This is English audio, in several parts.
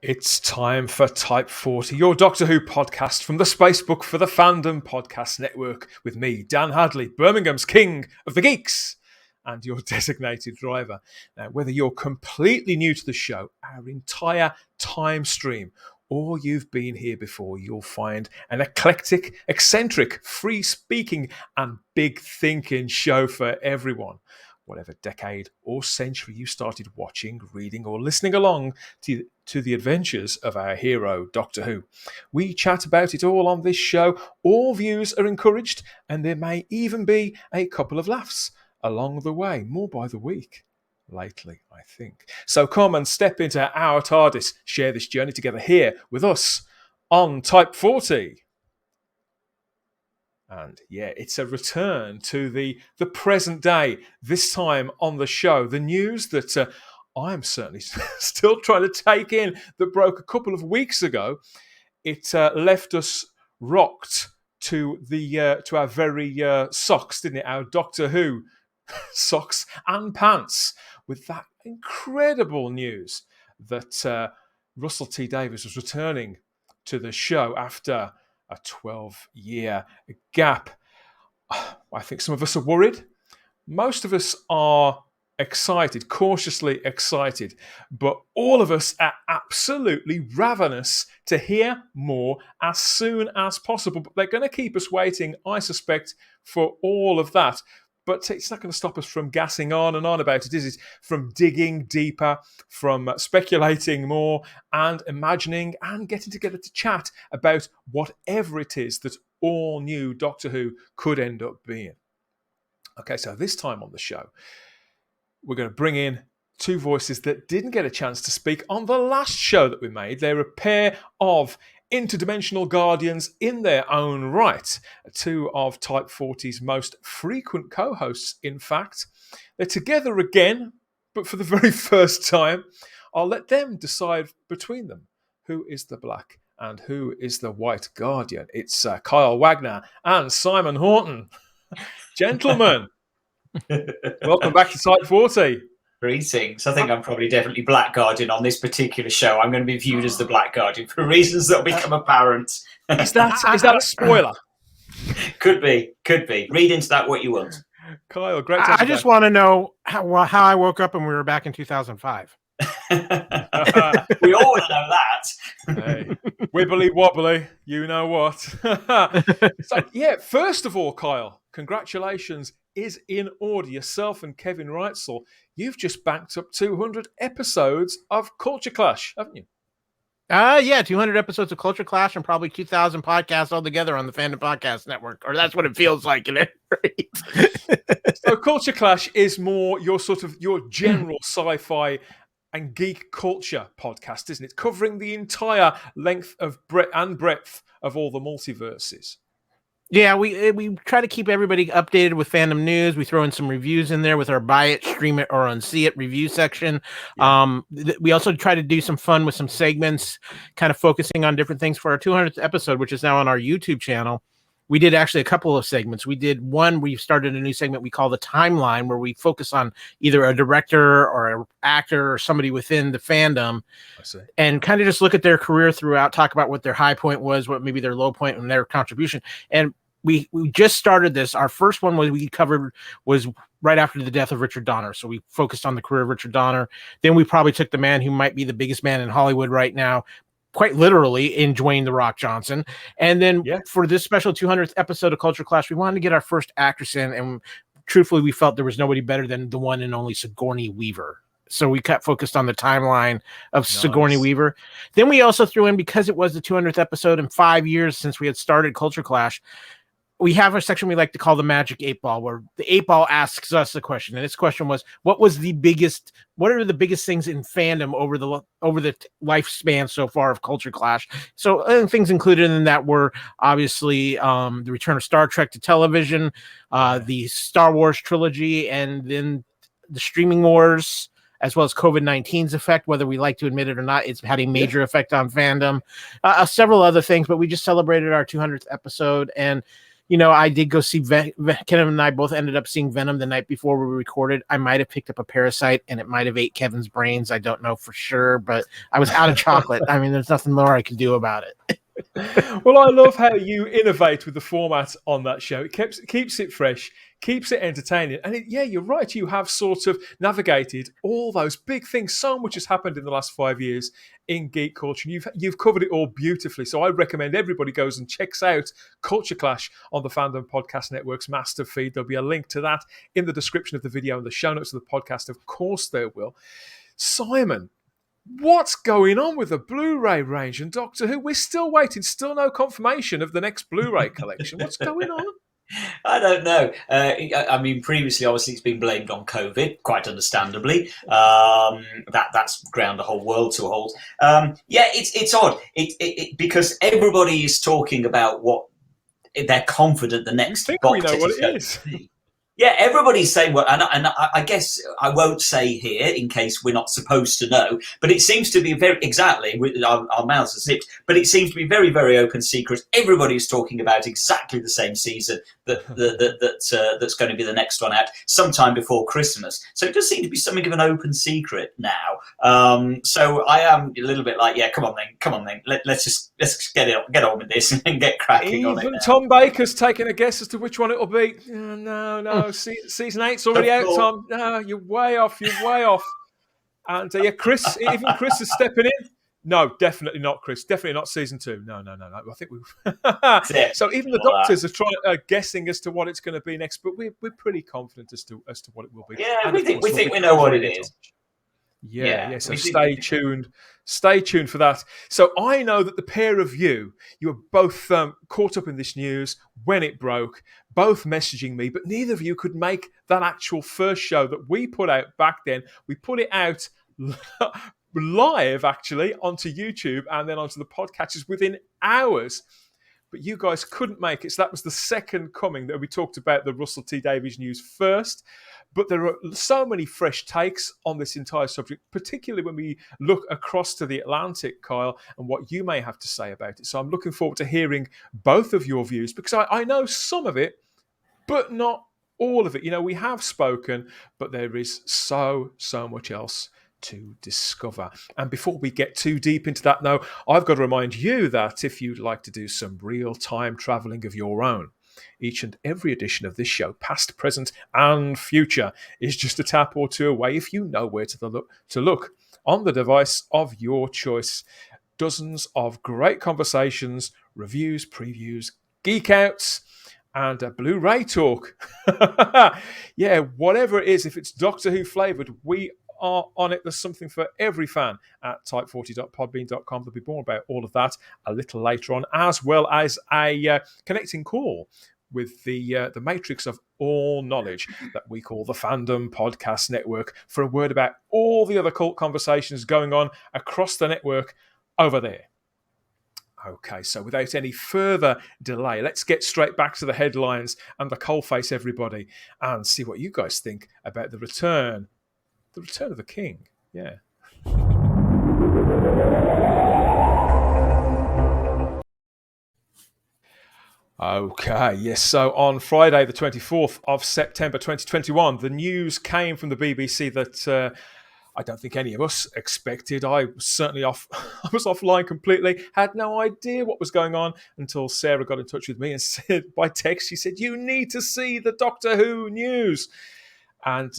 It's time for Type 40, your Doctor Who podcast from the Spacebook for the Fandom Podcast Network, with me, Dan Hadley, Birmingham's King of the Geeks, and your designated driver. Now, whether you're completely new to the show, our entire time stream, or you've been here before, you'll find an eclectic, eccentric, free-speaking, and big-thinking show for everyone. Whatever decade or century you started watching, reading, or listening along to the adventures of our hero, Doctor Who. We chat about it all on this show. All views are encouraged, and there may even be a couple of laughs along the way, more by the week. Lately, I think. So come and step into our TARDIS, share this journey together here with us on Type 40. And yeah, it's a return to the present day. This time on the show, the news that I'm certainly still trying to take in, that broke a couple of weeks ago. It left us rocked to our very socks, didn't it? Our Doctor Who socks and pants, with that incredible news that Russell T Davies was returning to the show after a 12-year gap. I think some of us are worried. Most of us are excited, cautiously excited, but all of us are absolutely ravenous to hear more as soon as possible. But they're going to keep us waiting, I suspect, for all of that. But it's not going to stop us from gassing on and on about it, is it? From digging deeper, from speculating more, and imagining and getting together to chat about whatever it is that all new Doctor Who could end up being. Okay, so this time on the show, we're going to bring in two voices that didn't get a chance to speak on the last show that we made. They're a pair of interdimensional guardians in their own right. Two of Type 40's most frequent co-hosts, in fact. They're together again, but for the very first time. I'll let them decide between them who is the black and who is the white guardian. It's Kyle Wagner and Simon Horton. Gentlemen, welcome back to Type 40. Greetings. I think I'm probably definitely Black Guardian on this particular show. I'm going to be viewed as the Black Guardian for reasons that will become apparent. Is that a spoiler? Could be. Read into that what you want. Kyle, great to have you I just want to know how I woke up and we were back in 2005. We all want to know that. Hey, wibbly wobbly, you know what. So, yeah, first of all, Kyle, congratulations is in order. Yourself and Kevin Reitzel, you've just banked up 200 episodes of Culture Clash, haven't you? Yeah, 200 episodes of Culture Clash and probably 2,000 podcasts altogether on the Fandom Podcast Network, or that's what it feels like in it. Right? So Culture Clash is more your general sci-fi and geek culture podcast, isn't it? Covering the entire length of breadth of all the multiverses. Yeah, we try to keep everybody updated with fandom news. We throw in some reviews in there with our buy it, stream it, or unsee it review section. Yeah. We also try to do some fun with some segments, kind of focusing on different things for our 200th episode, which is now on our YouTube channel. We did actually a couple of segments. We did one, we started a new segment we call the Timeline, where we focus on either a director or an actor or somebody within the fandom and kind of just look at their career throughout, talk about what their high point was, what maybe their low point and their contribution. And we just started this. Our first one was right after the death of Richard Donner. So we focused on the career of Richard Donner. Then we probably took the man who might be the biggest man in Hollywood right now, quite literally, in Dwayne "The Rock" Johnson. And then for this special 200th episode of Culture Clash, we wanted to get our first actress in. And truthfully, we felt there was nobody better than the one and only Sigourney Weaver. So we kept focused on the timeline of Sigourney Weaver. Then we also threw in, because it was the 200th episode in 5 years since we had started Culture Clash, we have a section we like to call the Magic 8 Ball, where the 8 Ball asks us the question. And its question was, what are the biggest things in fandom over the lifespan so far of Culture Clash? So things included in that were obviously the return of Star Trek to television, the Star Wars trilogy, and then the streaming wars, as well as COVID-19's effect, whether we like to admit it or not. It's had a major effect on fandom. Several other things, but we just celebrated our 200th episode. And I did go see Kevin and I both ended up seeing Venom the night before we recorded. I might have picked up a parasite and it might have ate Kevin's brains. I don't know for sure, but I was out of chocolate. I mean, there's nothing more I can do about it. Well, I love how you innovate with the format on that show. It keeps it fresh, keeps it entertaining. And you're right. You have sort of navigated all those big things. So much has happened in the last 5 years in geek culture. You've covered it all beautifully. So I recommend everybody goes and checks out Culture Clash on the Fandom Podcast Network's master feed. There'll be a link to that in the description of the video and the show notes of the podcast. Of course there will. Simon, what's going on with the Blu-ray range and Doctor Who? We're still waiting, still no confirmation of the next Blu-ray collection. What's going on? I don't know. I mean, previously, obviously, it's been blamed on COVID, quite understandably. That's ground the whole world to a halt. It's odd. Because everybody is talking about what they're confident the next box set is going to be. Yeah, everybody's saying, well, and I guess I won't say here in case we're not supposed to know, but it seems to be our mouths are zipped, but it seems to be very, very open secret. Everybody's talking about exactly the same season that's going to be the next one out sometime before Christmas. So it does seem to be something of an open secret now. So I am a little bit like, yeah, come on then. Let's get on with this and get cracking on it. Even Tom Baker's taking a guess as to which one it'll be. No. Season 8's already out, Tom. No, you're way off. And Chris is stepping in. No, definitely not, Chris. Definitely not season 2. No. I think we. So even the doctors are guessing as to what it's going to be next, but we're pretty confident as to what it will be. Yeah, we think we know what it is. Yeah. So stay tuned. Stay tuned for that. So I know that the pair of you were both caught up in this news when it broke, both messaging me, but neither of you could make that actual first show that we put out back then. We put it out live, actually, onto YouTube and then onto the podcatchers within hours. But you guys couldn't make it. So that was the second coming that we talked about the Russell T Davies news first. But there are so many fresh takes on this entire subject, particularly when we look across to the Atlantic, Kyle, and what you may have to say about it. So I'm looking forward to hearing both of your views, because I know some of it, but not all of it. We have spoken, but there is so much else to discover. And before we get too deep into that, now, I've got to remind you that if you'd like to do some real-time traveling of your own, each and every edition of this show, past, present, and future, is just a tap or two away if you know where to look on the device of your choice. Dozens of great conversations, reviews, previews, geek outs, and a Blu-ray talk. Yeah, whatever it is, if it's Doctor Who flavoured, we are on it. There's something for every fan at type40.podbean.com. There'll be more about all of that a little later on, as well as a connecting call with the matrix of all knowledge that we call the Fandom Podcast Network for a word about all the other cult conversations going on across the network over there. Okay, so without any further delay, let's get straight back to the headlines and the coalface, everybody, and see what you guys think about the return of the king. Yeah. Okay, yes. So on Friday, the 24th of September 2021, the news came from the BBC that I don't think any of us expected. I was certainly I was offline completely, had no idea what was going on until Sarah got in touch with me and said by text, she said, "You need to see the Doctor Who news." And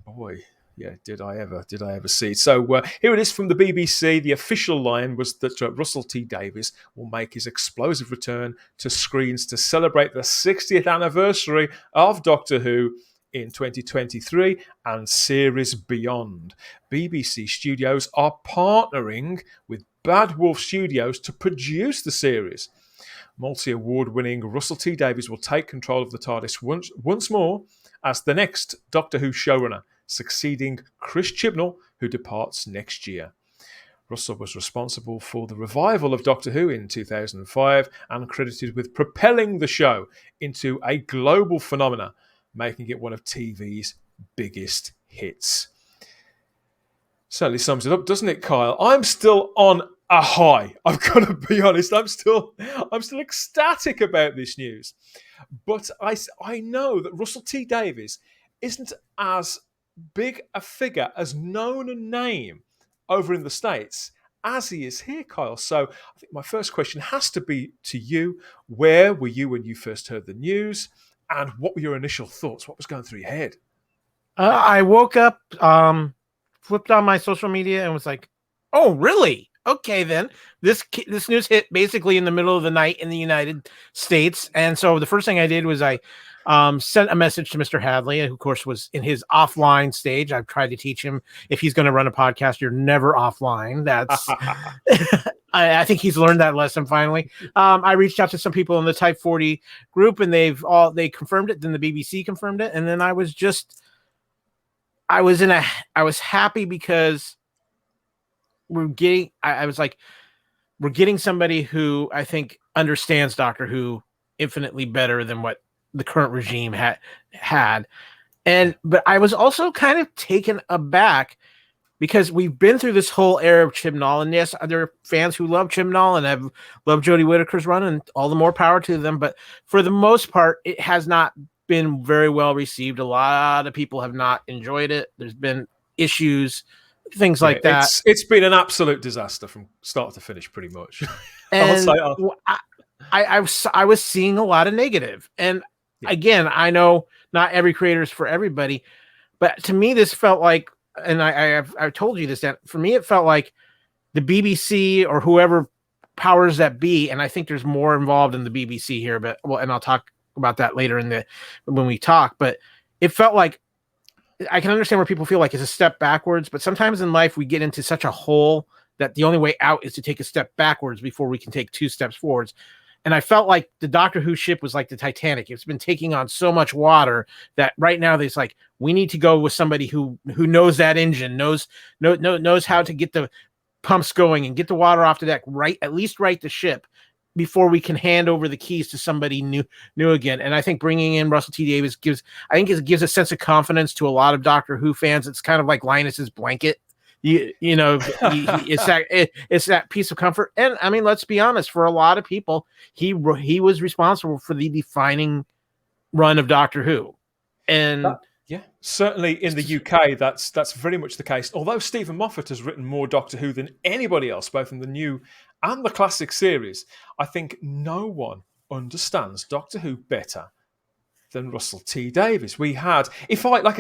boy, yeah, did I ever see it. So here it is from the BBC. The official line was that Russell T Davies will make his explosive return to screens to celebrate the 60th anniversary of Doctor Who in 2023 and series beyond. BBC Studios are partnering with Bad Wolf Studios to produce the series. Multi-award-winning Russell T Davies will take control of the TARDIS once more as the next Doctor Who showrunner, succeeding Chris Chibnall, who departs next year. Russell was responsible for the revival of Doctor Who in 2005 and credited with propelling the show into a global phenomenon, making it one of TV's biggest hits. Certainly sums it up, doesn't it, Kyle? I'm still on a high. I've got to be honest. I'm still ecstatic about this news. But I know that Russell T Davies isn't as big a figure, as known a name over in the States as he is here, Kyle. So I think my first question has to be to you. Where were you when you first heard the news? And what were your initial thoughts? What was going through your head? I woke up, flipped on my social media and was like, oh, really? Okay, then this news hit basically in the middle of the night in the United States. And so the first thing I did was I sent a message to Mr. Hadley, who of course was in his offline stage. I've tried to teach him, if he's going to run a podcast, you're never offline. That's I think he's learned that lesson finally. I reached out to some people in the Type 40 group, and they confirmed it. Then the BBC confirmed it, and then I was happy because we're getting somebody who I think understands Doctor Who infinitely better than what the current regime had. But I was also kind of taken aback because we've been through this whole era of Chibnall, and yes, there are fans who love Chibnall and have loved Jodie Whittaker's run, and all the more power to them. But for the most part, it has not been very well received. A lot of people have not enjoyed it. There's been issues, things like that. It's been an absolute disaster from start to finish, pretty much. And I was seeing a lot of negative. And again, I know not every creator is for everybody, but to me, this felt like, and I've told you this, that for me, it felt like the BBC or whoever powers that be, and I think there's more involved in the BBC here, but and I'll talk about that later when we talk, but it felt like, I can understand where people feel like it's a step backwards, but sometimes in life we get into such a hole that the only way out is to take a step backwards before we can take 2 steps forwards. And I felt like the Doctor Who ship was like the Titanic. It's been taking on so much water that right now there's like, we need to go with somebody who knows that engine, knows how to get the pumps going and get the water off the deck, at least right the ship, before we can hand over the keys to somebody new again. And I think bringing in Russell T Davies gives a sense of confidence to a lot of Doctor Who fans. It's kind of like Linus's blanket. It's that piece of comfort. And I mean, let's be honest, for a lot of people, he was responsible for the defining run of Doctor Who. And yeah, certainly in the UK, that's very much the case. Although Stephen Moffat has written more Doctor Who than anybody else, both in the new and the classic series, I think no one understands Doctor Who better than Russell T Davies. Like I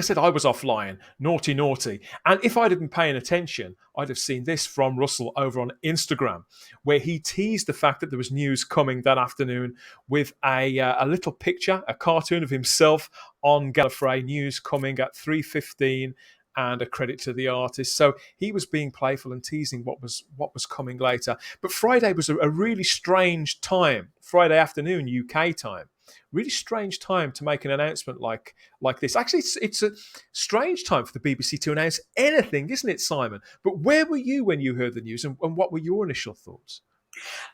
said, I was offline, naughty, and if I'd have been paying attention, I'd have seen this from Russell over on Instagram, where he teased the fact that there was news coming that afternoon with a little picture, a cartoon of himself on Gallifrey, news coming at 3:15, and a credit to the artist. So he was being playful and teasing what was coming later. But Friday was a really strange time, Friday afternoon UK time. Really strange time to make an announcement like this. Actually, it's a strange time for the BBC to announce anything, isn't it, Simon? But where were you when you heard the news, and what were your initial thoughts?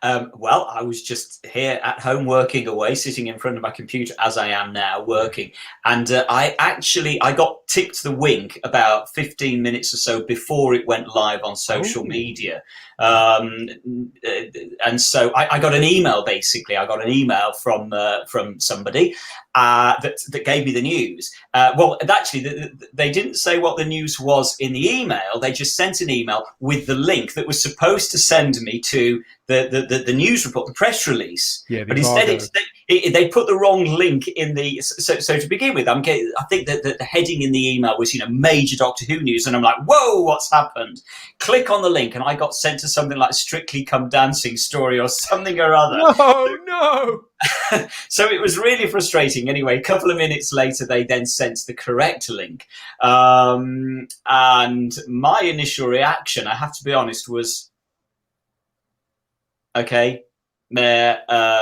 Well, I was just here at home working away, sitting in front of my computer as I am now working. And I got ticked the wink about 15 minutes or so before it went live on social media. And so I got an email, basically. I got an email from somebody that gave me the news. Well, actually, they didn't say what the news was in the email. They just sent an email with the link that was supposed to send me to the news report, the press release. Yeah, but instead they put the wrong link in the. So to begin with, I think that the heading in the email was, major Doctor Who news, and I'm like, whoa, what's happened? Click on the link, and I got sent to something like Strictly Come Dancing story or something or other. No. So it was really frustrating. Anyway, a couple of minutes later, they then sent the correct link. And my initial reaction, I have to be honest, was, okay. I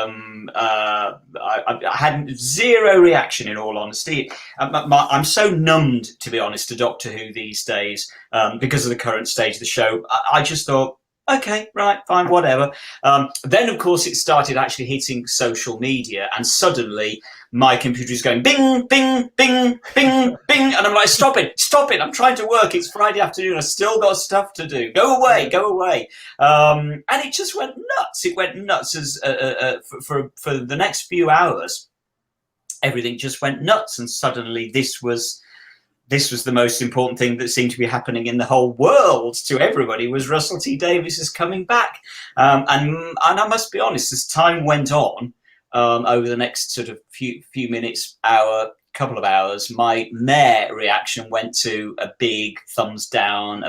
had zero reaction, in all honesty. I'm so numbed, to be honest, to Doctor Who these days because of the current stage of the show. I just thought, Okay, right, fine, whatever. Then, of course, it started actually hitting social media, and suddenly my computer is going bing, bing, bing, bing, bing, and I'm like, stop it, I'm trying to work. It's Friday afternoon, I've still got stuff to do. Go away. And it just went nuts. It went nuts as for the next few hours. Everything just went nuts, and suddenly this was the most important thing that seemed to be happening in the whole world to everybody, was Russell T Davies is coming back. And I must be honest, as time went on, over the next sort of few minutes, couple of hours, my mere reaction went to a big thumbs down,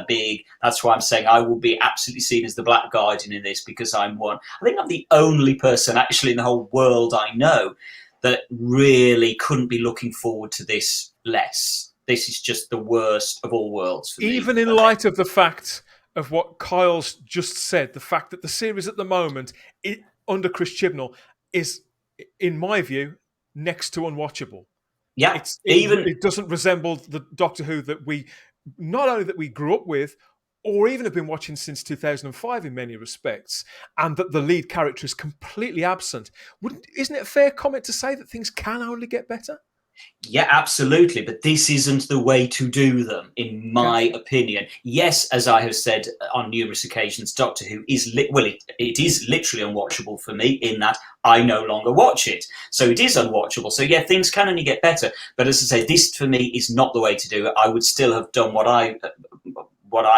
that's why I'm saying I will be absolutely seen as the Black Guardian in this, because I think I'm the only person actually in the whole world I know that really couldn't be looking forward to this less. This is just the worst of all worlds for me. Even in light of the fact of what Kyle's just said, the fact that the series at the moment under Chris Chibnall is, in my view, next to unwatchable. Yeah, it doesn't resemble the Doctor Who that we grew up with, or even have been watching since 2005 in many respects, and that the lead character is completely absent. Isn't it a fair comment to say that things can only get better? Yeah, absolutely. But this isn't the way to do them, in my opinion. Yes, as I have said on numerous occasions, Doctor Who is it is literally unwatchable for me, in that I no longer watch it. So it is unwatchable. So yeah, things can only get better. But as I say, this for me is not the way to do it. I would still have done what I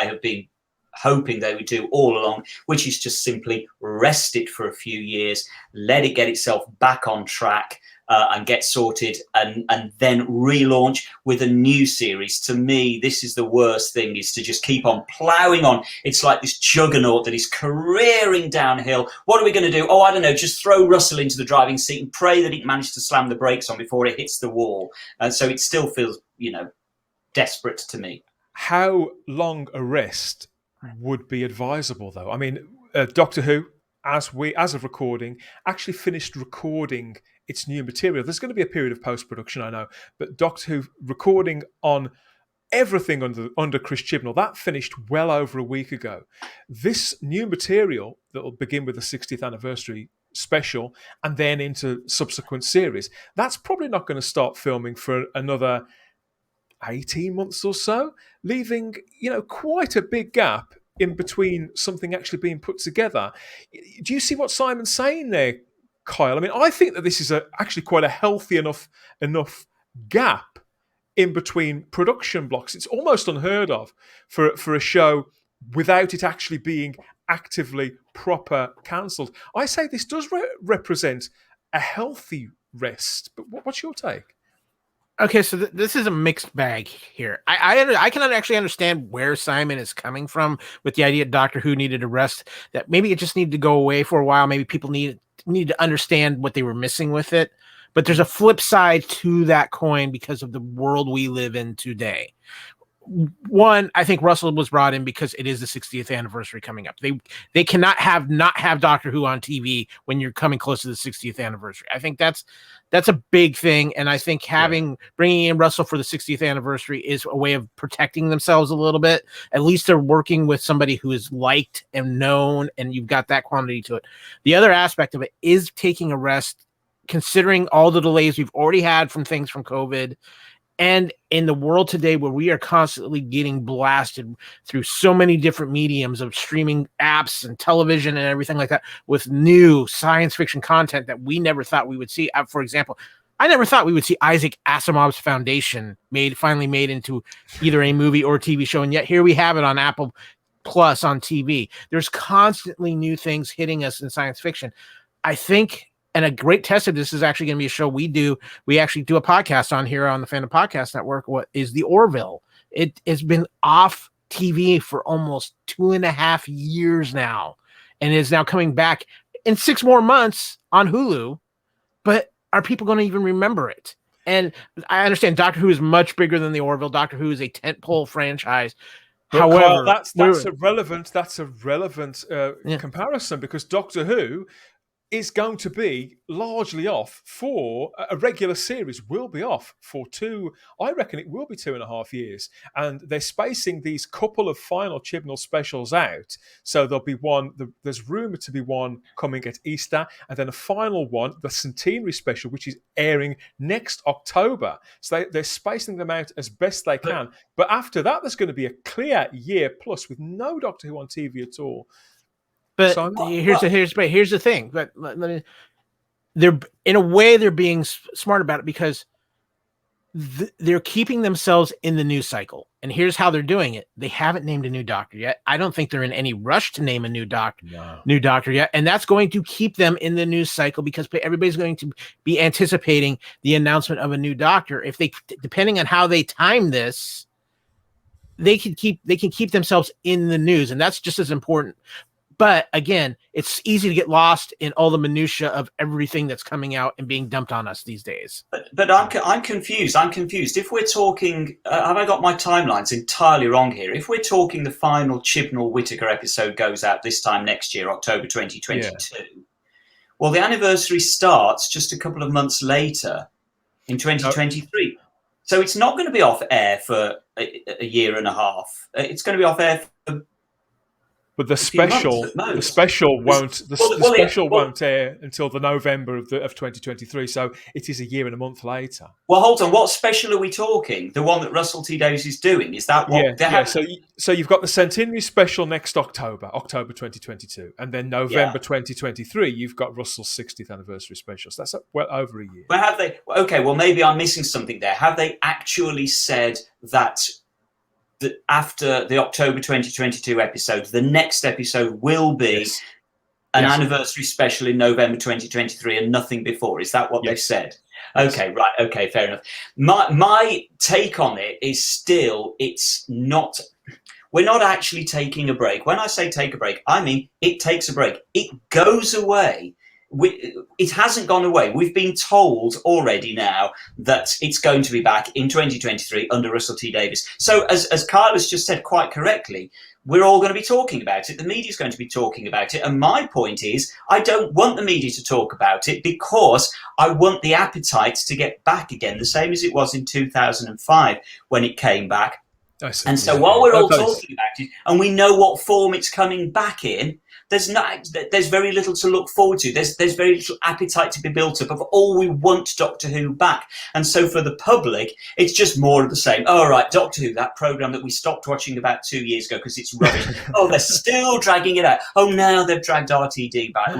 have been hoping they would do all along, which is just simply rest it for a few years, let it get itself back on track, and get sorted, and then relaunch with a new series. To me, this is the worst thing, is to just keep on ploughing on. It's like this juggernaut that is careering downhill. What are we going to do? Oh, I don't know, just throw Russell into the driving seat and pray that it managed to slam the brakes on before it hits the wall. And so it still feels, desperate to me. How long a rest would be advisable, though? I mean, Doctor Who, as of recording, actually finished recording its new material. There's going to be a period of post-production, I know, but Doctor Who recording on everything under Chris Chibnall, that finished well over a week ago. This new material that will begin with the 60th anniversary special and then into subsequent series, that's probably not going to start filming for another 18 months or so, leaving quite a big gap in between something actually being put together. Do you see what Simon's saying there, Kyle? I mean, I think that this is actually quite a healthy enough gap in between production blocks. It's almost unheard of for a show without it actually being actively proper cancelled. I say this does represent a healthy rest, but what's your take? Okay, so this is a mixed bag here. I can actually understand where Simon is coming from with the idea Doctor Who needed a rest, that maybe it just needed to go away for a while. Maybe people need to understand what they were missing with it. But there's a flip side to that coin because of the world we live in today. One, I think Russell was brought in because it is the 60th anniversary coming up. They cannot not have Doctor Who on TV when you're coming close to the 60th anniversary. I think that's a big thing, and I think bringing in Russell for the 60th anniversary is a way of protecting themselves a little bit. At least they're working with somebody who is liked and known, and you've got that quantity to it. The other aspect of it is taking a rest, considering all the delays we've already had from things from COVID. And in the world today where we are constantly getting blasted through so many different mediums of streaming apps and television and everything like that with new science fiction content that we never thought we would see. For example, I never thought we would see Isaac Asimov's Foundation finally made into either a movie or a TV show. And yet here we have it on Apple Plus on TV. There's constantly new things hitting us in science fiction. I think, and a great test of this is actually going to be a show we actually do a podcast on here on the Fandom Podcast Network. What is the Orville? It has been off TV for almost 2.5 years now, and is now coming back in 6 more months on Hulu. But are people going to even remember it? And I understand Doctor Who is much bigger than the Orville. Doctor Who is a tentpole franchise. But However, Kyle, that's a relevant comparison, because Doctor Who is going to be largely off for a regular series will be off for I reckon it will be 2.5 years. And they're spacing these couple of final Chibnall specials out. So there'll be one, there's rumored to be one coming at Easter, and then a final one, the Centenary special, which is airing next October. So they're spacing them out as best they can. But after that, there's going to be a clear year plus with no Doctor Who on TV at all. But here's the thing. But they're in a way they're being smart about it because they're keeping themselves in the news cycle. And here's how they're doing it: they haven't named a new Doctor yet. I don't think they're in any rush to name a new Doctor yet, and that's going to keep them in the news cycle because everybody's going to be anticipating the announcement of a new Doctor. If they, depending on how they time this, they can keep themselves in the news, and that's just as important. But again, it's easy to get lost in all the minutia of everything that's coming out and being dumped on us these days. But I'm confused. I'm confused. If we're talking, have I got my timelines entirely wrong here? If we're talking the final Chibnall Whittaker episode goes out this time next year, October 2022, well, the anniversary starts just a couple of months later in 2023. So it's not going to be off air for a year and a half. It's going to be off air for... But the special won't air until the November of 2023. So it is a year and a month later. Well, hold on. What special are we talking? The one that Russell T Davies is doing? Is that what? Yeah. So you've got the Centenary special next October 2022, and then November 2023 you've got Russell's 60th anniversary special. So that's well over a year. But have they? Okay. Well, maybe I'm missing something there. Have they actually said that? After the October 2022 episode, the next episode will be an anniversary special in November 2023 and nothing before. Is that what they've said? Okay, right. Okay, fair enough. My take on it is still, it's not... We're not actually taking a break. When I say take a break, I mean it takes a break. It goes away. It hasn't gone away. We've been told already now that it's going to be back in 2023 under Russell T Davies. So as Kyle has just said quite correctly, we're all going to be talking about it. The media's going to be talking about it. And my point is, I don't want the media to talk about it because I want the appetite to get back again, the same as it was in 2005 when it came back. And so while we're all talking about it and we know what form it's coming back in, there's very little to look forward to. There's very little appetite to be built up of, we want Doctor Who back. And so for the public, it's just more of the same. Oh, right, Doctor Who, that programme that we stopped watching about 2 years ago because it's rubbish. They're still dragging it out. Oh, now they've dragged RTD back.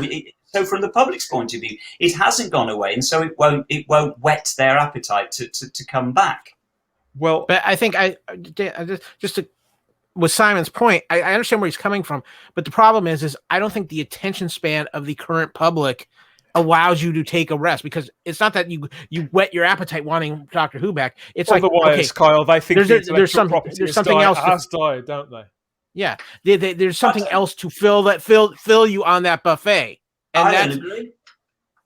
So from the public's point of view, it hasn't gone away, and so it won't whet their appetite to come back. Well, but I think with Simon's point, I understand where he's coming from, but the problem is I don't think the attention span of the current public allows you to take a rest, because it's not that you whet your appetite wanting Doctor Who back. It's otherwise, Kyle, they think there's something else has died, don't they? Yeah, there's something else to fill you on that buffet. And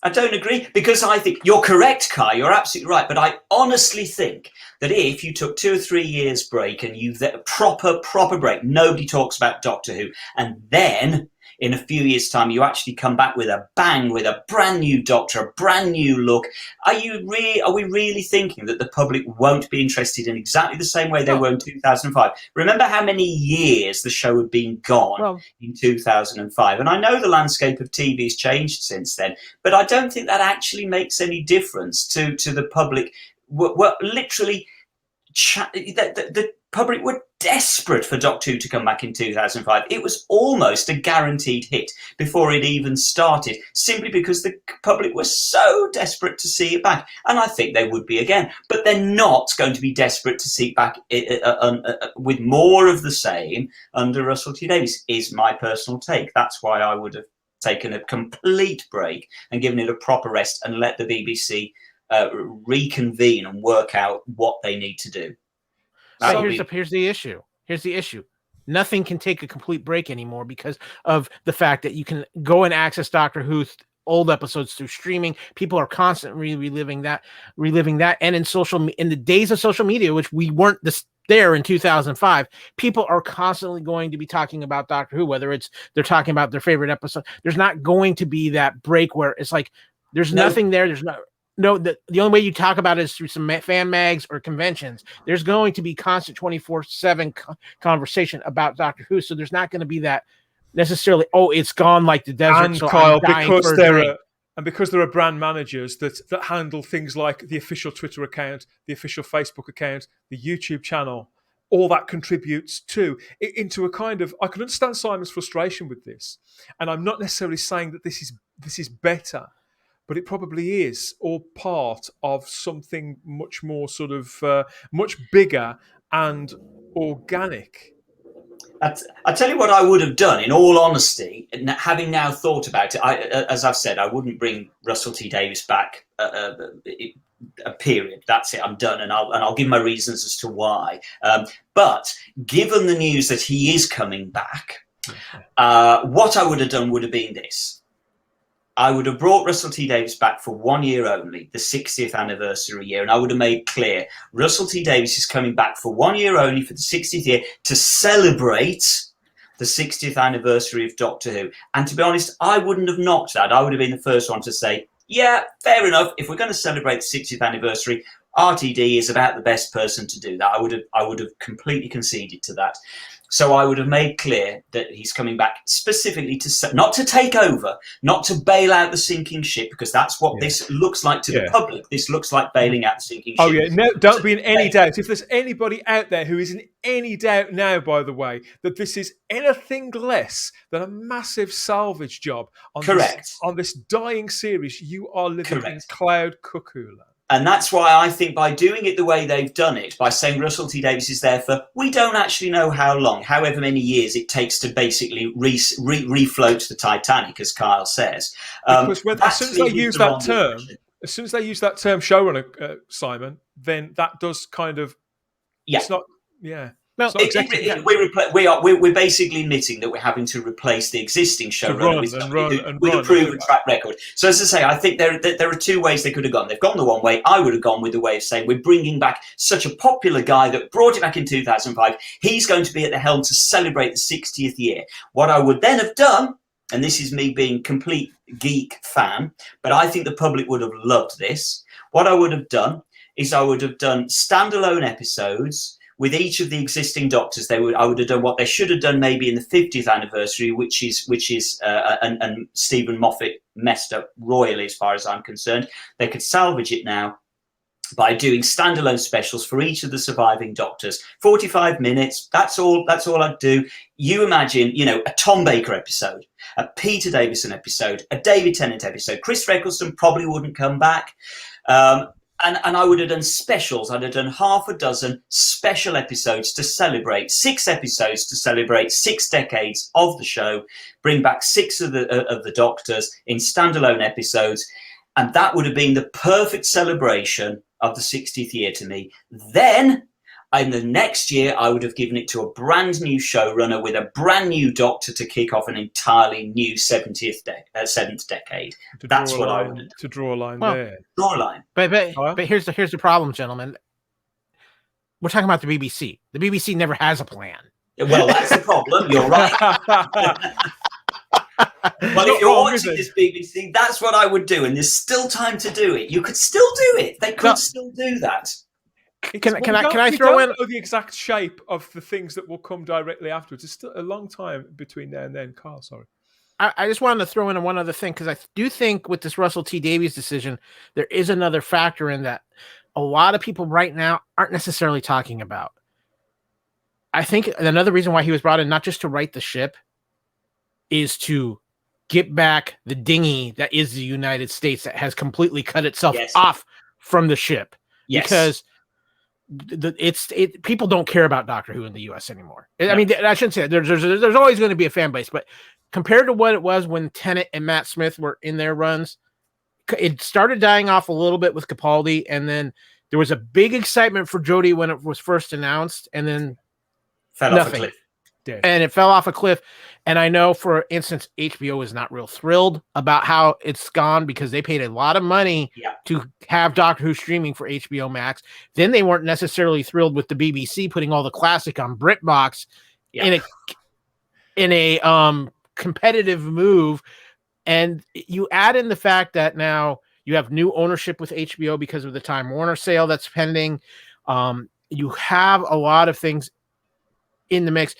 I don't agree, because I think you're correct, Kai. You're absolutely right. But I honestly think that if you took 2 or 3 years break and you proper break, nobody talks about Doctor Who, and then in a few years' time you actually come back with a bang, with a brand new Doctor, a brand new look. Are we really thinking that the public won't be interested in exactly the same way they were in 2005? Remember how many years the show had been gone in 2005, and I know the landscape of TV's changed since then, but I don't think that actually makes any difference to the public. We're literally the public were desperate for Doctor Who to come back in 2005. It was almost a guaranteed hit before it even started, simply because the public were so desperate to see it back. And I think they would be again. But they're not going to be desperate to see it back with more of the same under Russell T Davies, is my personal take. That's why I would have taken a complete break and given it a proper rest and let the BBC reconvene and work out what they need to do. So here's the issue. Nothing can take a complete break anymore because of the fact that you can go and access Doctor Who's old episodes through streaming. People are constantly reliving that. And in the days of social media, which we weren't there in 2005, people are constantly going to be talking about Doctor Who, whether it's they're talking about their favorite episode. There's not going to be that break where it's like there's nothing there. There's the only way you talk about it is through some fan mags or conventions. There's going to be constant 24/7 conversation about Doctor Who, so there's not going to be that necessarily. Oh, it's gone like the desert. And so Kyle, I'm dying because for a there drink. are. And because there are brand managers that handle things like the official Twitter account, the official Facebook account, the YouTube channel, all that contributes into a kind of. I can understand Simon's frustration with this, and I'm not necessarily saying that this is better, but it probably is all part of something much more sort of much bigger and organic. I tell you what I would have done, in all honesty, having now thought about it. As I've said, I wouldn't bring Russell T Davies back. A period. That's it. I'm done, and I'll give my reasons as to why. But given the news that he is coming back, what I would have done would have been this. I would have brought Russell T Davies back for 1 year only, the 60th anniversary year, and I would have made clear Russell T Davies is coming back for 1 year only for the 60th year to celebrate the 60th anniversary of Doctor Who. And to be honest, I wouldn't have knocked that. I would have been the first one to say, yeah, fair enough. If we're going to celebrate the 60th anniversary, RTD is about the best person to do that. I would have completely conceded to that. So I would have made clear that he's coming back specifically not to take over, not to bail out the sinking ship, because that's what this looks like to the public. This looks like bailing out the sinking ship. Oh, yeah. No, don't be in any doubt. If there's anybody out there who is in any doubt now, by the way, that this is anything less than a massive salvage job on this dying series, you are living in cloud cuckoo land. And that's why I think by doing it the way they've done it, by saying Russell T Davies is there for, we don't actually know how long, however many years it takes to basically refloat the Titanic, as Kyle says. Because as soon as they use that term, showrunner, Simon, then that does kind of, it's not, No, we're basically admitting that we're having to replace the existing showrunner with a proven track record. So as I say, I think there are two ways they could have gone. They've gone the one way. I would have gone with the way of saying we're bringing back such a popular guy that brought it back in 2005. He's going to be at the helm to celebrate the 60th year. What I would then have done, and this is me being complete geek fan, but I think the public would have loved this. What I would have done is I would have done standalone episodes with each of the existing Doctors. I would have done what they should have done maybe in the 50th anniversary, which is and Stephen Moffat messed up royally as far as I'm concerned. They could salvage it now by doing standalone specials for each of the surviving Doctors. 45 minutes, that's all I'd do. You imagine, a Tom Baker episode, a Peter Davison episode, a David Tennant episode. Chris Eccleston probably wouldn't come back. And I would have done specials. I'd have done half a dozen special episodes to celebrate, 6 episodes to celebrate 6 decades of the show, bring back 6 of the Doctors in standalone episodes. And that would have been the perfect celebration of the 60th year to me. Then, in the next year, I would have given it to a brand new showrunner with a brand new Doctor to kick off an entirely new 7th decade. That's what I would have done. To draw a line there. Draw a line. But here's the problem, gentlemen. We're talking about the BBC. The BBC never has a plan. Well, that's the problem. You're right. Well, if you're watching this BBC, that's what I would do. And there's still time to do it. You could still do it. They could still do that. Can I throw in the exact shape of the things that will come directly afterwards? It's still a long time between now and then. Carl, sorry. I just wanted to throw in one other thing, because I do think with this Russell T Davies decision, there is another factor in that a lot of people right now aren't necessarily talking about. I think another reason why he was brought in, not just to right the ship, is to get back the dinghy that is the United States that has completely cut itself off from the ship. Yes. Because people don't care about Doctor Who in the U.S. anymore. I mean, I shouldn't say that. There's always going to be a fan base, but compared to what it was when Tennant and Matt Smith were in their runs, it started dying off a little bit with Capaldi, and then there was a big excitement for Jodie when it was first announced, and then fell off a cliff. Dead. And it fell off a cliff. And I know, for instance, HBO is not real thrilled about how it's gone because they paid a lot of money to have Doctor Who streaming for HBO Max. Then they weren't necessarily thrilled with the BBC putting all the classic on BritBox in a competitive move. And you add in the fact that now you have new ownership with HBO because of the Time Warner sale that's pending. You have a lot of things in the mix.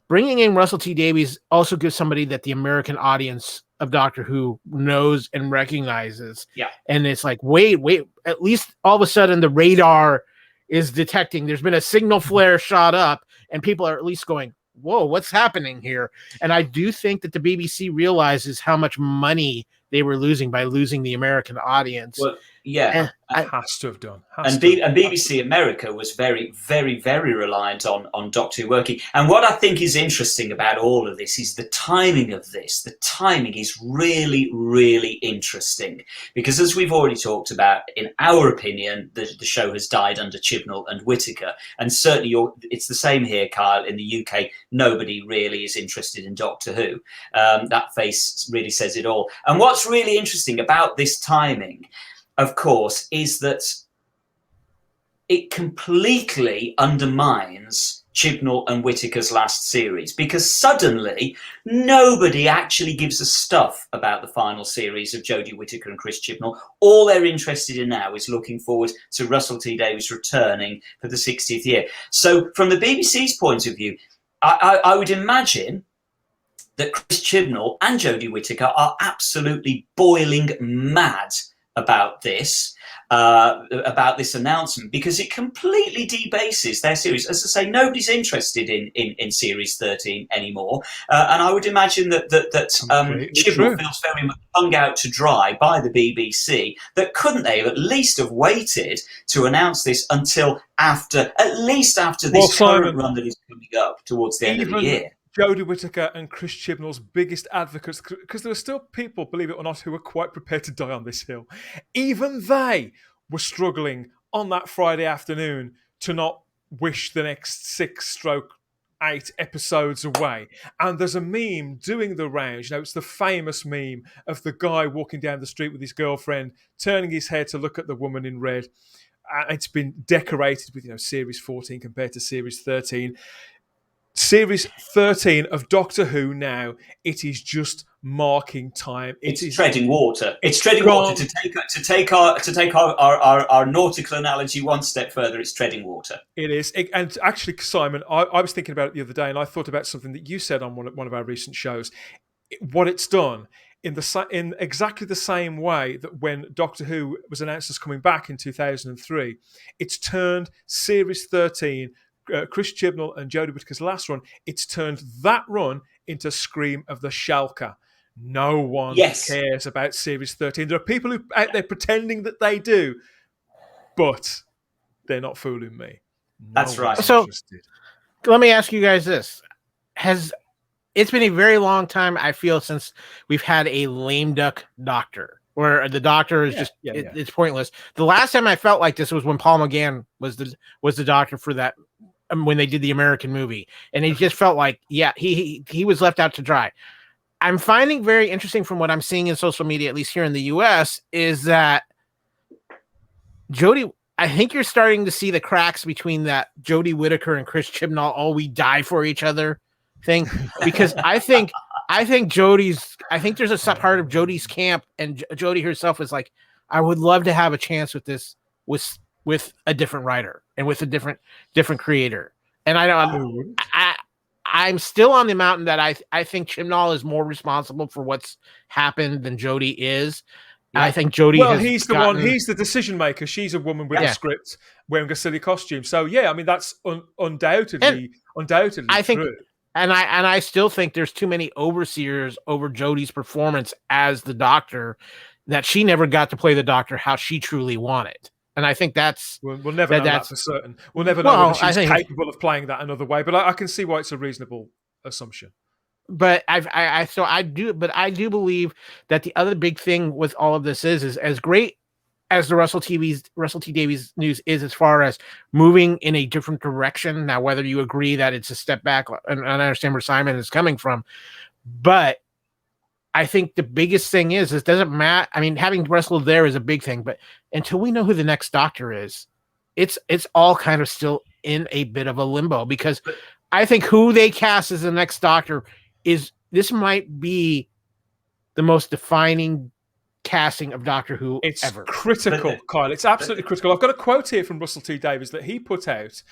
Bringing in Russell T Davies also gives somebody that the American audience of Doctor Who knows and recognizes. Yeah. And it's like, wait, at least all of a sudden the radar is detecting. There's been a signal flare shot up and people are at least going, whoa, what's happening here? And I do think that the BBC realizes how much money they were losing by losing the American audience. Well, yeah. It has to have done. And BBC America was very, very, very reliant on Doctor Who working. And what I think is interesting about all of this is the timing of this. The timing is really, really interesting. Because as we've already talked about, in our opinion, the show has died under Chibnall and Whittaker. And certainly it's the same here, Kyle. In the UK, nobody really is interested in Doctor Who. That face really says it all. And what's really interesting about this timing, of course, is that it completely undermines Chibnall and Whittaker's last series, because suddenly nobody actually gives a stuff about the final series of Jodie Whittaker and Chris Chibnall. All they're interested in now is looking forward to Russell T Davies returning for the 60th year. So from the BBC's point of view, I would imagine that Chris Chibnall and Jodie Whittaker are absolutely boiling mad about this announcement, because it completely debases their series. As I say, nobody's interested in Series 13 anymore, and I would imagine that Chibnall feels very much hung out to dry by the BBC. That couldn't they at least have waited to announce this until at least after this current run that is coming up towards the end of the year? Jodie Whittaker and Chris Chibnall's biggest advocates, because there are still people, believe it or not, who are quite prepared to die on this hill. Even they were struggling on that Friday afternoon to not wish the next 6/8 episodes away. And there's a meme doing the rounds. It's the famous meme of the guy walking down the street with his girlfriend, turning his head to look at the woman in red. And it's been decorated with, Series 14 compared to Series 13. Series 13 of Doctor Who now, it is just marking time. It's treading water. It's treading water. To take our nautical analogy one step further, it's treading water. It is. And actually, Simon, I was thinking about it the other day, and I thought about something that you said on one of our recent shows. What it's done in exactly the same way that when Doctor Who was announced as coming back in 2003, it's turned Series 13, Chris Chibnall and Jodie Whittaker's last run, it's turned that run into Scream of the Shalka. No one cares about Series 13. There are people who out there pretending that they do, but they're not fooling me. That's right. So let me ask you guys this. It's been a very long time, I feel, since we've had a lame duck doctor, where the doctor is it's pointless. The last time I felt like this was when Paul McGann was the doctor for that, when they did the American movie, and it just felt like he was left out to dry. I'm finding very interesting, from what I'm seeing in social media, at least here in the US, is that Jodie, I think you're starting to see the cracks between that Jodie Whittaker and Chris Chibnall, we die for each other thing, because I think there's a sub part of Jodie's camp, and Jodie herself is like, I would love to have a chance with this with a different writer and with a different creator. And I'm still on the mountain that I think Chibnall is more responsible for what's happened than Jodie is. I think Jodie. Well, he's the decision maker. She's a woman with a script wearing a silly costume. So that's undoubtedly I think, true. And I still think there's too many overseers over Jodie's performance as the Doctor, that she never got to play the Doctor how she truly wanted. And I think we'll never know that for certain. We'll never know whether she's capable of playing that another way. But I can see why it's a reasonable assumption. But I do believe that the other big thing with all of this is as great as the Russell T Davies news is, as far as moving in a different direction. Now, whether you agree that it's a step back, and I understand where Simon is coming from, but I think the biggest thing is it doesn't matter. I mean, having Russell there is a big thing, but until we know who the next Doctor is, it's all kind of still in a bit of a limbo, because I think who they cast as the next Doctor might be the most defining casting of Doctor Who ever. Critical, Kyle. It's absolutely critical. I've got a quote here from Russell T Davies that he put out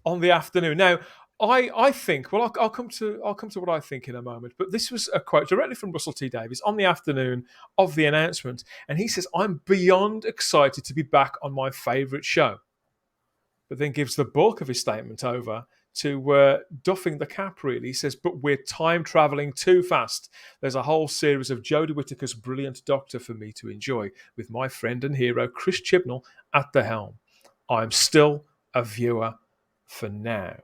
on the afternoon. Now, I think, well, I'll come to what I think in a moment, but this was a quote directly from Russell T Davies on the afternoon of the announcement, and he says, "I'm beyond excited to be back on my favourite show," but then gives the bulk of his statement over to duffing the cap, really. He says, "But we're time travelling too fast. There's a whole series of Jodie Whittaker's brilliant Doctor for me to enjoy, with my friend and hero Chris Chibnall at the helm. I'm still a viewer for now."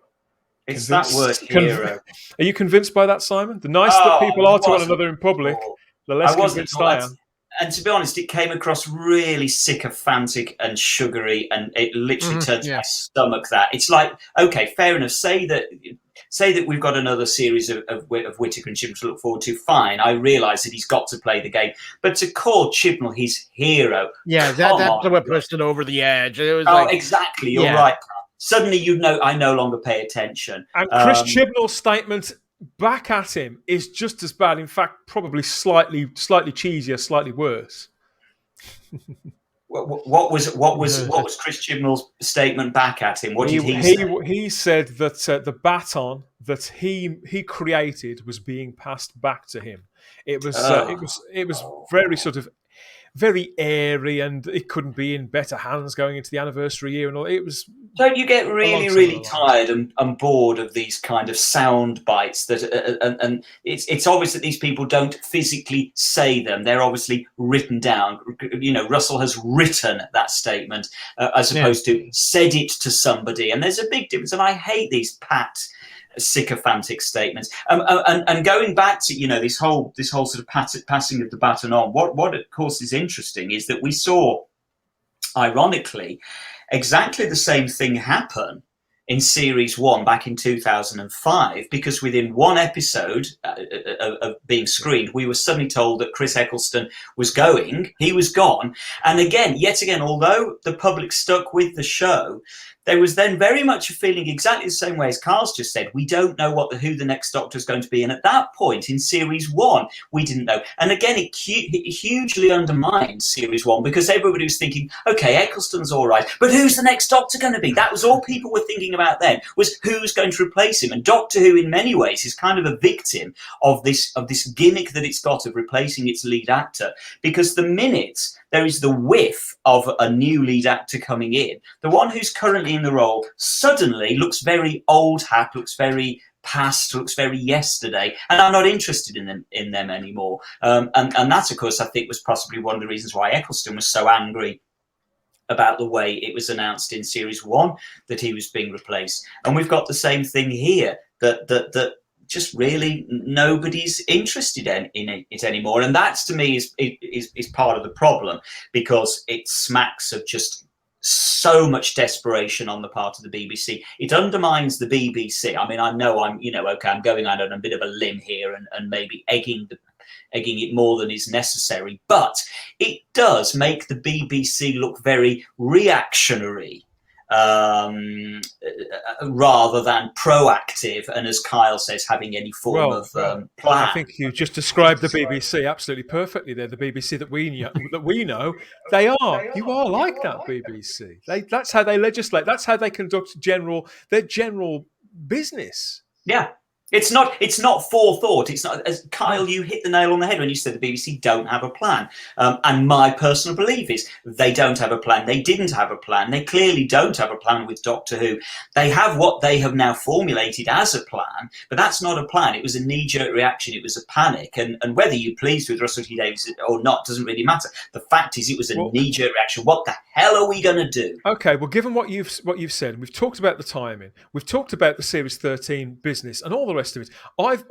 It's that word, hero. Are you convinced by that, Simon? The nicer that people are to one another in public, the less convinced I am. And to be honest, it came across really sycophantic and sugary, and it literally turned my stomach. That it's like, okay, fair enough. Say that we've got another series of Whittaker and Chibnall to look forward to. Fine, I realise that he's got to play the game, but to call Chibnall his hero, that's what pushed it over the edge. It was exactly. You're right. Suddenly, I no longer pay attention. And Chris Chibnall's statement back at him is just as bad. In fact, probably slightly cheesier, slightly worse. What was Chris Chibnall's statement back at him? What did he say? He said that the baton that he created was being passed back to him. It was very sort of very airy, and it couldn't be in better hands going into the anniversary year and all. It was. Don't you get really tired and bored of these kind of sound bites that and it's obvious that these people don't physically say them. They're obviously written down. Russell has written that statement as opposed to said it to somebody, and there's a big difference. And I hate these pat, sycophantic statements. And going back to this whole sort of passing of the baton on. What of course is interesting is that we saw, ironically, exactly the same thing happen in Series 1 back in 2005, because within one episode of being screened, we were suddenly told that Chris Eccleston was going. He was gone. And yet again, although the public stuck with the show, there was then very much a feeling exactly the same way as Carl's just said. We don't know who the next Doctor is going to be. And at that point in Series 1, we didn't know. And again, it hugely undermined Series 1, because everybody was thinking, okay, Eccleston's all right, but who's the next Doctor going to be? That was all people were thinking about then, was who's going to replace him. And Doctor Who, in many ways, is kind of a victim of this gimmick that it's got of replacing its lead actor. Because the minute there is the whiff of a new lead actor coming in, the one who's currently in the role suddenly looks very old hat, looks very past, looks very yesterday, and I'm not interested in them anymore. And that, of course, I think was possibly one of the reasons why Eccleston was so angry about the way it was announced in Series 1 that he was being replaced. And we've got the same thing here, that just really nobody's interested in it anymore. And that, to me, is part of the problem, because it smacks of just so much desperation on the part of the BBC. It undermines the BBC. I mean, I know I'm going out on a bit of a limb here and maybe egging it more than is necessary, but it does make the BBC look very reactionary rather than proactive, and as Kyle says, having any form of plan. I think you just described the BBC absolutely perfectly. They're the BBC that we know. They are. You are like that, BBC. That's how they legislate. That's how they conduct their general business. Yeah. It's not forethought. It's not, as Kyle, you hit the nail on the head when you said the BBC don't have a plan. And my personal belief is they don't have a plan. They didn't have a plan. They clearly don't have a plan with Doctor Who. They have what they have now formulated as a plan, but that's not a plan. It was a knee-jerk reaction. It was a panic. And whether you're pleased with Russell T Davies or not doesn't really matter. The fact is, it was a knee-jerk reaction. What the hell are we going to do? Okay, well, given what you've said, we've talked about the timing, we've talked about the Series 13 business and all the rest of it.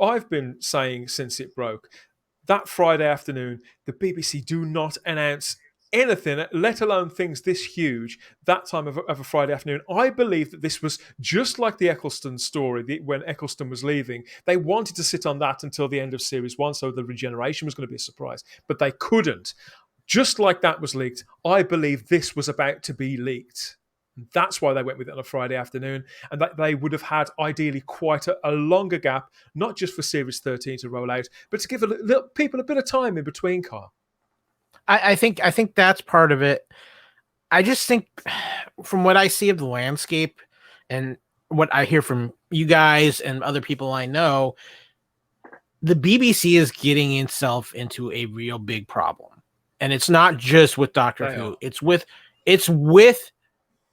I've been saying since it broke that Friday afternoon, the BBC do not announce anything, let alone things this huge, that time of a Friday afternoon. I believe that this was just like the Eccleston story when Eccleston was leaving. They wanted to sit on that until the end of series 1, so the regeneration was going to be a surprise, but they couldn't. Just like that was leaked, I believe this was about to be leaked. That's why they went with it on a Friday afternoon, and that they would have had ideally quite a longer gap, not just for Series 13 to roll out, but to give people a bit of time in between, Kyle. I think that's part of it. I just think from what I see of the landscape and what I hear from you guys and other people I know, the BBC is getting itself into a real big problem. And it's not just with Doctor Who. It's with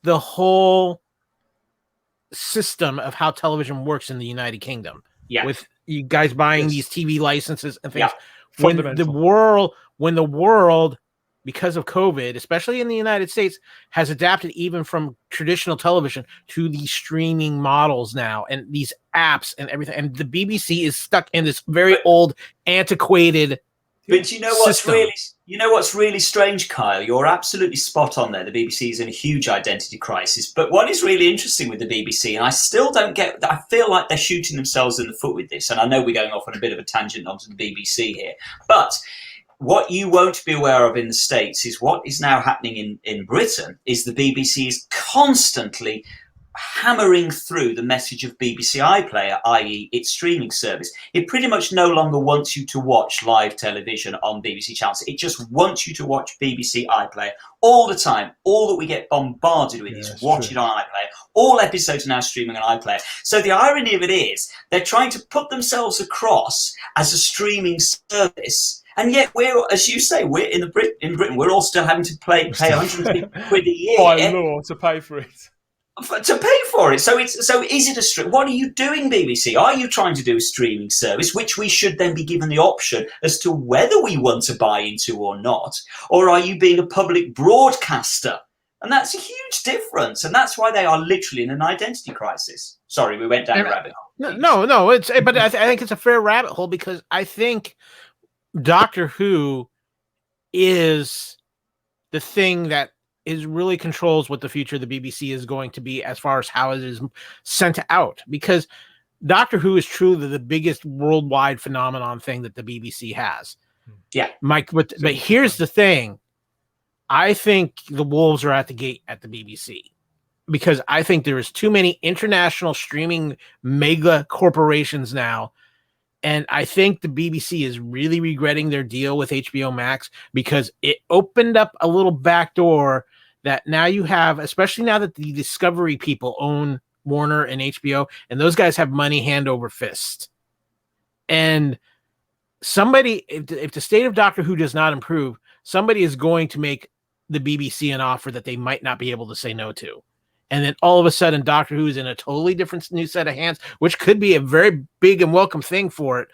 the whole system of how television works in the United Kingdom. Yeah. With you guys buying these TV licenses and things. Yeah. When the world, because of COVID, especially in the United States, has adapted even from traditional television to these streaming models now and these apps and everything. And the BBC is stuck in this very old, antiquated But you know what's really strange, Kyle? You're absolutely spot on there. The BBC is in a huge identity crisis. But what is really interesting with the BBC, and I still don't get, I feel like they're shooting themselves in the foot with this. And I know we're going off on a bit of a tangent onto the BBC here. But what you won't be aware of in the States is what is now happening in Britain is the BBC is constantly hammering through the message of BBC iPlayer, i.e. its streaming service. It pretty much no longer wants you to watch live television on BBC channels. It just wants you to watch BBC iPlayer all the time. All that we get bombarded with is watch it on iPlayer. All episodes are now streaming on iPlayer. So the irony of it is they're trying to put themselves across as a streaming service. And yet we're, as you say, we're in Britain, we're all still having to pay 150 quid a year. By law to pay for it. To pay for it. So is it a stream? What are you doing, BBC? Are you trying to do a streaming service, which we should then be given the option as to whether we want to buy into or not? Or are you being a public broadcaster? And that's a huge difference. And that's why they are literally in an identity crisis. Sorry, we went down a rabbit hole. No. But I think it's a fair rabbit hole because I think Doctor Who is the thing that is really controls what the future of the BBC is going to be as far as how it is sent out, because Doctor Who is truly the biggest worldwide phenomenon thing that the BBC has. Yeah. Mike, but here's the thing. I think the wolves are at the gate at the BBC because I think there is too many international streaming mega corporations now. And I think the BBC is really regretting their deal with HBO Max because it opened up a little back door that now you have, especially now that the Discovery people own Warner and HBO, and those guys have money hand over fist. And somebody, if the state of Doctor Who does not improve, somebody is going to make the BBC an offer that they might not be able to say no to. And then all of a sudden, Doctor Who is in a totally different new set of hands, which could be a very big and welcome thing for it.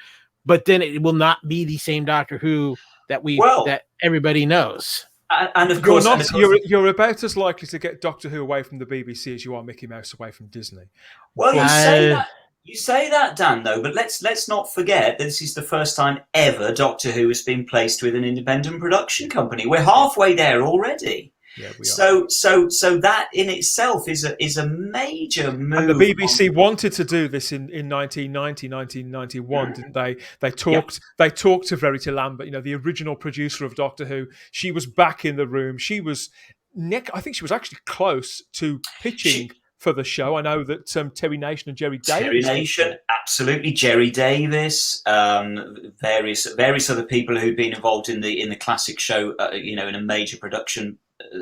But then it will not be the same Doctor Who that that everybody knows. And of course, you're about as likely to get Doctor Who away from the BBC as you are Mickey Mouse away from Disney. Well, you say that, Dan, though, but let's not forget that this is the first time ever Doctor Who has been placed with an independent production company. We're halfway there already. Yeah, we are. So that in itself is a major move. And the BBC wanted to do this in 1990, 1991, didn't they? They talked to Verity Lambert, the original producer of Doctor Who. She was back in the room. She was I think she was actually close to pitching for the show. I know that Terry Nation and Jerry Davies. Terry Nation, absolutely. Jerry Davies, various other people who've been involved in the classic show, in a major production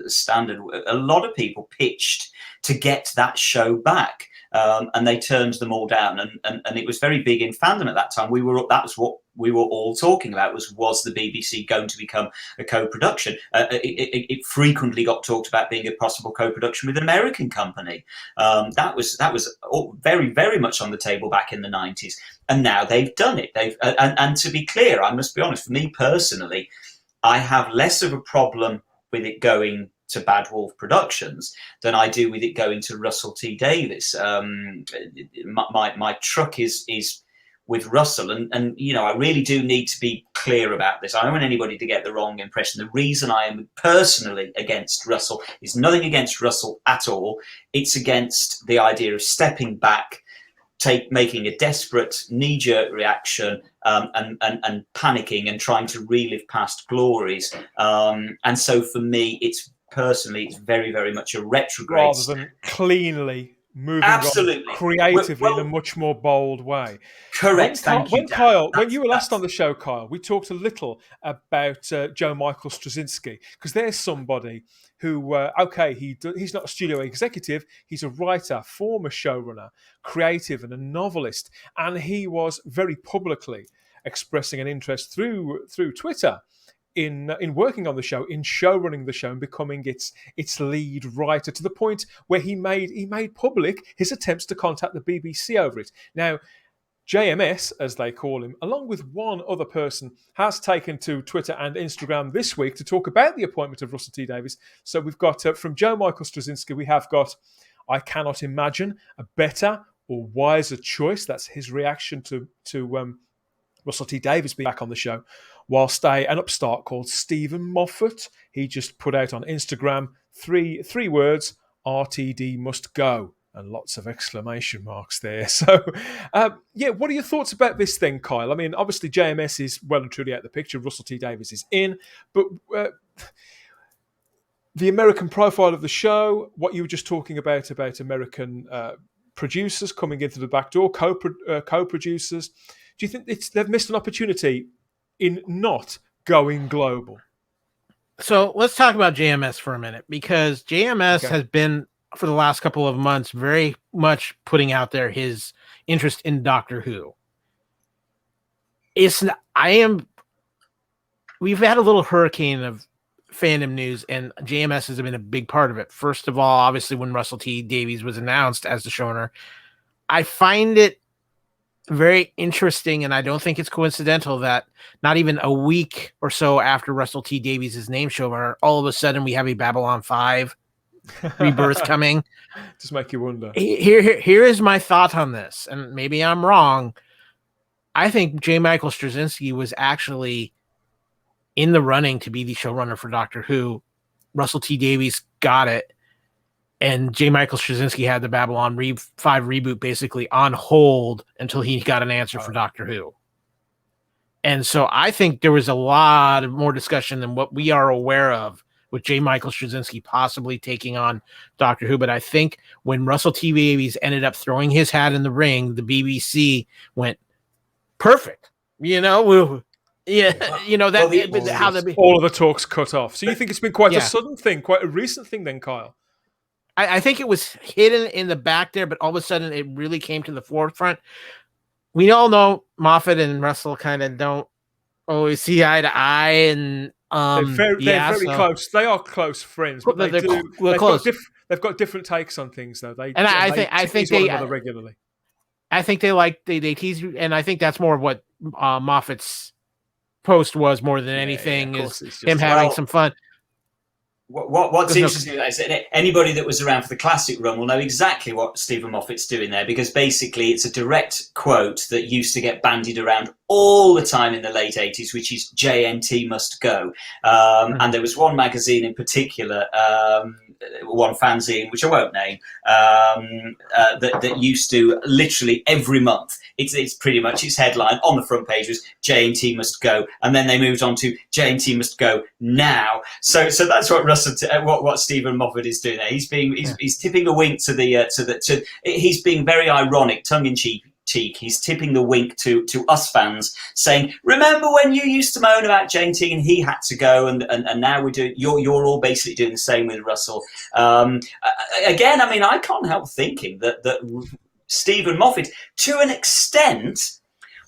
standard. A lot of people pitched to get that show back, and they turned them all down. And it was very big in fandom at that time. That was what we were all talking about. Was the BBC going to become a co-production? It frequently got talked about being a possible co-production with an American company. That was very, very much on the table back in the 90s. And now they've done it. And to be clear, I must be honest. For me personally, I have less of a problem with it going to Bad Wolf Productions than I do with it going to Russell T Davies. My truck is with Russell, and you know, I really do need to be clear about this. I don't want anybody to get the wrong impression. The reason I am personally against Russell is nothing against Russell at all. It's against the idea of stepping back, making a desperate knee-jerk reaction, and panicking and trying to relive past glories. And so for me, it's very, very much a retrograde. Rather than cleanly moving Absolutely. on creatively in a much more bold way. Correct. When you were last on the show, Kyle, we talked a little about Joe Michael Straczynski, because there's somebody who, he's not a studio executive, he's a writer, former showrunner, creative, and a novelist, and he was very publicly expressing an interest through Twitter in working on the show, in showrunning the show and becoming its lead writer, to the point where he made public his attempts to contact the BBC over it. Now, JMS, as they call him, along with one other person, has taken to Twitter and Instagram this week to talk about the appointment of Russell T Davies. So we've got, from Joe Michael Straczynski, we have got, "I cannot imagine a better or wiser choice." That's his reaction to Russell T Davies being back on the show. Whilst an upstart called Stephen Moffat, he just put out on Instagram three words: "RTD must go," and lots of exclamation marks there. So, what are your thoughts about this thing, Kyle? I mean, obviously JMS is well and truly out of the picture. Russell T Davies is in, but the American profile of the show, what you were just talking about American producers coming into the back door, co-producers. Do you think they've missed an opportunity in not going global? So let's talk about JMS for a minute, because JMS has been, for the last couple of months, very much putting out there his interest in Doctor Who. We've had a little hurricane of fandom news, and JMS has been a big part of it. First of all, obviously, when Russell T Davies was announced as the showrunner, I find it very interesting, and I don't think it's coincidental that not even a week or so after Russell T Davies is named showrunner, all of a sudden we have a Babylon 5 rebirth coming. Just make you wonder. Here is my thought on this, and maybe I'm wrong. I think J. Michael Straczynski was actually in the running to be the showrunner for Doctor Who. Russell T Davies got it, and J. Michael Straczynski had the Babylon 5 reboot basically on hold until he got an answer for Doctor Who. And so I think there was a lot more discussion than what we are aware of with J. Michael Straczynski possibly taking on Doctor Who. But I think when Russell T Davies ended up throwing his hat in the ring, the BBC went, perfect. All of the talks cut off. So you think it's been quite a sudden thing, quite a recent thing then, Kyle? I think it was hidden in the back there, but all of a sudden it really came to the forefront. We all know Moffat and Russell kind of don't always see eye to eye, and they're very close. They are close friends, but they've got different takes on things, though. I think they regularly. I think they tease, and I think that's more of what Moffat's post was more than anything, is him having some fun. What's interesting is that anybody that was around for the classic run will know exactly what Stephen Moffat's doing there, because basically it's a direct quote that used to get bandied around all the time in the late 80s, which is JNT must go. And there was one magazine in particular, one fanzine, which I won't name, that used to literally every month, it's pretty much its headline on the front page was JNT must go, and then they moved on to JNT must go now. So that's what what Stephen Moffat is doing there. He's tipping a wink to he's being very ironic, tongue in cheek. He's tipping the wink to us fans, saying, "Remember when you used to moan about JNT and he had to go, and now we're doing. You're all basically doing the same with Russell." Again, I mean, I can't help thinking that Stephen Moffat, to an extent,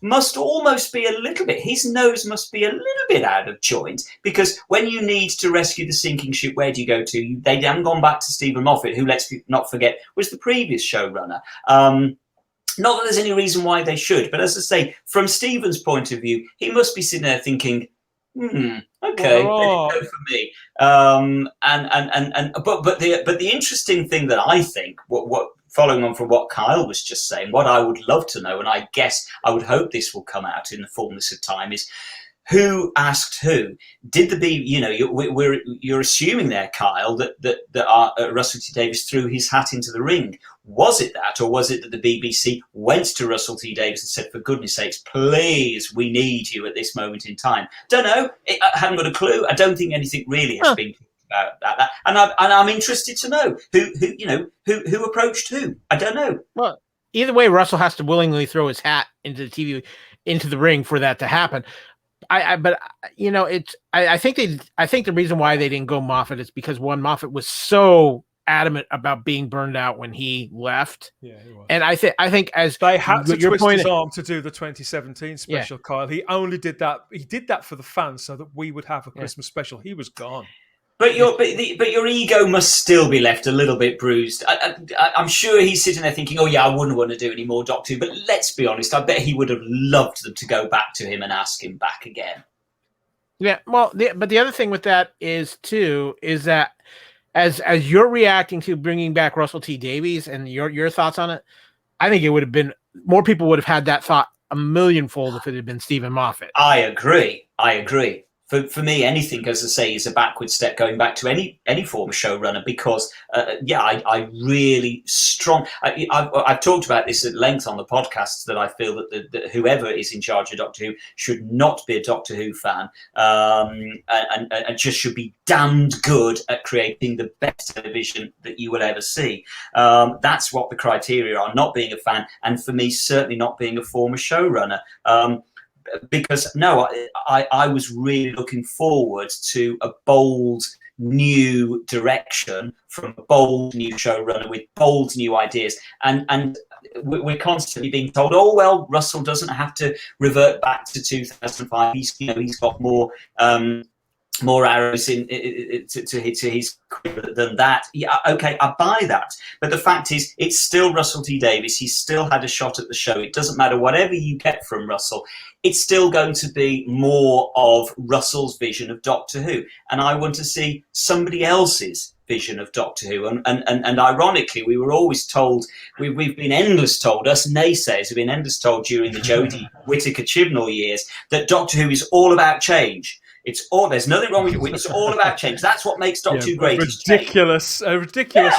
must almost be a little bit. His nose must be a little bit out of joint, because when you need to rescue the sinking ship, where do you go to? They haven't gone back to Stephen Moffat, who, let's not forget, was the previous showrunner. Not that there's any reason why they should, but as I say, from Stephen's point of view, he must be sitting there thinking, okay, they didn't go for me. But the interesting thing that I think, what following on from what Kyle was just saying, what I would love to know, and I guess I would hope this will come out in the fullness of time, is who asked who? Did you're assuming there, Kyle, that Russell T Davies threw his hat into the ring. Was it that, or was it that the BBC went to Russell T Davies and said, for goodness sakes, please, we need you at this moment in time? Don't know. I haven't got a clue. I don't think anything really has been about that. And I'm interested to know who approached who. I don't know. Well, either way, Russell has to willingly throw his hat into the ring for that to happen. I think the reason why they didn't go Moffat is because Moffat was so adamant about being burned out when he left. Yeah, he was. And I think as they had to twist his arm to do the 2017 special, yeah. Kyle. He only did that. He did that for the fans so that we would have a Christmas special. He was gone. But your ego must still be left a little bit bruised. I'm sure he's sitting there thinking, "Oh yeah, I wouldn't want to do any more Doctor Who." But let's be honest, I bet he would have loved them to go back to him and ask him back again. Yeah, well, but the other thing with that is that as you're reacting to bringing back Russell T Davies and your thoughts on it, I think it would have been more people would have had that thought a millionfold if it had been Stephen Moffat. I agree. For me, anything, as I say, is a backward step going back to any former showrunner because, I really strong. I've talked about this at length on the podcast that I feel that whoever is in charge of Doctor Who should not be a Doctor Who fan and just should be damned good at creating the best television that you will ever see. That's what the criteria are, not being a fan, and for me, certainly not being a former showrunner. Because I was really looking forward to a bold new direction from a bold new showrunner with bold new ideas, and we're constantly being told, oh well, Russell doesn't have to revert back to 2005. He's got more arrows to his quiver than that. Yeah, okay, I buy that. But the fact is, it's still Russell T Davies. He still had a shot at the show. It doesn't matter whatever you get from Russell. It's still going to be more of Russell's vision of Doctor Who. And I want to see somebody else's vision of Doctor Who. And ironically, we were always told, we've been endless told, us naysayers have been endless told during the Jodie Whittaker-Chibnall years, that Doctor Who is all about change. There's nothing wrong with it. It's all about change. That's what makes Doctor Who great. A ridiculous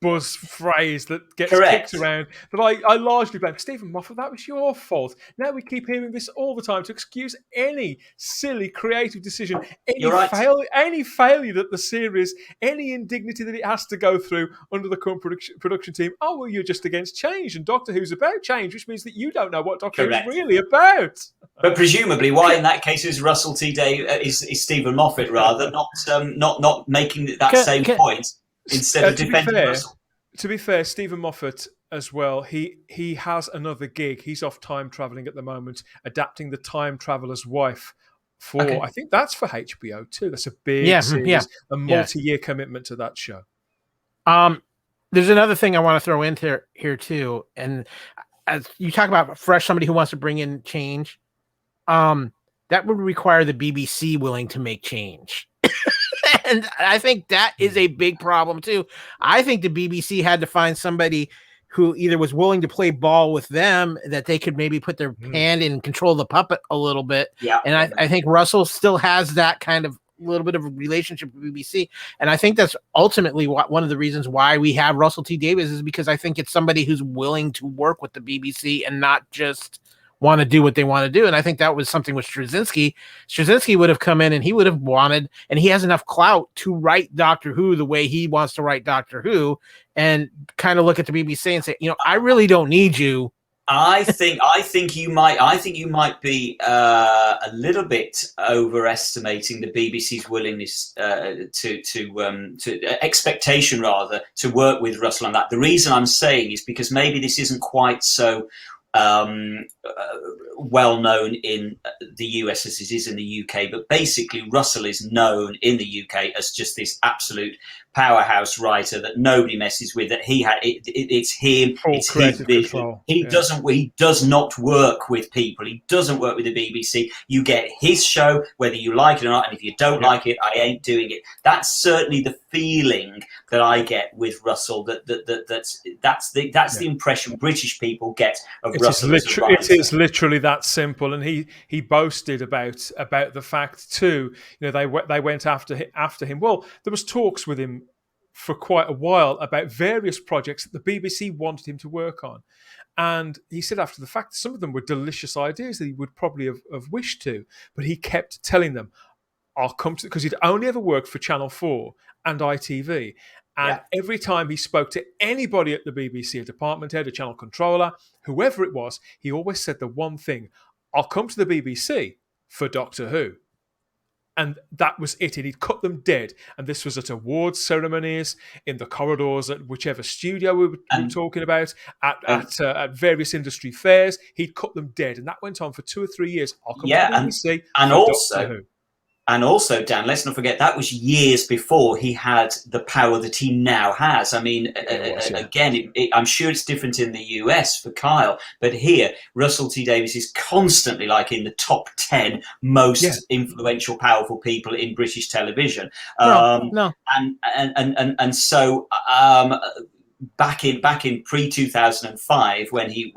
buzz phrase that gets kicked around that I largely blame. Stephen Moffat, that was your fault. Now we keep hearing this all the time to excuse any silly creative decision, any failure that the series, any indignity that it has to go through under the current production team. Oh, well, you're just against change, and Doctor Who's about change, which means that you don't know what Doctor Who is really about. But presumably, why in that case is Russell T Davies is Stephen Moffat rather not making that same point instead of defending Russell? To be fair, Stephen Moffat as well. He has another gig. He's off time traveling at the moment, adapting The Time Traveler's Wife for I think that's for HBO too. That's a big series, a multi-year commitment to that show. There's another thing I want to throw in here too, and as you talk about somebody who wants to bring in change. That would require the BBC willing to make change. And I think that is a big problem too. I think the BBC had to find somebody who either was willing to play ball with them, that they could maybe put their hand in and control the puppet a little bit. Yeah. And I think Russell still has that kind of little bit of a relationship with BBC. And I think that's ultimately one of the reasons why we have Russell T Davies, is because I think it's somebody who's willing to work with the BBC and not just want to do what they want to do. And I think that was something with Straczynski. Straczynski would have come in and he would have wanted, and he has enough clout to write Doctor Who the way he wants to write Doctor Who, and kind of look at the BBC and say, I really don't need you. I think you might be a little bit overestimating the BBC's willingness to expectation rather to work with Russell on that. The reason I'm saying is because maybe this isn't quite so well known in the US as it is in the UK, but basically Russell is known in the UK as just this absolute powerhouse writer that nobody messes with. That it's him. Full It's his creative vision. control. He does not work with people. He doesn't work with the BBC. You get his show whether you like it or not, and if you don't like it, I ain't doing it. That's certainly the feeling that I get with Russell. That's the impression British people get of Russell. It is literally that simple, and he boasted about the fact too. They went after him. Well, there was talks with him for quite a while about various projects that the BBC wanted him to work on. And he said after the fact, some of them were delicious ideas that he would probably have wished to, but he kept telling them, I'll come to, because he'd only ever worked for Channel 4 and ITV. And every time he spoke to anybody at the BBC, a department head, a channel controller, whoever it was, he always said the one thing, I'll come to the BBC for Doctor Who. And that was it. And he'd cut them dead. And this was at awards ceremonies, in the corridors at whichever studio we were talking about, at various industry fairs. He'd cut them dead. And that went on for 2 or 3 years. I'll come to the BBC and for also, Doctor Who. And also, Dan, let's not forget, that was years before he had the power that he now has. I mean, again, I'm sure it's different in the US for Kyle, but here, Russell T Davies is constantly like in the top 10 most influential, powerful people in British television. No. And so back in pre-2005 when he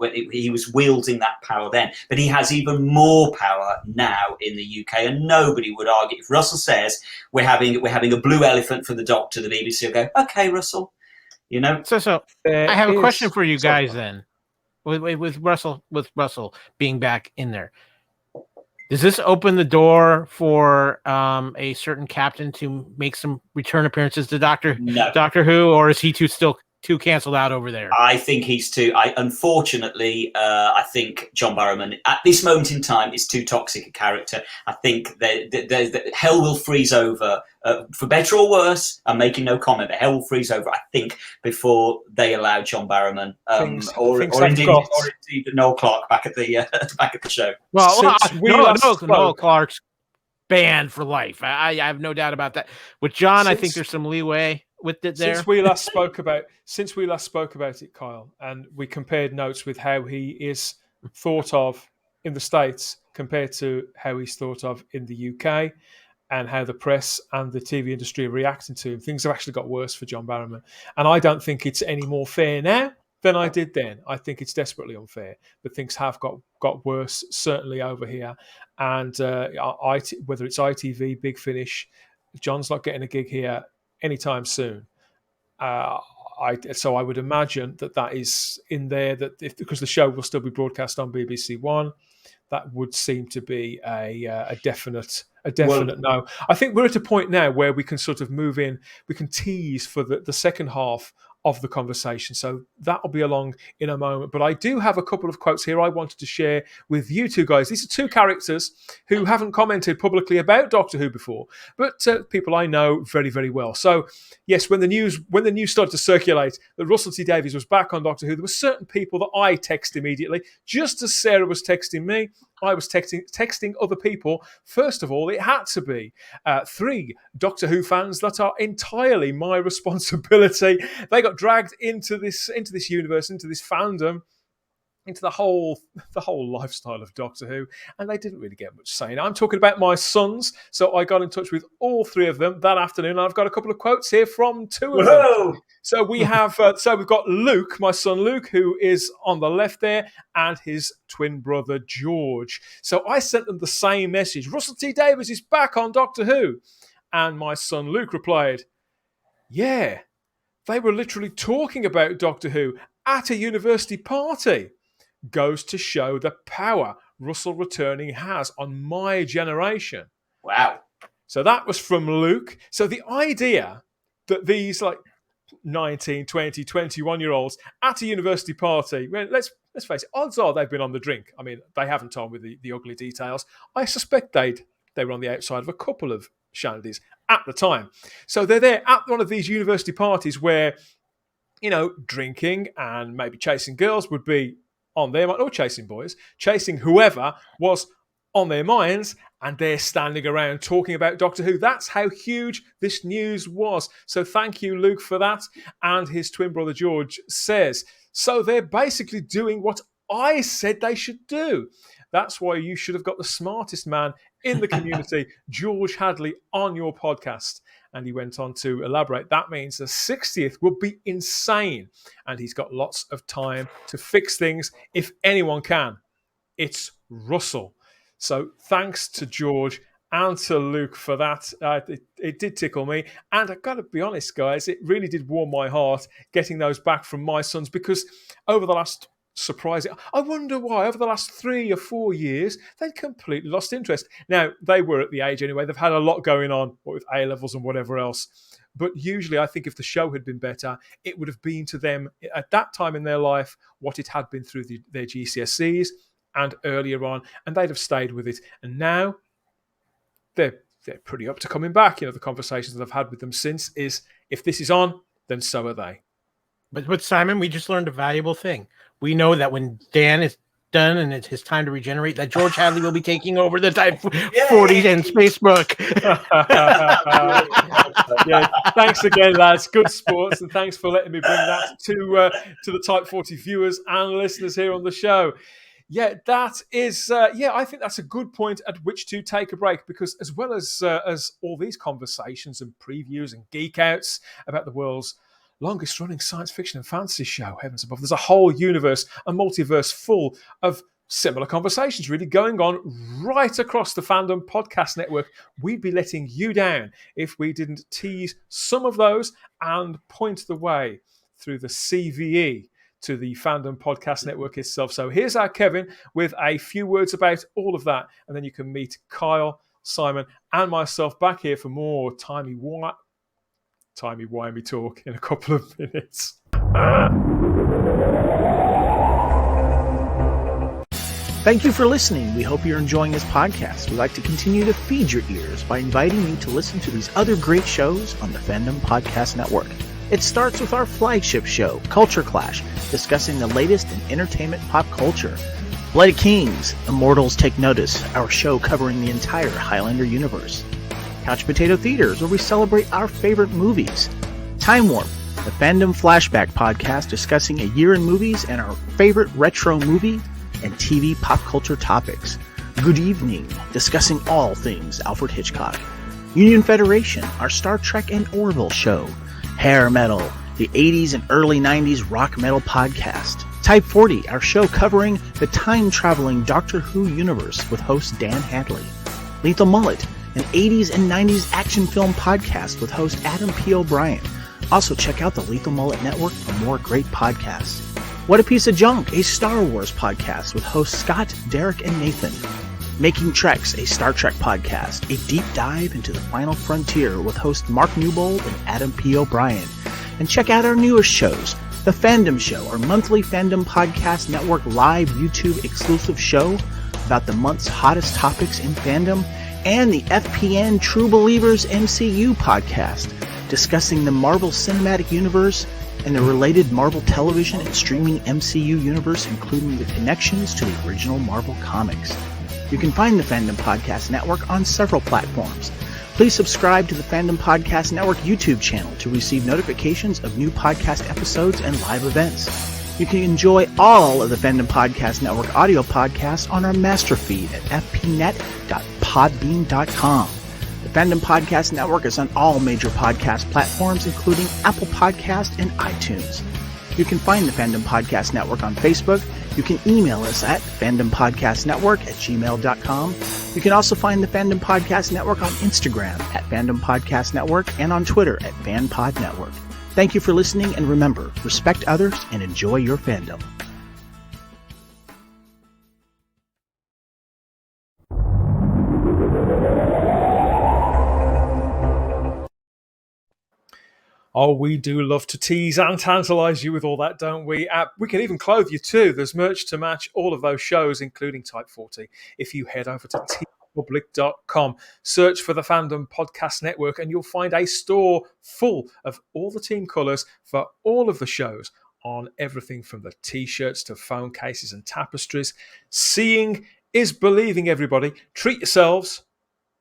was wielding that power then, but he has even more power now in the UK, and nobody would argue. If Russell says we're having a blue elephant for the Doctor, the BBC will go, okay, Russell, So I have a question for you guys then, with Russell being back in there. Does this open the door for a certain captain to make some return appearances to Doctor Who, or is he still too cancelled out over there? I think he's too. Unfortunately, I think John Barrowman at this moment in time is too toxic a character. I think that hell will freeze over, for better or worse. I'm making no comment, but hell will freeze over, I think, before they allow John Barrowman or indeed Noel Clarke back at the show. Well, Noel Clarke's banned for life. I have no doubt about that. With John, I think there's some leeway with it there. Since we last spoke about it, Kyle, and we compared notes with how he is thought of in the States compared to how he's thought of in the UK, and how the press and the TV industry are reacting to him, things have actually got worse for John Barrowman. And I don't think it's any more fair now than I did then. I think it's desperately unfair, but things have got worse, certainly over here. And whether it's ITV, Big Finish, John's not getting a gig here anytime soon. So I would imagine that is in there, that because the show will still be broadcast on BBC One, that would seem to be a definite no. I think we're at a point now where we can sort of move in, we can tease for the second half of the conversation. So that'll be along in a moment. But I do have a couple of quotes here I wanted to share with you two guys. These are two characters who haven't commented publicly about Doctor Who before, but people I know very, very well. So yes, when the news started to circulate that Russell T Davies was back on Doctor Who, there were certain people that I texted immediately, just as Sarah was texting me. I was texting other people. First of all, it had to be 3 Doctor Who fans that are entirely my responsibility. They got dragged into this universe, into this fandom, into the whole lifestyle of Doctor Who, and they didn't really get much say. Now, I'm talking about my sons, so I got in touch with all 3 of them that afternoon. I've got a couple of quotes here from 2 of them. So we have, we've got Luke, my son Luke, who is on the left there, and his twin brother George. So I sent them the same message: Russell T Davies is back on Doctor Who, and my son Luke replied, "Yeah, they were literally talking about Doctor Who at a university party. Goes to show the power Russell returning has on my generation." Wow. So that was from Luke. So the idea that these 19, 20, 21-year-olds at a university party, well, let's face it, odds are they've been on the drink. I mean, they haven't told me the ugly details. I suspect they were on the outside of a couple of shandies at the time. So they're there at one of these university parties where, drinking and maybe chasing girls would be on there, or chasing boys, chasing whoever was on their minds, and they're standing around talking about Doctor Who. That's how huge this news was. So thank you, Luke, for that. And his twin brother George says, so they're basically doing what I said they should do. That's why you should have got the smartest man in the community, George Hadley, on your podcast. And he went on to elaborate. That means the 60th will be insane. And he's got lots of time to fix things if anyone can. It's Russell. So thanks to George and to Luke for that. It did tickle me. And I've got to be honest, guys, it really did warm my heart getting those back from my sons, because over the last, surprising, I wonder why, over the last 3 or 4 years, they'd completely lost interest. Now, they were at the age anyway. They've had a lot going on with A-levels and whatever else. But usually I think if the show had been better, it would have been to them at that time in their life what it had been through their GCSEs and earlier on, and they'd have stayed with it. And now they're pretty up to coming back. You know, the conversations that I've had with them since is, if this is on, then so are they. But Simon, we just learned a valuable thing. We know that when Dan is done and it's his time to regenerate, that George Hadley will be taking over the Type 40 and Spacebook. Yeah, thanks again, lads. Good sports, and thanks for letting me bring that to the Type 40 viewers and listeners here on the show. Yeah, that is. I think that's a good point at which to take a break, because as well as all these conversations and previews and geek outs about the world's longest running science fiction and fantasy show, heavens above, there's a whole universe, a multiverse full of similar conversations really going on right across the Fandom Podcast Network. We'd be letting you down if we didn't tease some of those and point the way through the CVE to the Fandom Podcast Network itself. So here's our Kevin with a few words about all of that, and then you can meet Kyle, Simon, and myself back here for more timey-wimey talk in a couple of minutes. Thank you for listening. We hope you're enjoying this podcast. We'd like to continue to feed your ears by inviting you to listen to these other great shows on the Fandom Podcast Network. It starts with our flagship show, Culture Clash, discussing the latest in entertainment pop culture. Bloody Kings, Immortals Take Notice, our show covering the entire Highlander universe. Couch Potato Theaters, where we celebrate our favorite movies. Time Warp, the Fandom Flashback podcast discussing a year in movies and our favorite retro movie and TV pop culture topics. Good Evening, discussing all things Alfred Hitchcock. Union Federation, our Star Trek and Orville show. Hair Metal, the 80s and early 90s rock metal podcast. Type 40, our show covering the time-traveling Doctor Who universe with host Dan Hadley. Lethal Mullet, an 80s and 90s action film podcast with host Adam P. O'Brien. Also check out the Lethal Mullet Network for more great podcasts. What a Piece of Junk, a Star Wars podcast with hosts Scott, Derek, and Nathan. Making Treks, a Star Trek podcast, a deep dive into the final frontier with host Mark Newbold and Adam P. O'Brien. And check out our newest shows, The Fandom Show, our monthly Fandom Podcast Network live YouTube exclusive show about the month's hottest topics in fandom, and the FPN True Believers MCU podcast, discussing the Marvel Cinematic Universe and the related Marvel television and streaming MCU universe, including the connections to the original Marvel comics. You can find the Fandom Podcast Network on several platforms. Please subscribe to the Fandom Podcast Network YouTube channel to receive notifications of new podcast episodes and live events. You can enjoy all of the Fandom Podcast Network audio podcasts on our master feed at fpnet.podbean.com. The Fandom Podcast Network is on all major podcast platforms, including Apple Podcast and iTunes. You can find the Fandom Podcast Network on Facebook. You can email us at fandompodcastnetwork@gmail.com. You can also find the Fandom Podcast Network on Instagram at Fandom Podcast Network and on Twitter at FanPod Network. Thank you for listening, and remember, respect others and enjoy your fandom. Oh, we do love to tease and tantalize you with all that, don't we? We can even clothe you too. There's merch to match all of those shows, including Type 40. If you head over to tpublic.com, search for the Fandom Podcast Network, and you'll find a store full of all the team colours for all of the shows, on everything from the T-shirts to phone cases and tapestries. Seeing is believing, everybody. Treat yourselves,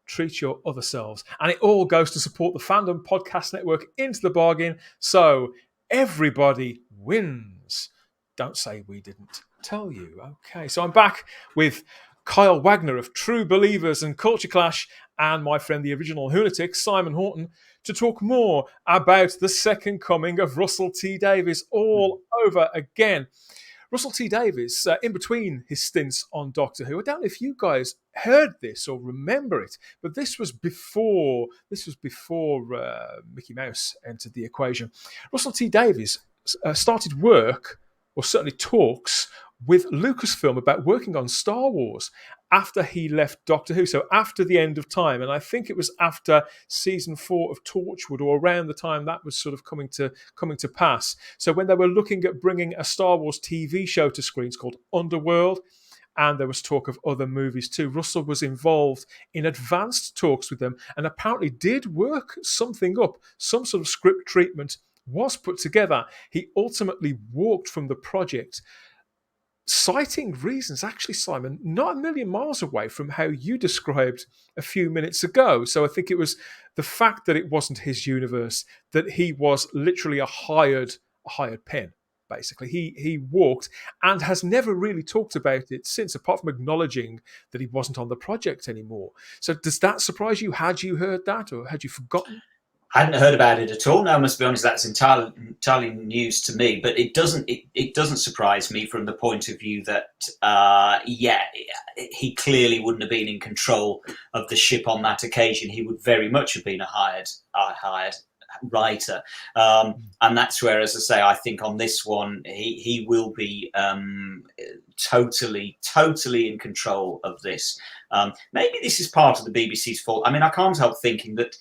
treat your other selves. And it all goes to support the Fandom Podcast Network into the bargain. So everybody wins. Don't say we didn't tell you. Okay, so I'm back with Kyle Wagner of True Believers and Culture Clash and my friend, the original lunatic, Simon Horton, to talk more about the second coming of Russell T Davies all over again. Russell T Davies, in between his stints on Doctor Who, I don't know if you guys heard this or remember it, but this was before Mickey Mouse entered the equation. Russell T Davies started work, or certainly talks, with Lucasfilm about working on Star Wars after he left Doctor Who, so after the end of time. And I think it was after season 4 of Torchwood, or around the time that was sort of coming to pass. So when they were looking at bringing a Star Wars TV show to screens called Underworld, and there was talk of other movies too, Russell was involved in advanced talks with them and apparently did work something up. Some sort of script treatment was put together. He ultimately walked from the project, citing reasons, actually, Simon, not a million miles away from how you described a few minutes ago. So I think it was the fact that it wasn't his universe, that he was literally a hired pen. Basically, he walked and has never really talked about it since, apart from acknowledging that he wasn't on the project anymore. So does that surprise you? Had you heard that, or had you forgotten? Hadn't heard about it at all. Now, I must be honest, that's entirely news to me. But it doesn't surprise me from the point of view that, he clearly wouldn't have been in control of the ship on that occasion. He would very much have been a hired writer, and that's where, as I say, I think on this one he will be totally in control of this. Maybe this is part of the BBC's fault. I mean, I can't help thinking that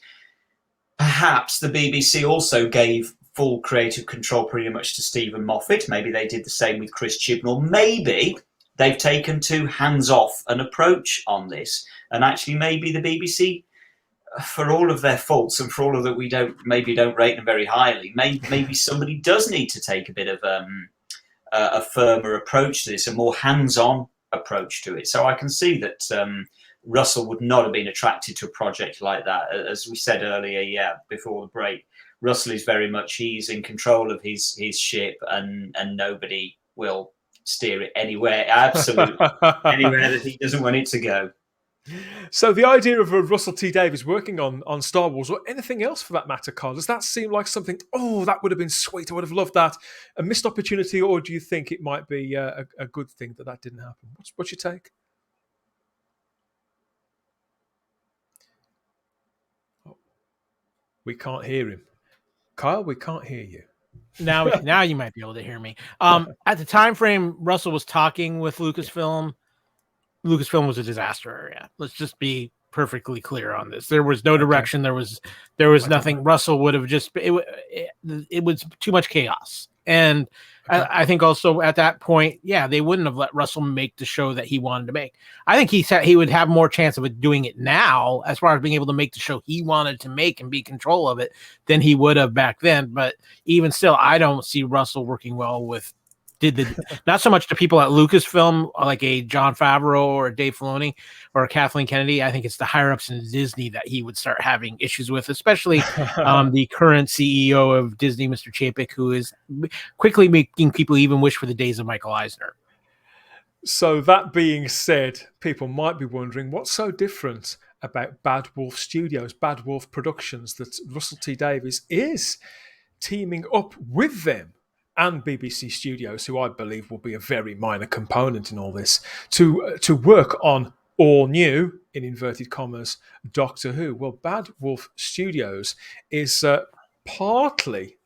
perhaps the BBC also gave full creative control pretty much to Stephen Moffat. Maybe they did the same with Chris Chibnall. Maybe they've taken too hands-off an approach on this, and actually maybe the BBC, for all of their faults and for all of that we don't rate them very highly, maybe somebody does need to take a bit of a firmer approach to this, a more hands-on approach to it. So I can see that Russell would not have been attracted to a project like that. As we said earlier, before the break, Russell is very much, he's in control of his ship, and nobody will steer it anywhere, absolutely anywhere that he doesn't want it to go. So the idea of Russell T Davies working on Star Wars, or anything else for that matter, Carl, does that seem like something, that would have been sweet, I would have loved that, a missed opportunity, or do you think it might be a good thing that didn't happen? What's your take? We can't hear him. Kyle, we can't hear you. Now you might be able to hear me. At the time frame Russell was talking with Lucasfilm was a disaster area. Let's just be perfectly clear on this. There was no direction. There was nothing. Russell would have just, it was too much chaos. And I think also at that point, they wouldn't have let Russell make the show that he wanted to make. I think he said he would have more chance of doing it now, as far as being able to make the show he wanted to make and be in control of it, than he would have back then. But even still, I don't see Russell working well with not so much the people at Lucasfilm, like a Jon Favreau or a Dave Filoni or a Kathleen Kennedy. I think it's the higher ups in Disney that he would start having issues with, especially the current CEO of Disney, Mr. Chapek, who is quickly making people even wish for the days of Michael Eisner. So that being said, people might be wondering what's so different about Bad Wolf Studios, Bad Wolf Productions, that Russell T Davies is teaming up with them and BBC Studios, who I believe will be a very minor component in all this, to work on all new, in inverted commas, Doctor Who. Well, Bad Wolf Studios is partly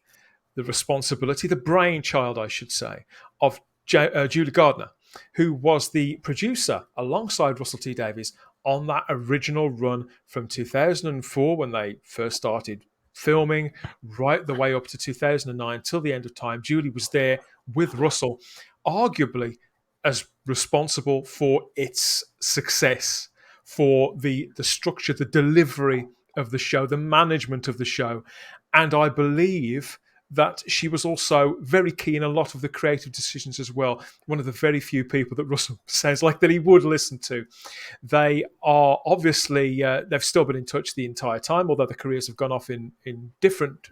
the responsibility, the brainchild, I should say, of Julie Gardner, who was the producer alongside Russell T Davies on that original run from 2004 when they first started filming, right the way up to 2009 till the end of time. Julie was there with Russell, arguably as responsible for its success, for the structure, the delivery of the show, the management of the show. And I believe that she was also very key in a lot of the creative decisions as well. One of the very few people that Russell sounds like that he would listen to. They are obviously, they've still been in touch the entire time, although their careers have gone off in different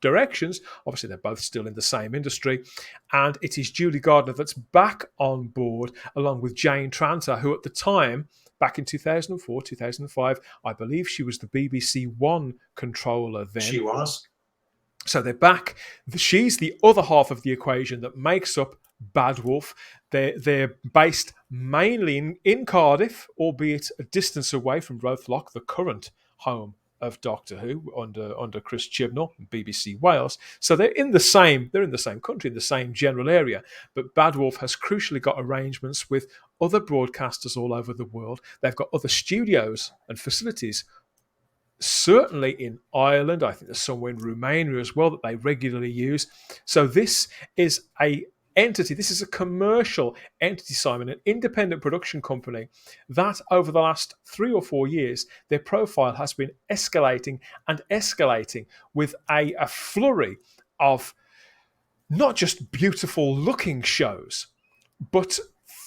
directions. Obviously, they're both still in the same industry. And it is Julie Gardner that's back on board, along with Jane Tranter, who at the time, back in 2004, 2005, I believe she was the BBC One controller then. She was. So they're back. She's the other half of the equation that makes up Bad Wolf. They're based mainly in Cardiff, albeit a distance away from Rothlock, the current home of Doctor Who under Chris Chibnall and BBC Wales. So they're in the same country, in the same general area. But Bad Wolf has crucially got arrangements with other broadcasters all over the world. They've got other studios and facilities, certainly in Ireland. I think there's somewhere in Romania as well that they regularly use. So this is a entity. This is a commercial entity, Simon, an independent production company that over the last 3 or 4 years, their profile has been escalating and escalating with a flurry of not just beautiful looking shows, but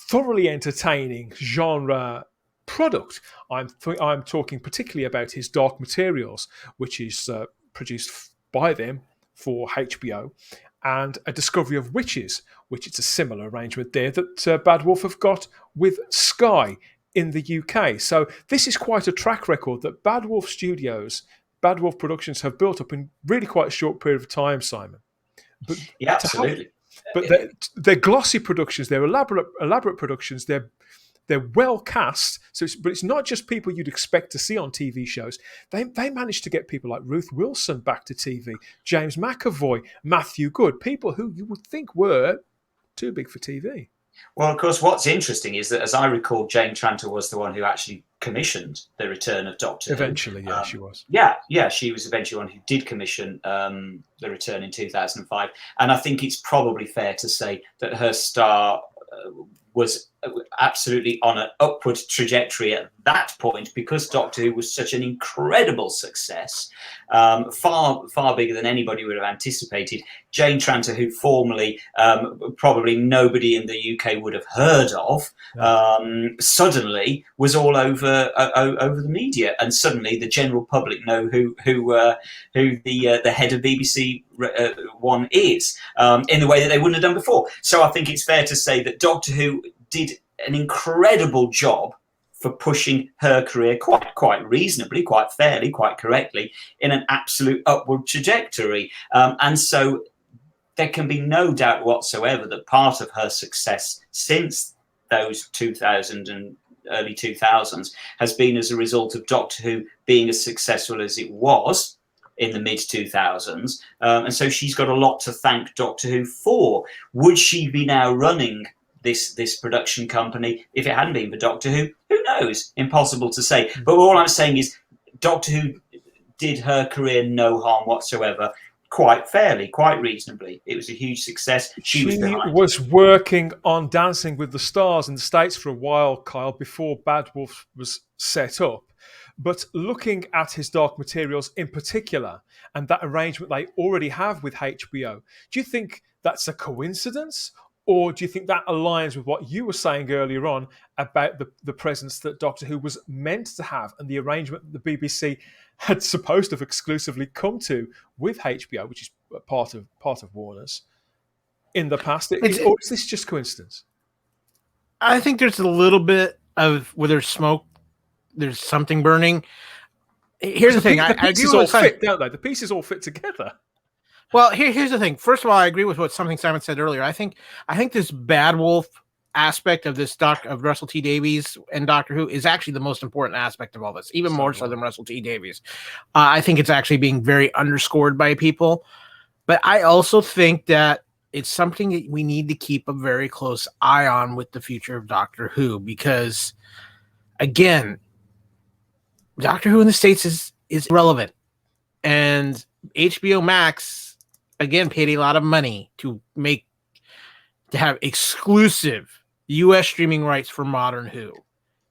thoroughly entertaining genre product. I'm talking particularly about his Dark Materials, which is produced by them for HBO, and A Discovery of Witches, which it's a similar arrangement there that Bad Wolf have got with Sky in the UK. So this is quite a track record that Bad Wolf Studios, Bad Wolf Productions have built up in really quite a short period of time, Simon. But yeah, absolutely. But they're glossy productions, they're elaborate productions, they're well cast. But it's not just people you'd expect to see on TV shows. They managed to get people like Ruth Wilson back to TV, James McAvoy, Matthew Good, people who you would think were too big for TV. Well, of course, what's interesting is that, as I recall, Jane Tranter was the one who actually commissioned the return of Doctor Who. Eventually, yeah, she was. Yeah, she was eventually one who did commission the return in 2005. And I think it's probably fair to say that her star was absolutely on an upward trajectory at that point, because Doctor Who was such an incredible success, far bigger than anybody would have anticipated. Jane Tranter, who formerly probably nobody in the UK would have heard of, suddenly was all over the media, and suddenly the general public know who the head of BBC One is, in the way that they wouldn't have done before. So I think it's fair to say that Doctor Who did an incredible job for pushing her career quite reasonably, quite fairly, quite correctly in an absolute upward trajectory. And so there can be no doubt whatsoever that part of her success since those 2000 and early 2000s has been as a result of Doctor Who being as successful as it was in the mid-2000s. And so she's got a lot to thank Doctor Who for. Would she be now running this production company if it hadn't been for Doctor Who? Who knows? Impossible to say. But all I'm saying is Doctor Who did her career no harm whatsoever, quite fairly, quite reasonably. It was a huge success. She was working on Dancing with the Stars in the States for a while, Kyle, before Bad Wolf was set up. But looking at his Dark Materials in particular, and that arrangement they already have with HBO, do you think that's a coincidence? Or do you think that aligns with what you were saying earlier on about the presence that Doctor Who was meant to have and the arrangement that the BBC had supposed to have exclusively come to with HBO, which is part of Warner's, in the past? Or is this just coincidence? I think there's a little bit of where there's smoke, there's something burning. Here's the thing. The pieces all fit, don't they? The pieces all fit together. Well, here's the thing. First of all, I agree with something Simon said earlier. I think this Bad Wolf aspect of this of Russell T Davies and Doctor Who is actually the most important aspect of all this, even more so than Russell T Davies. I think it's actually being very underscored by people. But I also think that it's something that we need to keep a very close eye on with the future of Doctor Who, because, again, Doctor Who in the States is relevant. And HBO Max, again, paid a lot of money to have exclusive U.S. streaming rights for Modern Who.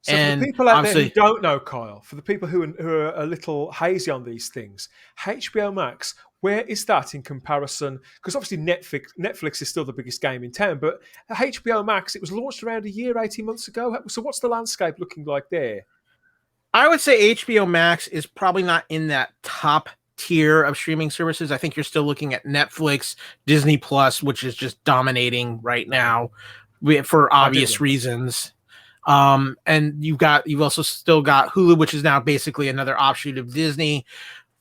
So for the people out there who don't know, Kyle, for the people who are a little hazy on these things, HBO Max Where is that in comparison? Because obviously Netflix is still the biggest game in town, but HBO Max, it was launched around a year, 18 months ago. So what's the landscape looking like there? I would say HBO Max is probably not in that top tier of streaming services. I think you're still looking at Netflix, Disney Plus, which is just dominating right now for obvious reasons. And you've also still got Hulu, which is now basically another offshoot of Disney.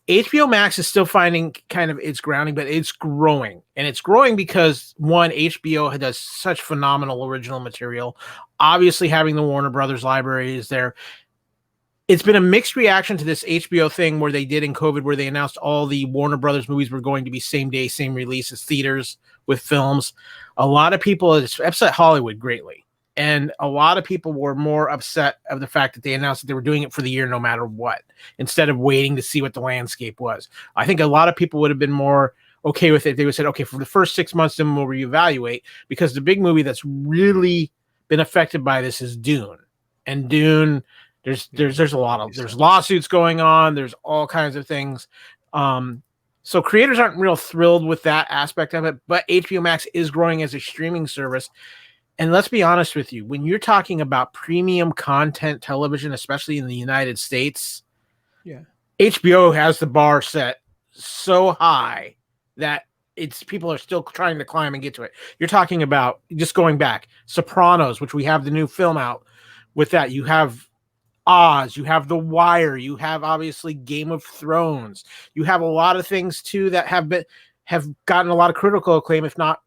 HBO Max is still finding kind of its grounding, but it's growing. And it's growing because, one, HBO does such phenomenal original material. Obviously, having the Warner Brothers library is there. It's been a mixed reaction to this HBO thing where they did in COVID, where they announced all the Warner Brothers movies were going to be same day, same release as theaters with films. A lot of people, it's upset Hollywood greatly. And a lot of people were more upset of the fact that they announced that they were doing it for the year no matter what, instead of waiting to see what the landscape was. I think a lot of people would have been more okay with it. They would have said, okay, for the first 6 months, then we'll reevaluate, because the big movie that's really been affected by this is Dune. And Dune, there's lawsuits going on. There's all kinds of things. So creators aren't real thrilled with that aspect of it, but HBO Max is growing as a streaming service. And let's be honest with you, when you're talking about premium content television, especially in the United States, HBO has the bar set so high that people are still trying to climb and get to it. You're talking about, just going back, Sopranos, which we have the new film out with that. You have Oz, you have The Wire, you have obviously Game of Thrones. You have a lot of things too that have gotten a lot of critical acclaim, if not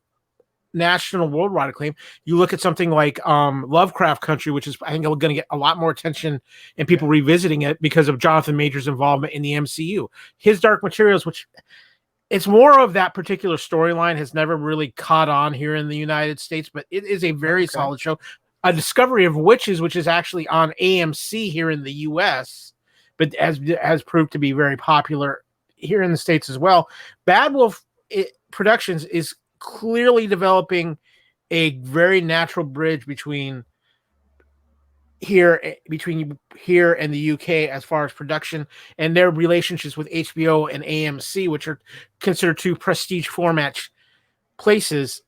national worldwide acclaim. You look at something like Lovecraft Country, which is, I think, going to get a lot more attention and people revisiting it because of Jonathan Majors' involvement in the MCU. His Dark Materials, which it's more of that particular storyline, has never really caught on here in the United States, but it is a very solid show. A Discovery of Witches, which is actually on AMC here in the US, but has proved to be very popular here in the States as well. Bad Wolf Productions is clearly developing a very natural bridge between here and the UK as far as production, and their relationships with HBO and AMC, which are considered two prestige format places.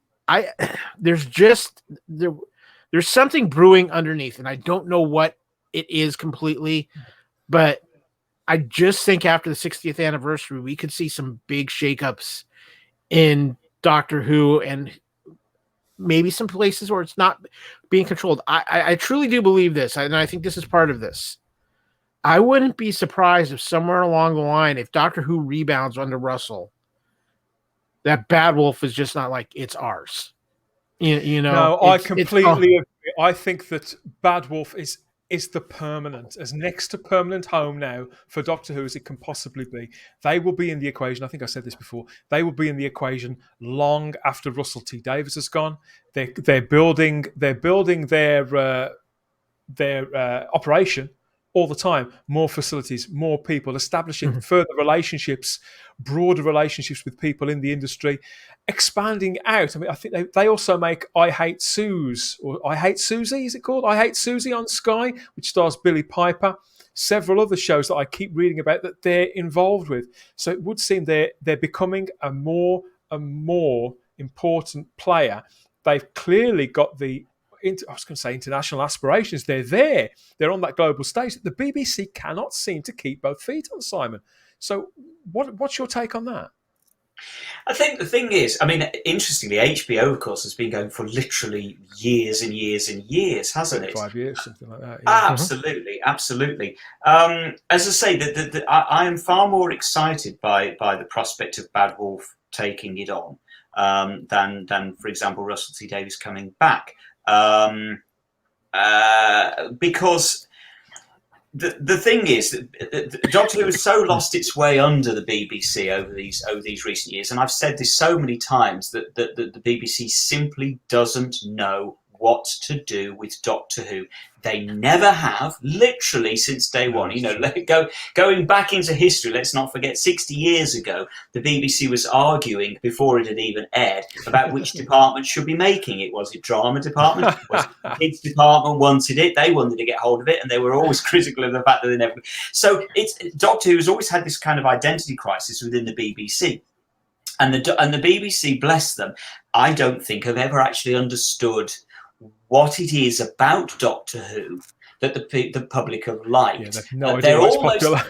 There's something brewing underneath, and I don't know what it is completely, but I just think after the 60th anniversary, we could see some big shakeups in Doctor Who, and maybe some places where it's not being controlled. I truly do believe this, and I think this is part of this. I wouldn't be surprised if somewhere along the line, if Doctor Who rebounds under Russell, that Bad Wolf is just not like, it's ours. You know. No, I completely agree. I think that Bad Wolf is the permanent, as next to permanent home now for Doctor Who as it can possibly be. They will be in the equation. I think I said this before. They will be in the equation long after Russell T Davies has gone. They're building their operation all the time. More facilities, more people, establishing further relationships, broader relationships with people in the industry, expanding out. I mean, I think they also make I Hate Suze, or I Hate Susie, is it called? I Hate Susie on Sky, which stars Billy Piper. Several other shows that I keep reading about that they're involved with. So it would seem they're becoming a more important player. They've clearly got international aspirations. They're there. They're on that global stage. The BBC cannot seem to keep both feet on, Simon. So what's your take on that? I think the thing is, I mean, interestingly, HBO, of course, has been going for literally years and years and years, hasn't it? 5 years, something like that. Yeah. Absolutely, absolutely. As I say, I am far more excited by the prospect of Bad Wolf taking it on than, for example, Russell T Davies coming back. Because the thing is that Doctor Who has so lost its way under the BBC over these recent years, and I've said this so many times that the BBC simply doesn't know what to do with Doctor Who. They never have, literally since day one. You know, going back into history, let's not forget 60 years ago, the BBC was arguing before it had even aired about which department should be making it. Was it drama department? Was it the kids department wanted it? They wanted to get hold of it, and they were always critical of the fact that they never. So Doctor Who has always had this kind of identity crisis within the BBC. And the BBC, bless them, I don't think have ever actually understood what it is about Doctor Who that the public have liked. Yeah, they've no idea what's popular.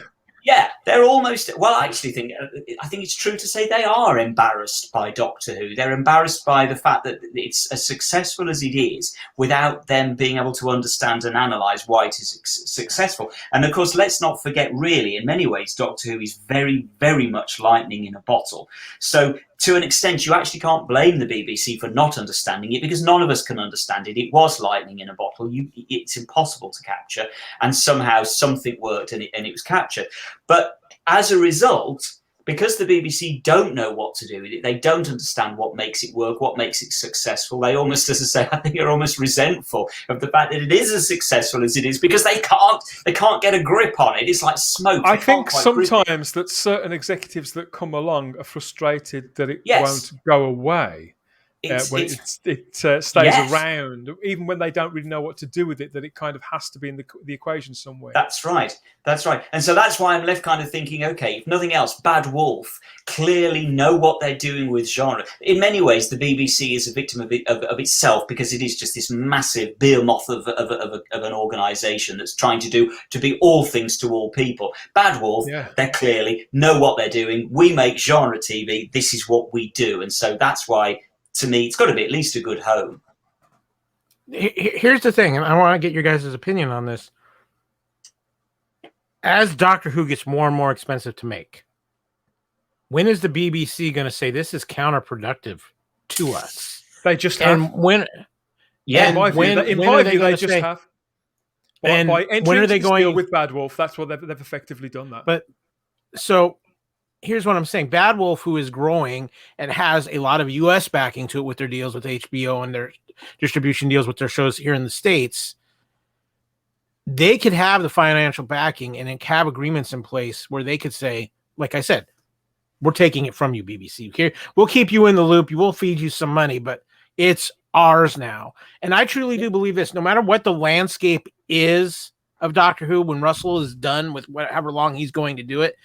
Yeah, they're almost. Well, I think it's true to say they are embarrassed by Doctor Who. They're embarrassed by the fact that it's as successful as it is without them being able to understand and analyse why it is successful. And of course, let's not forget, really, in many ways, Doctor Who is very, very much lightning in a bottle. So, to an extent, you actually can't blame the BBC for not understanding it, because none of us can understand it. It was lightning in a bottle. It's impossible to capture, and somehow something worked and it was captured. But as a result, because the BBC don't know what to do with it, they don't understand what makes it work, what makes it successful. They almost, as I say, I think, are almost resentful of the fact that it is as successful as it is, because they can't get a grip on it. It's like smoke. I think sometimes that certain executives that come along are frustrated that it won't go away. When it stays around, even when they don't really know what to do with it, that it kind of has to be in the equation somewhere. That's right. And so that's why I'm left kind of thinking, okay, if nothing else, Bad Wolf clearly know what they're doing with genre. In many ways, the BBC is a victim of itself, because it is just this massive behemoth of an organisation that's trying to be all things to all people. Bad Wolf, they clearly know what they're doing. We make genre TV. This is what we do. And so that's why, to me, it's got to be at least a good home. Here's the thing, and I want to get your guys' opinion on this. As Doctor Who gets more and more expensive to make, when is the BBC going to say this is counterproductive to us? They just have. And when? Yeah, in my view, they just have. And by entering when are they going with Bad Wolf? That's what they've effectively done that. But so. Here's what I'm saying. Bad Wolf, who is growing and has a lot of U.S. backing to it with their deals with HBO and their distribution deals with their shows here in the States, they could have the financial backing and then have agreements in place where they could say, like I said, we're taking it from you, BBC. Here, we'll keep you in the loop. We'll feed you some money, but it's ours now. And I truly do believe this. No matter what the landscape is of Doctor Who, when Russell is done with however long he's going to do it,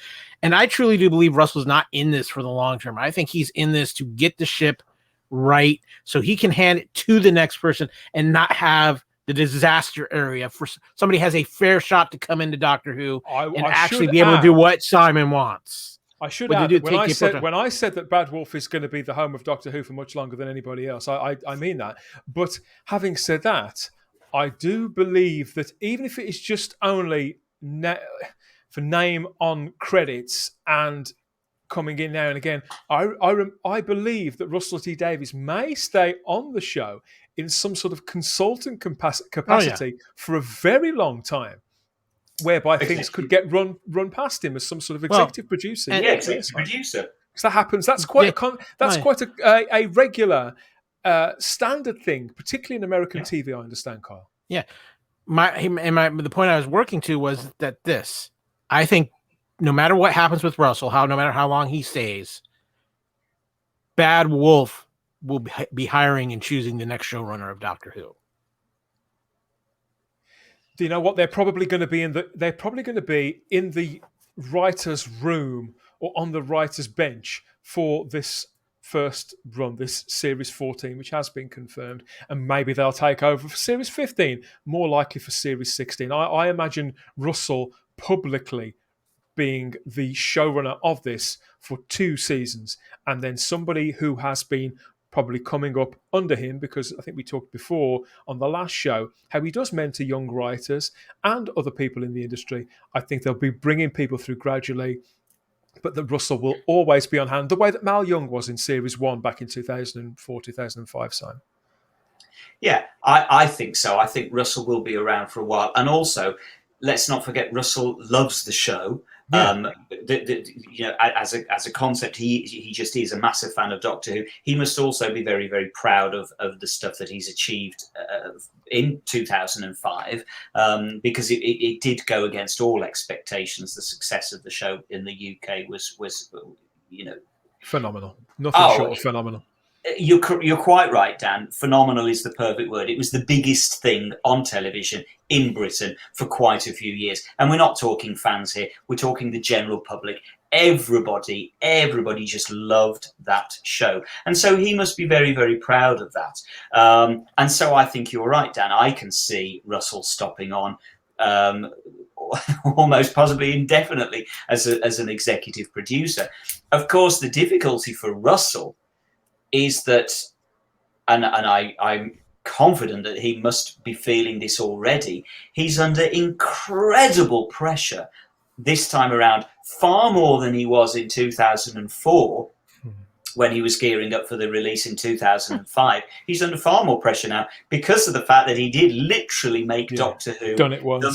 and I truly do believe Russell's not in this for the long term. I think he's in this to get the ship right so he can hand it to the next person and not have the disaster area for somebody has a fair shot to come into Doctor Who and actually be able to do what Simon wants. I should add that when I said that Bad Wolf is going to be the home of Doctor Who for much longer than anybody else, I mean that. But having said that, I do believe that even if it is just only for name on credits and coming in now and again, I believe that Russell T Davies may stay on the show in some sort of consultant capacity for a very long time, whereby things could get run past him as some sort of executive producer. Executive producer. Because that happens. That's quite quite a regular standard thing, particularly in American TV. I understand, Kyle. Yeah, the point I was working to was that I think no matter what happens with Russell, no matter how long he stays, Bad Wolf will be hiring and choosing the next showrunner of Doctor Who. Do you know what? They're probably going to be in the writer's room or on the writer's bench for this first run, this Series 14, which has been confirmed, and maybe they'll take over for Series 15, more likely for Series 16. I imagine Russell publicly being the showrunner of this for 2 seasons, and then somebody who has been probably coming up under him, because I think we talked before on the last show how he does mentor young writers and other people in the industry. I think they'll be bringing people through gradually, but that Russell will always be on hand, the way that Mal Young was in Series 1 back in 2004, 2005, Simon. Yeah, I think so. I think Russell will be around for a while. And also, let's not forget, Russell loves the show. Yeah. As a concept, he just is a massive fan of Doctor Who. He must also be very, very proud of the stuff that he's achieved in 2005, because it did go against all expectations. The success of the show in the UK was phenomenal. Nothing short of phenomenal. You're quite right, Dan. Phenomenal is the perfect word. It was the biggest thing on television in Britain for quite a few years. And we're not talking fans here. We're talking the general public. everybody just loved that show. And so he must be very, very proud of that. And so I think you're right, Dan. I can see Russell stopping on almost possibly indefinitely as an executive producer. Of course, the difficulty for Russell is that, and I'm confident that he must be feeling this already, he's under incredible pressure this time around, far more than he was in 2004 when he was gearing up for the release in 2005. He's under far more pressure now because of the fact that he did literally make Doctor Who done it once.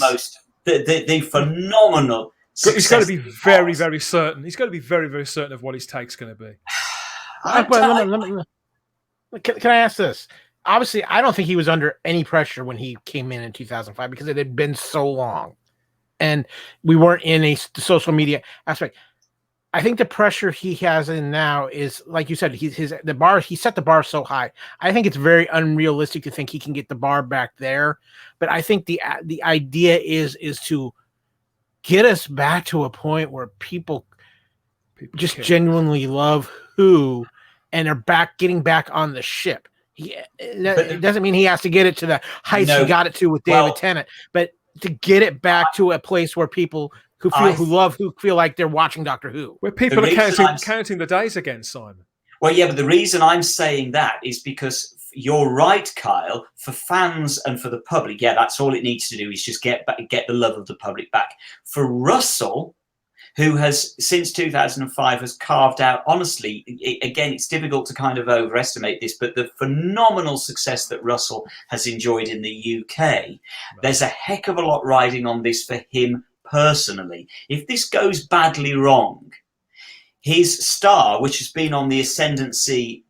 the phenomenal success. He's got to be very, very certain. He's got to be very, very certain of what his take's going to be. Can I ask this? Obviously, I don't think he was under any pressure when he came in 2005 because it had been so long, and we weren't in a social media aspect. I think the pressure he has in now is, like you said, he set the bar so high. I think it's very unrealistic to think he can get the bar back there. But I think the idea is to get us back to a point where people just genuinely love Who and are getting back on the ship. It doesn't mean he has to get it to the heights he got it to with David Tennant, but to get it back to a place where people who feel like they're watching Doctor Who, where people are counting the days again, Simon. Well, yeah, but the reason I'm saying that is because you're right, Kyle. For fans and for the public, that's all it needs to do is just get the love of the public back. For Russell, who has since 2005 has carved out, honestly, again, it's difficult to kind of overestimate this, but the phenomenal success that Russell has enjoyed in the UK, there's a heck of a lot riding on this for him personally. If this goes badly wrong, his star, which has been on the ascendancy,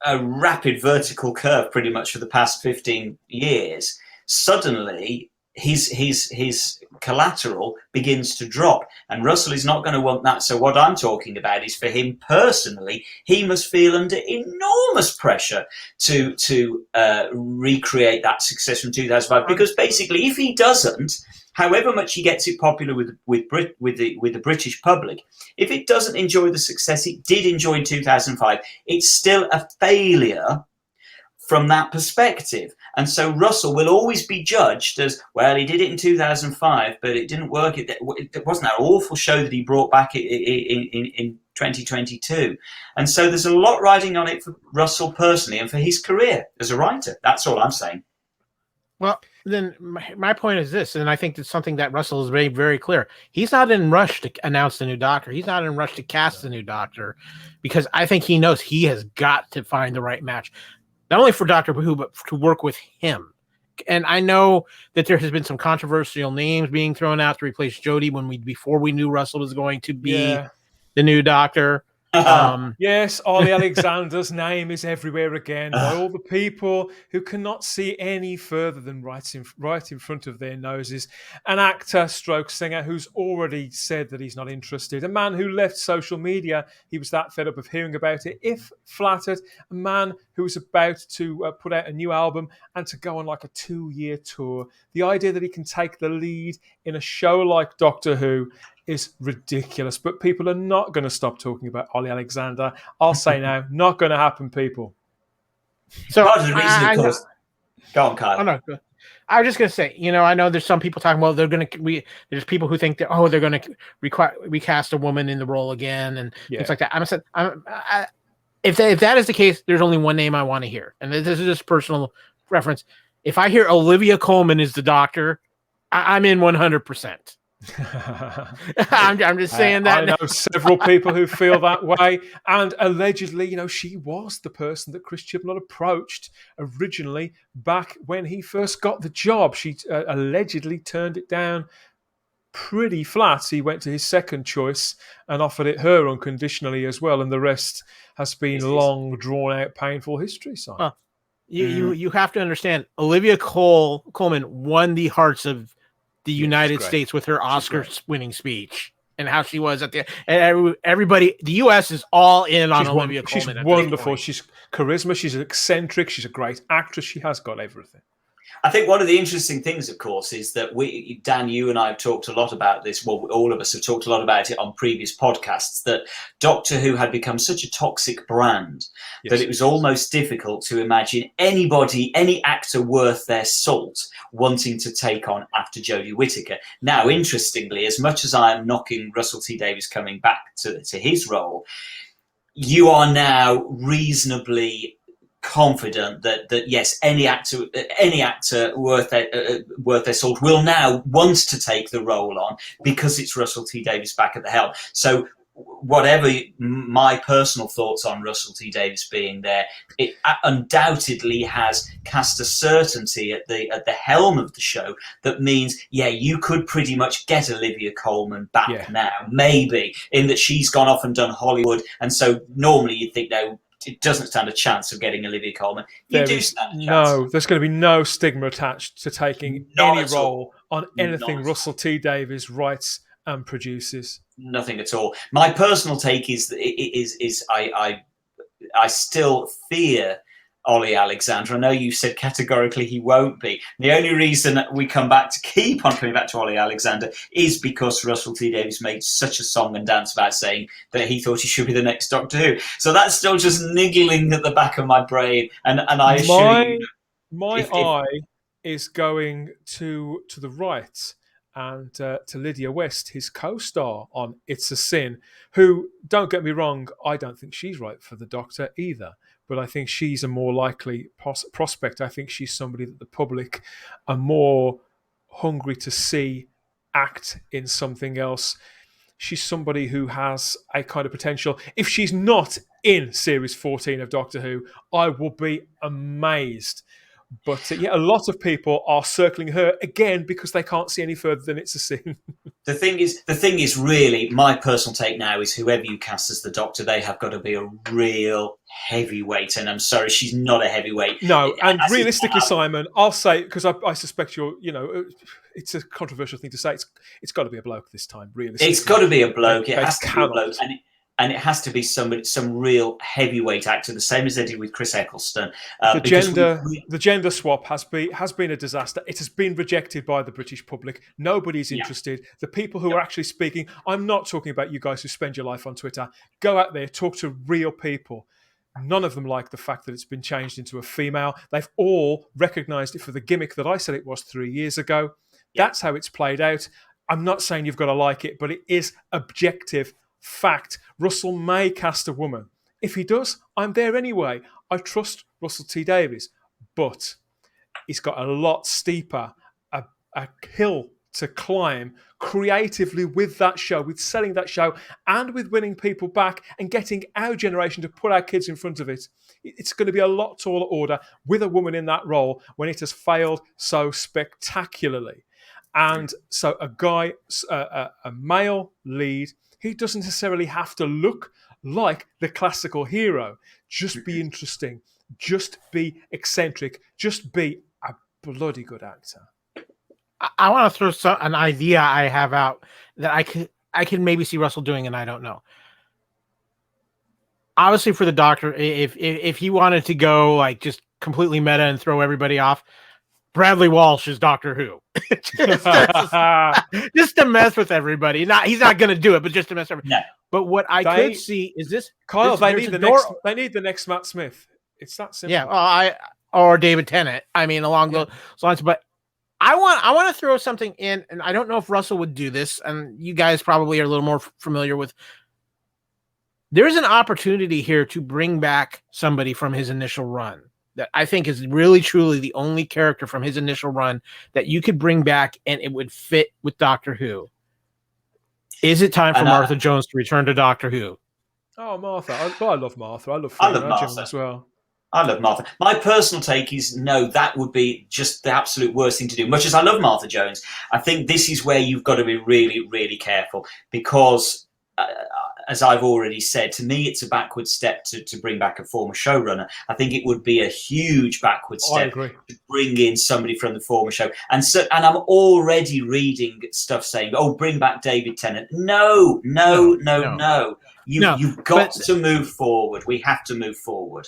a rapid vertical curve pretty much for the past 15 years, suddenly his collateral begins to drop, and Russell is not going to want that. So what I'm talking about is for him personally, he must feel under enormous pressure to recreate that success from 2005, because basically if he doesn't, however much he gets it popular with the British public, if it doesn't enjoy the success it did enjoy in 2005, it's still a failure from that perspective. And so Russell will always be judged as, well, he did it in 2005, but it didn't work. It wasn't that awful show that he brought back in 2022. And so there's a lot riding on it for Russell personally and for his career as a writer. That's all I'm saying. Well, then my point is this, and I think it's something that Russell is very, very clear. He's not in a rush to announce the new Doctor. He's not in a rush to cast the new Doctor, because I think he knows he has got to find the right match. Not only for Doctor Who, but to work with him. And I know that there has been some controversial names being thrown out to replace Jodie before we knew Russell was going to be the new Doctor. Yes, Ollie Alexander's name is everywhere again by all the people who cannot see any further than right in front of their noses. An actor stroke singer who's already said that he's not interested. A man who left social media. He was that fed up of hearing about it, if flattered. A man who was about to put out a new album and to go on like a 2-year tour. The idea that he can take the lead in a show like Doctor Who is ridiculous, but people are not going to stop talking about Ollie Alexander. I'll say now, not going to happen, people. So part of the reason, of course. Go on, Kyle. Oh, no, I was just going to say, I know there's some people talking about there's people who think that they're going to recast a woman in the role again and things like that. If that is the case, there's only one name I want to hear, and this is just personal reference. If I hear Olivia Colman is the Doctor, I'm in 100%. I'm just saying that. I know several people who feel that way, and allegedly, she was the person that Chris Chibnall approached originally back when he first got the job. She allegedly turned it down pretty flat. He went to his second choice and offered it her unconditionally as well, and the rest has been long, drawn-out, painful history. So, you have to understand, Olivia Colman won the hearts of the United States with her Oscar-winning speech, and how she was at the and everybody. The U.S. is all in on Olivia Colman. She's wonderful. She's charisma. She's eccentric. She's a great actress. She has got everything. I think one of the interesting things, of course, is that Dan, you and I have talked a lot about this. Well, all of us have talked a lot about it on previous podcasts, that Doctor Who had become such a toxic brand that it was almost difficult to imagine anybody, any actor worth their salt, wanting to take on after Jodie Whittaker. Now, interestingly, as much as I am knocking Russell T Davies coming back to his role, you are now reasonably confident that yes, any actor worth their salt will now want to take the role on, because it's Russell T Davies back at the helm. So whatever my personal thoughts on Russell T Davies being there, it undoubtedly has cast a certainty at the helm of the show that means, you could pretty much get Olivia Colman back now, maybe, in that she's gone off and done Hollywood, and so normally you'd think, no, it doesn't stand a chance of getting Olivia Colman. Stand a chance. No, there's going to be no stigma attached to taking any role on anything Russell T Davies writes and produces. Nothing at all. My personal take is I still fear Ollie Alexander. I know you said categorically he won't be. The only reason we keep on coming back to Ollie Alexander is because Russell T Davies made such a song and dance about saying that he thought he should be the next Doctor Who. So that's still just niggling at the back of my brain. And I assure you, my eye is going to the right, and to Lydia West, his co-star on It's a Sin, who, don't get me wrong, I don't think she's right for the Doctor either, but I think she's a more likely prospect. I think she's somebody that the public are more hungry to see act in something else. She's somebody who has a kind of potential. If she's not in Series 14 of Doctor Who, I will be amazed. But a lot of people are circling her again because they can't see any further than It's a Sin. The thing is, really, my personal take now is whoever you cast as the Doctor, they have got to be a real heavyweight. And I'm sorry, she's not a heavyweight. No, and realistically, Simon, I'll say, because I suspect it's a controversial thing to say. It's got to be a bloke this time. Realistically, it's got to be a bloke. It has to be a bloke, and it has to be some real heavyweight actor, the same as they did with Chris Eccleston. The gender swap has been a disaster. It has been rejected by the British public. Nobody's interested. The people who are actually speaking, I'm not talking about you guys who spend your life on Twitter. Go out there, talk to real people. None of them like the fact that it's been changed into a female. They've all recognised it for the gimmick that I said it was 3 years ago. That's how it's played out. I'm not saying you've got to like it, but it is objective fact. Russell may cast a woman. If he does, I'm there anyway. I trust Russell T Davies, but he's got a lot steeper, a hill to climb creatively with that show, with selling that show, and with winning people back and getting our generation to put our kids in front of it. It's going to be a lot taller order with a woman in that role when it has failed so spectacularly. And so a male lead, he doesn't necessarily have to look like the classical hero. Just be interesting. Just be eccentric. Just be a bloody good actor. I want to throw an idea I have out that I can maybe see Russell doing, and I don't know. Obviously, for the Doctor, if he wanted to go like just completely meta and throw everybody off, Bradley Walsh is Doctor Who. just to mess with everybody. He's not going to do it, but just to mess with everybody. No. But what I could see is this. Kyle, they need the next Matt Smith. It's that simple. Yeah, or David Tennant. I mean, along those lines. But I want to throw something in, and I don't know if Russell would do this, and you guys probably are a little more familiar with. There's an opportunity here to bring back somebody from his initial run that I think is really, truly the only character from his initial run that you could bring back and it would fit with Doctor Who. Is it time for Martha Jones to return to Doctor Who? Oh, Martha. I love Martha. I love Martha as well. I love Martha. My personal take is no, that would be just the absolute worst thing to do. Much as I love Martha Jones, I think this is where you've got to be really, really careful because as I've already said, to me, it's a backward step to bring back a former showrunner. I think it would be a huge backward step to bring in somebody from the former show. And I'm already reading stuff saying, "Oh, bring back David Tennant." No. You've got to move forward. We have to move forward.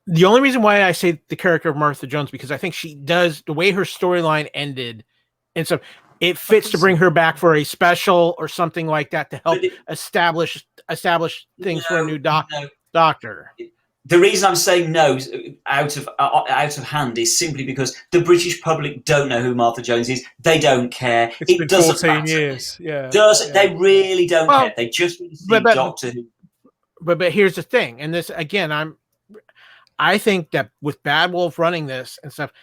The only reason why I say the character of Martha Jones, because I think she does, the way her storyline ended, and so it fits to bring her back for a special or something like that to help establish things for a new doctor. The reason I'm saying no out of hand is simply because the British public don't know who Martha Jones is. They don't care. It's been 14 years. Yeah. They really don't care. They just want to see Doctor Who. But here's the thing, and this again, I think that with Bad Wolf running this and stuff,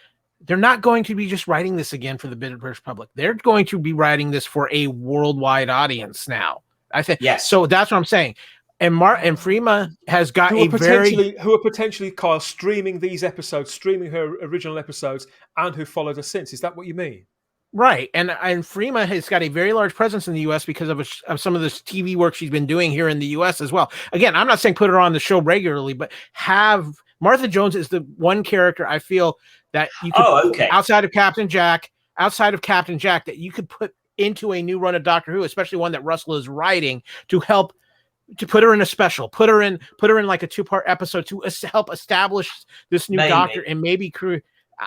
they're not going to be just writing this again for the British public. They're going to be writing this for a worldwide audience now. I think. Yes. So that's what I'm saying. And Freema has got who are potentially Kyle streaming these episodes, streaming her original episodes, and who followed her since. Is that what you mean? Right, and Freema has got a very large presence in the U.S. because of some of this TV work she's been doing here in the U.S. as well. Again, I'm not saying put her on the show regularly, but have Martha Jones is the one character I feel that you could outside of Captain Jack, that you could put into a new run of Doctor Who, especially one that Russell is writing to help. To put her in a special, put her in like a 2-part episode to help establish this new doctor and maybe crew.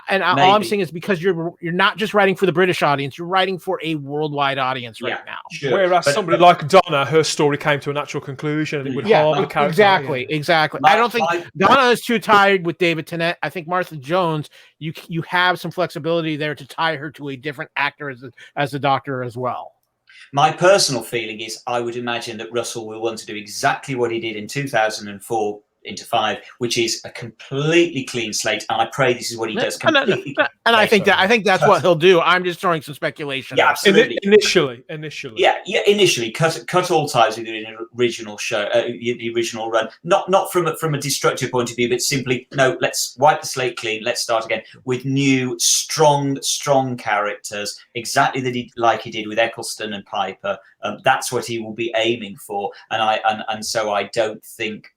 And all I'm saying is because you're not just writing for the British audience, you're writing for a worldwide audience right now. Sure. Whereas somebody like Donna, her story came to a natural conclusion and it would harm the character. Exactly. I don't think Donna is too tied with David Tennant. I think Martha Jones, you have some flexibility there to tie her to a different actor as the doctor as well. My personal feeling is I would imagine that Russell will want to do exactly what he did in 2004 into 5, which is a completely clean slate. And I pray this is what he does completely. And I think that's what he'll do. I'm just throwing some speculation. Yeah, absolutely. Initially. Yeah. Initially, cut all ties with the original show, the original run. Not from a destructive point of view, but simply no. Let's wipe the slate clean. Let's start again with new, strong characters. Exactly like he did with Eccleston and Piper. That's what he will be aiming for. And so I don't think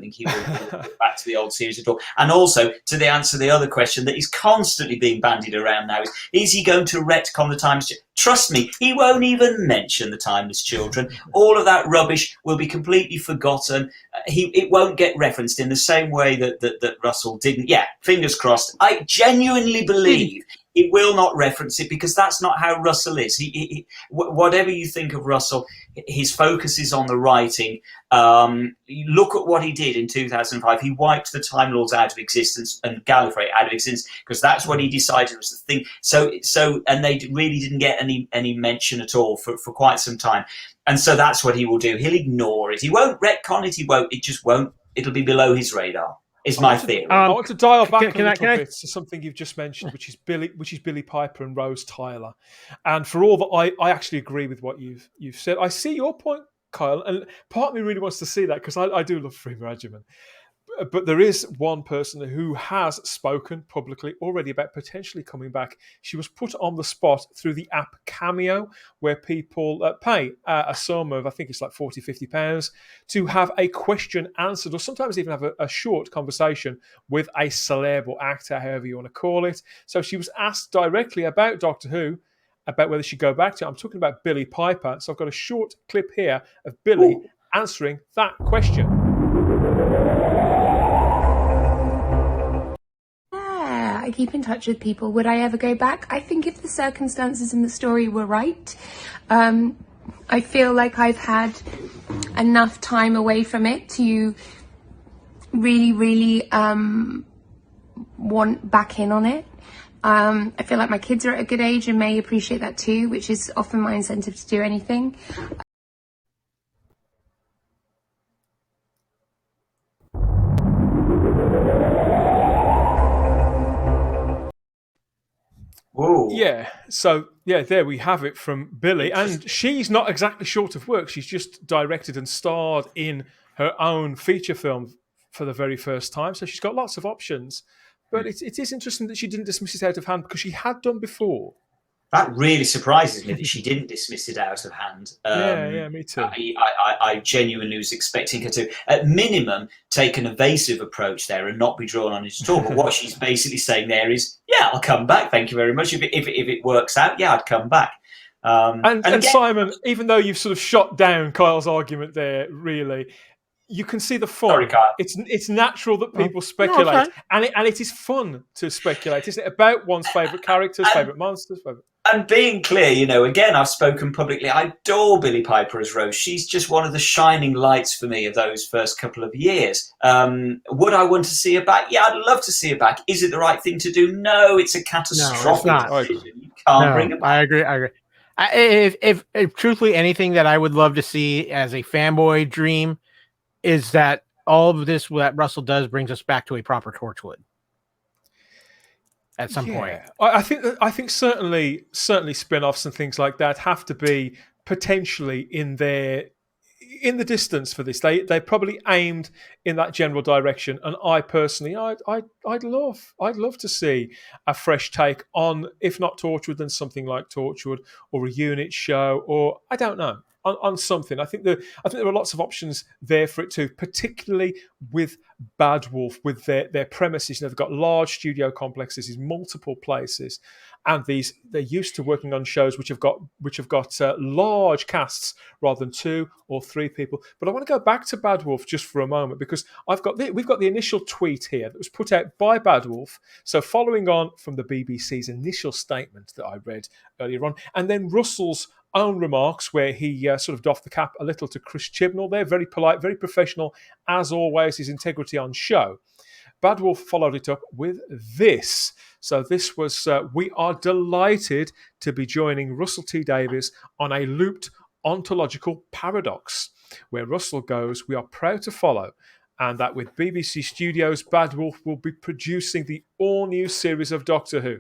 he will go back to the old series at all. And also, to answer the other question that is constantly being bandied around now is he going to retcon the Timeless Children? Trust me, he won't even mention the Timeless Children. All of that rubbish will be completely forgotten. It won't get referenced in the same way that Russell didn't. Yeah, fingers crossed. I genuinely believe he will not reference it because that's not how Russell is. He whatever you think of Russell, his focus is on the writing. Look at what he did in 2005. He wiped the Time Lords out of existence and Gallifrey out of existence because that's what he decided was the thing. So, and they really didn't get any mention at all for quite some time. And so that's what he will do. He'll ignore it. He won't retcon it. He won't. It just won't. It'll be below his radar. Is my theory. I want to dial back a little bit to something you've just mentioned, which is Billy Piper and Rose Tyler. And for all that, I actually agree with what you've said. I see your point, Kyle, and part of me really wants to see that because I do love Freema Agyeman. But there is one person who has spoken publicly already about potentially coming back. She was put on the spot through the app Cameo, where people pay a sum of, I think it's like £40, £50, to have a question answered, or sometimes even have a short conversation with a celeb or actor, however you want to call it. So she was asked directly about Doctor Who, about whether she'd go back to it. I'm talking about Billy Piper. So I've got a short clip here of Billy answering that question. I keep in touch with people. Would I ever go back? I think if the circumstances in the story were right. I feel like I've had enough time away from it to really want back in on it. I feel like my kids are at a good age and may appreciate that too, which is often my incentive to do anything. Whoa. Yeah, so there we have it from Billy, and she's not exactly short of work. She's just directed and starred in her own feature film for the very first time, so she's got lots of options. But it is interesting that she didn't dismiss it out of hand because she had done before. That really surprises me that she didn't dismiss it out of hand. Yeah, me too. I genuinely was expecting her to, at minimum, take an evasive approach there and not be drawn on it at all. But what she's basically saying there is, yeah, I'll come back. Thank you very much. If it works out, yeah, I'd come back. And again, Simon, even though you've sort of shot down Kyle's argument there, really, you can see the fun. Sorry, Kyle. It's natural that people No, speculate, it's and it is fun to speculate, isn't it? About one's favourite characters, favourite monsters, favourite. And being clear, again, I've spoken publicly. I adore Billie Piper as Rose. She's just one of the shining lights for me of those first couple of years. Would I want to see her back? Yeah, I'd love to see her back. Is it the right thing to do? No, it's a catastrophic decision. You can't bring her back. I agree. If truthfully anything that I would love to see as a fanboy dream is that all of this that Russell does brings us back to a proper Torchwood at some point. I think certainly spin-offs and things like that have to be potentially in the distance for this. They probably aimed in that general direction, and I personally, I'd love to see a fresh take on, if not Torchwood, then something like Torchwood, or a unit show, or I don't know, on something. I think there are lots of options there for it too, particularly with Bad Wolf, with their premises. They've got large studio complexes in multiple places, and they're used to working on shows which have got large casts rather than 2 or 3 people. But I want to go back to Bad Wolf just for a moment, because we've got the initial tweet here that was put out by Bad Wolf. So following on from the BBC's initial statement that I read earlier on, and then Russell's own remarks, where he sort of doffed the cap a little to Chris Chibnall. They're very polite, very professional, as always, his integrity on show. Bad Wolf followed it up with this. So this was, we are delighted to be joining Russell T Davies on a looped ontological paradox, where Russell goes, we are proud to follow, and that with BBC Studios, Bad Wolf will be producing the all-new series of Doctor Who.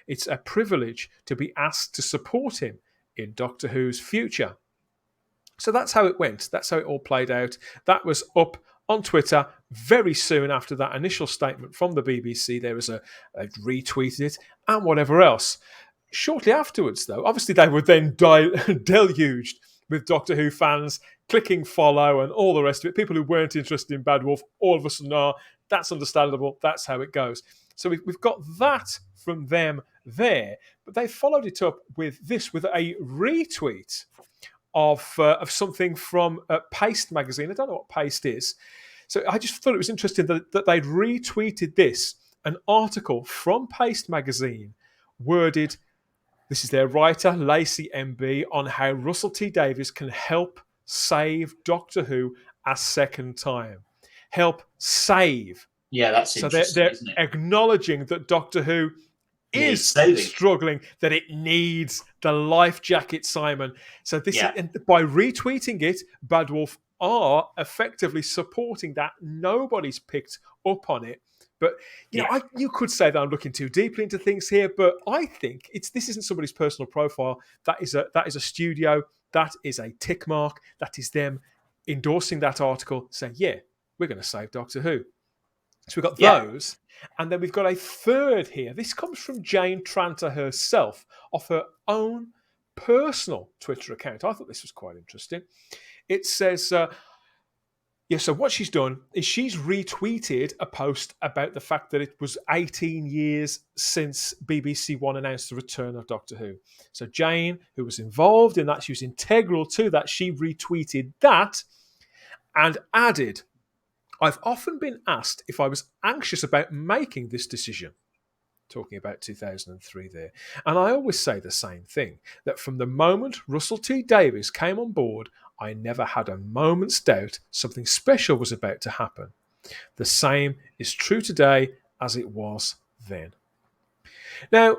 It's a privilege to be asked to support him in Doctor Who's future. So that's how it went. That's how it all played out. That was up on Twitter very soon after that initial statement from the BBC. They retweeted it and whatever else. Shortly afterwards, though, obviously they were then deluged with Doctor Who fans clicking follow and all the rest of it. People who weren't interested in Bad Wolf all of a sudden are. That's understandable. That's how it goes. So we've got that from them there, but they followed it up with this, with a retweet of something from Paste magazine. I don't know what Paste is. So I just thought it was interesting that they'd retweeted this, an article from Paste magazine, worded, this is their writer, Lacey MB, on how Russell T Davies can help save Doctor Who a second time. Help save. Yeah, that's interesting. So they're isn't it? acknowledging that Doctor Who is struggling, that it needs the life jacket, Simon. So this is, and by retweeting it, Bad Wolf are effectively supporting that. Nobody's picked up on it. But you could say that I'm looking too deeply into things here, but I think this isn't somebody's personal profile. That is a studio. That is a tick mark. That is them endorsing that article, saying, yeah, we're going to save Doctor Who. So we've got those. And then we've got a third here. This comes from Jane Tranter herself, off her own personal Twitter account. I thought this was quite interesting. It says, so what she's done is she's retweeted a post about the fact that it was 18 years since BBC One announced the return of Doctor Who. So Jane, who was involved in that, she was integral to that, she retweeted that and added, I've often been asked if I was anxious about making this decision. Talking about 2003 there. And I always say the same thing, that from the moment Russell T Davies came on board, I never had a moment's doubt something special was about to happen. The same is true today as it was then. Now,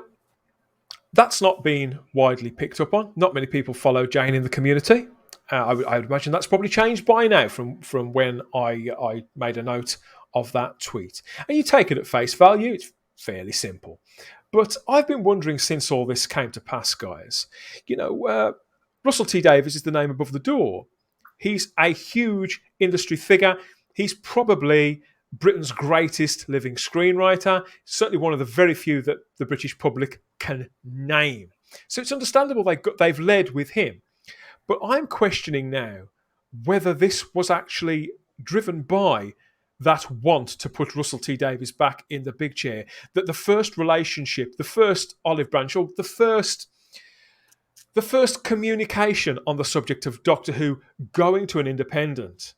that's not been widely picked up on. Not many people follow Jane in the community. I would imagine that's probably changed by now from when I made a note of that tweet. And you take it at face value, it's fairly simple. But I've been wondering since all this came to pass, guys, Russell T Davies is the name above the door. He's a huge industry figure. He's probably Britain's greatest living screenwriter, certainly one of the very few that the British public can name. So it's understandable they've led with him. But I'm questioning now whether this was actually driven by that want to put Russell T Davies back in the big chair. That the first relationship, the first olive branch, or the first communication on the subject of Doctor Who going to an independent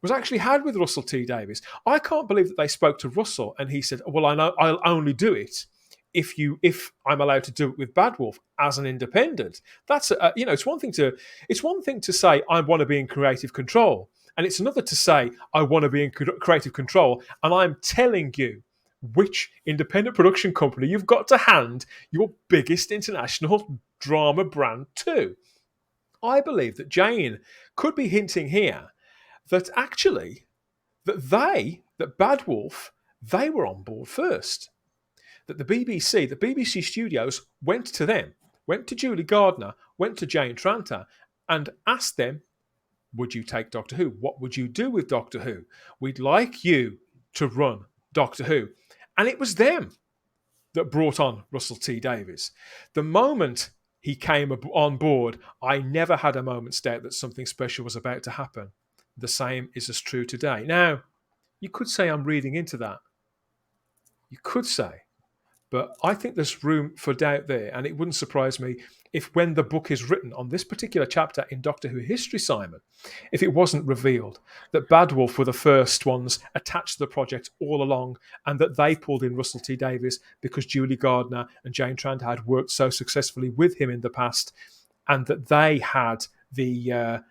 was actually had with Russell T Davies. I can't believe that they spoke to Russell and he said, "Well, I know I'll only do it if I'm allowed to do it with Bad Wolf as an independent." That's it's one thing to say I want to be in creative control, and it's another to say I want to be in creative control, and I'm telling you which independent production company you've got to hand your biggest international drama brand to. I believe that Jane could be hinting here that actually that Bad Wolf, they were on board first. That the BBC Studios went to them, went to Julie Gardner, went to Jane Tranter, and asked them, would you take Doctor Who? What would you do with Doctor Who? We'd like you to run Doctor Who. And it was them that brought on Russell T Davies. The moment he came on board, I never had a moment's doubt that something special was about to happen. The same is as true today. Now, you could say I'm reading into that. You could say. But I think there's room for doubt there, and it wouldn't surprise me if when the book is written on this particular chapter in Doctor Who history, Simon, if it wasn't revealed that Bad Wolf were the first ones attached to the project all along, and that they pulled in Russell T Davies because Julie Gardner and Jane Tranter had worked so successfully with him in the past, and that they had the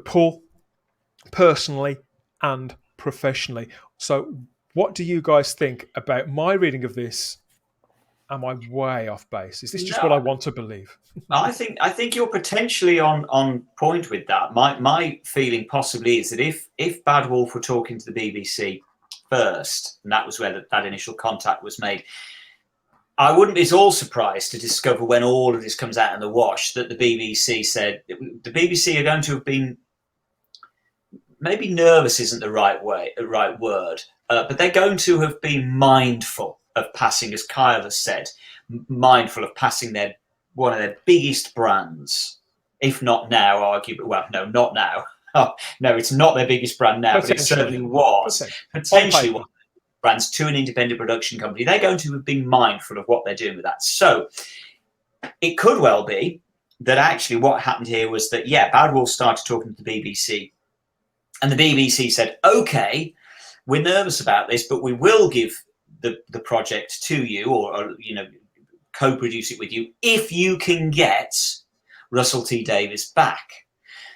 pull personally and professionally. So what do you guys think about my reading of this? Am I way off base? Is this just what I want to believe? I think you're potentially on point with that. My feeling possibly is that if Bad Wolf were talking to the BBC first, and that was where that initial contact was made, I wouldn't be at all surprised to discover when all of this comes out in the wash that the BBC said the BBC are going to have been, maybe nervous isn't the right word, but they're going to have been mindful of passing, as Kyle has said, mindful of passing one of their biggest brands, if not now, arguably. Well, no, not now. Oh, no, it's not their biggest brand now, but it certainly was. Potentially one of the brands to an independent production company. They're going to have been mindful of what they're doing with that. So it could well be that actually what happened here was that, Bad Wolf started talking to the BBC, and the BBC said, okay, we're nervous about this, but we will give the project to you, or co-produce it with you if you can get Russell T Davies back.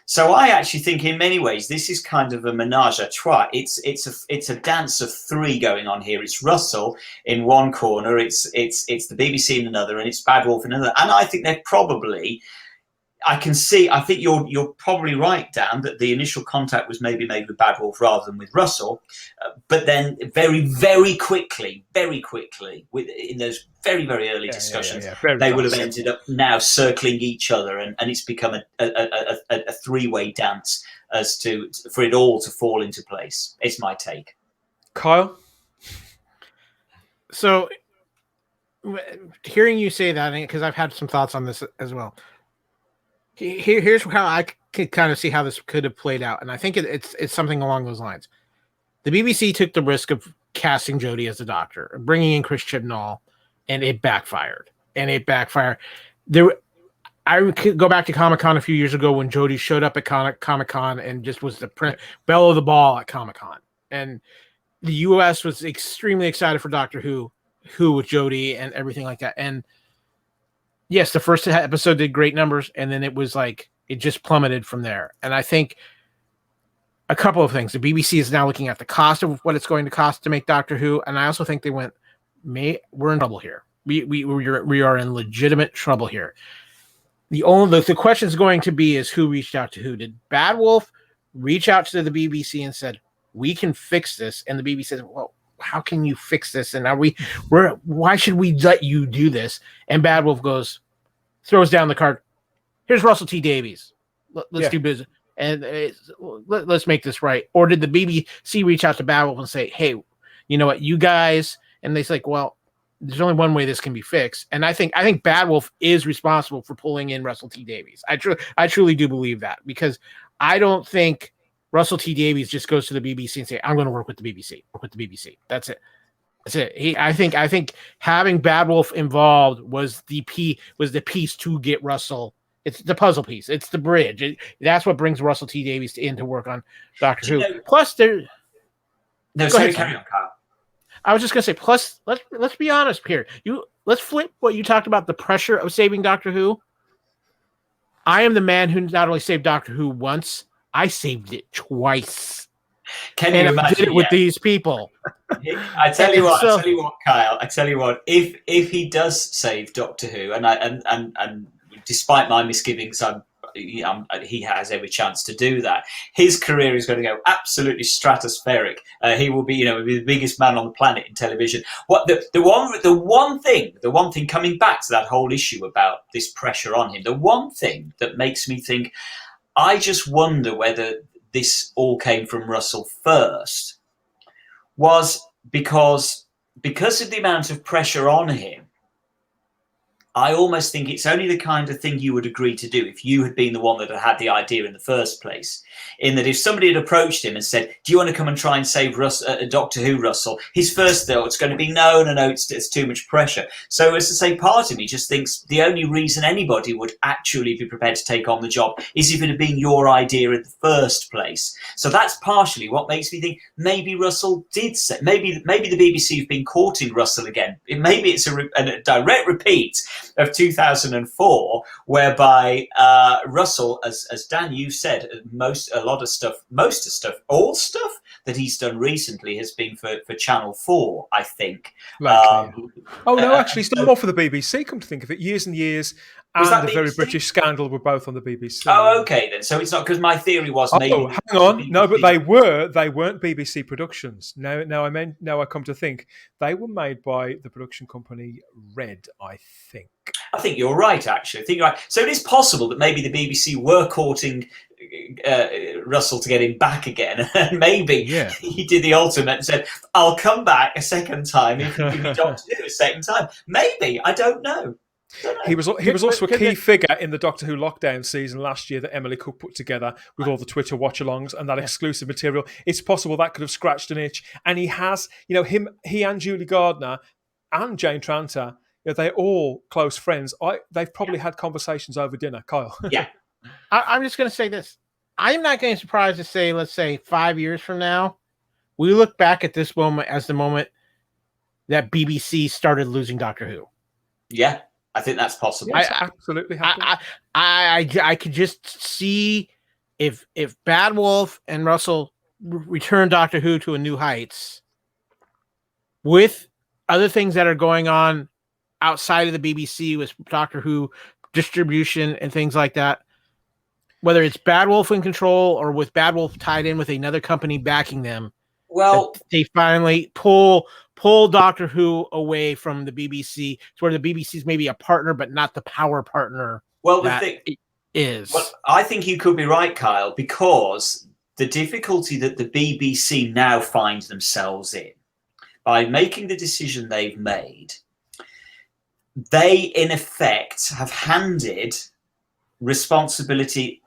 So I actually think in many ways this is kind of a menage a trois. It's a dance of three going on here. It's Russell in one corner, it's the BBC in another, and it's Bad Wolf in another. And I think they're probably, I think you're probably right, Dan, that the initial contact was maybe made with Bad Wolf rather than with Russell. But then very, very quickly, in those very, very early discussions, they would have ended up now circling each other, and it's become a three-way dance for it all to fall into place. It's my take. Kyle? So, hearing you say that, because I've had some thoughts on this as well. Here's how I could kind of see how this could have played out, and I think it's something along those lines. The BBC took the risk of casting Jodie as the Doctor, bringing in Chris Chibnall, and it backfired. I could go back to Comic-Con a few years ago when Jodie showed up at Comic-Con and just was the belle of the ball at Comic-Con, and the US was extremely excited for Doctor Who with Jodie and everything like that, and yes, the first episode did great numbers, and then it was like it just plummeted from there. And I think a couple of things. The BBC is now looking at the cost of what it's going to cost to make Doctor Who, and I also think they went, we're in trouble here. We are in legitimate trouble here. The question is going to be is who reached out to who. Did Bad Wolf reach out to the BBC and said, we can fix this? And the BBC says, well, how can you fix this? And why should we let you do this? And Bad Wolf throws down the card. Here's Russell T Davies. Let's do business. And let's make this right. Or did the BBC reach out to Bad Wolf and say, hey, you know what, you guys? And they say, well, there's only one way this can be fixed. And I think Bad Wolf is responsible for pulling in Russell T Davies. I truly do believe that, because I don't think Russell T Davies just goes to the BBC and say, I'm going to work with the BBC. That's it. I think having Bad Wolf involved was the piece to get Russell It's the puzzle piece. It's the bridge. That's what brings Russell T Davies in to work on Doctor Who. Plus, there. No, sorry, carry on, Kyle. I was just gonna say. Plus, let's be honest here. Let's flip what you talked about, the pressure of saving Doctor Who. I am the man who not only saved Doctor Who once, I saved it twice. Can you imagine? I did it with these people. I tell you what, Kyle. I tell you what. If he does save Doctor Who, and despite my misgivings, he has every chance to do that. His career is going to go absolutely stratospheric. He will be, the biggest man on the planet in television. What the one thing coming back to that whole issue about this pressure on him, the one thing that makes me think, I just wonder whether this all came from Russell first, was because of the amount of pressure on him. I almost think it's only the kind of thing you would agree to do if you had been the one that had the idea in the first place. In that if somebody had approached him and said, do you want to come and try and save Doctor Who, Russell? His first thought's going to be, no, it's too much pressure. So as to say, part of me just thinks the only reason anybody would actually be prepared to take on the job is if it had been your idea in the first place. So that's partially what makes me think maybe Russell did say, maybe the BBC have been courting Russell again. Maybe it's a direct repeat of 2004, whereby Russell, as Dan, you said, all stuff that he's done recently has been for Channel 4, I think. Actually, he's done more for the BBC, come to think of it. Years and years, and the Very British Scandal were both on the BBC. Oh, okay, then. So it's not, because my theory was maybe... Oh, hang on. No, but they weren't BBC productions. Now I come to think, they were made by the production company Red, I think. I think you're right, actually. I think you're right. So it is possible that maybe the BBC were courting Russell to get him back again, and maybe he did the ultimate and said, I'll come back a second time if you give me Doctor Who a second time. Maybe, I don't know. He was also a key figure in the Doctor Who lockdown season last year that Emily Cook put together with all the Twitter watch-alongs and that exclusive material. It's possible that could have scratched an itch, and he has, he and Julie Gardner and Jane Tranter, they're all close friends. They've probably had conversations over dinner, Kyle. Yeah. I'm just going to say this. I'm not getting surprised to say, let's say 5 years from now, we look back at this moment as the moment that BBC started losing Doctor Who. Yeah, I think that's possible. Yes, absolutely. I could just see if Bad Wolf and Russell return Doctor Who to a new heights with other things that are going on outside of the BBC with Doctor Who distribution and things like that, whether it's Bad Wolf in control or with Bad Wolf tied in with another company backing them. Well, they finally pull Doctor Who away from the BBC to where the BBC is maybe a partner, but not the power partner. Well, the thing is, well, I think you could be right, Kyle, because the difficulty that the BBC now find themselves in by making the decision they've made, they in effect have handed responsibility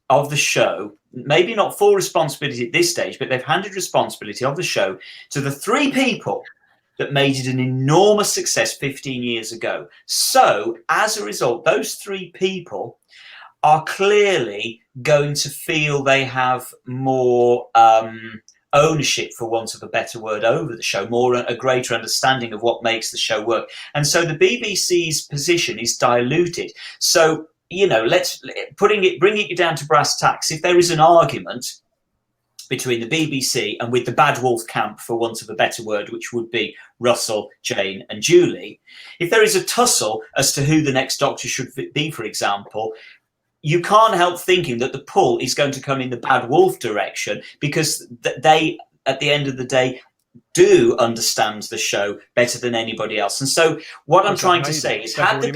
of the show, maybe not full responsibility at this stage, but they've handed responsibility of the show to the three people that made it an enormous success 15 years ago. So as a result, those three people are clearly going to feel they have more ownership, for want of a better word, over the show, a greater understanding of what makes the show work. And so the BBC's position is diluted. So, let's bring it down to brass tacks. If there is an argument between the BBC and with the Bad Wolf camp, for want of a better word, which would be Russell, Jane and Julie, if there is a tussle as to who the next Doctor should be, for example, you can't help thinking that the pull is going to come in the Bad Wolf direction, because they, at the end of the day, do understand the show better than anybody else. And so what I'm trying to say is, had the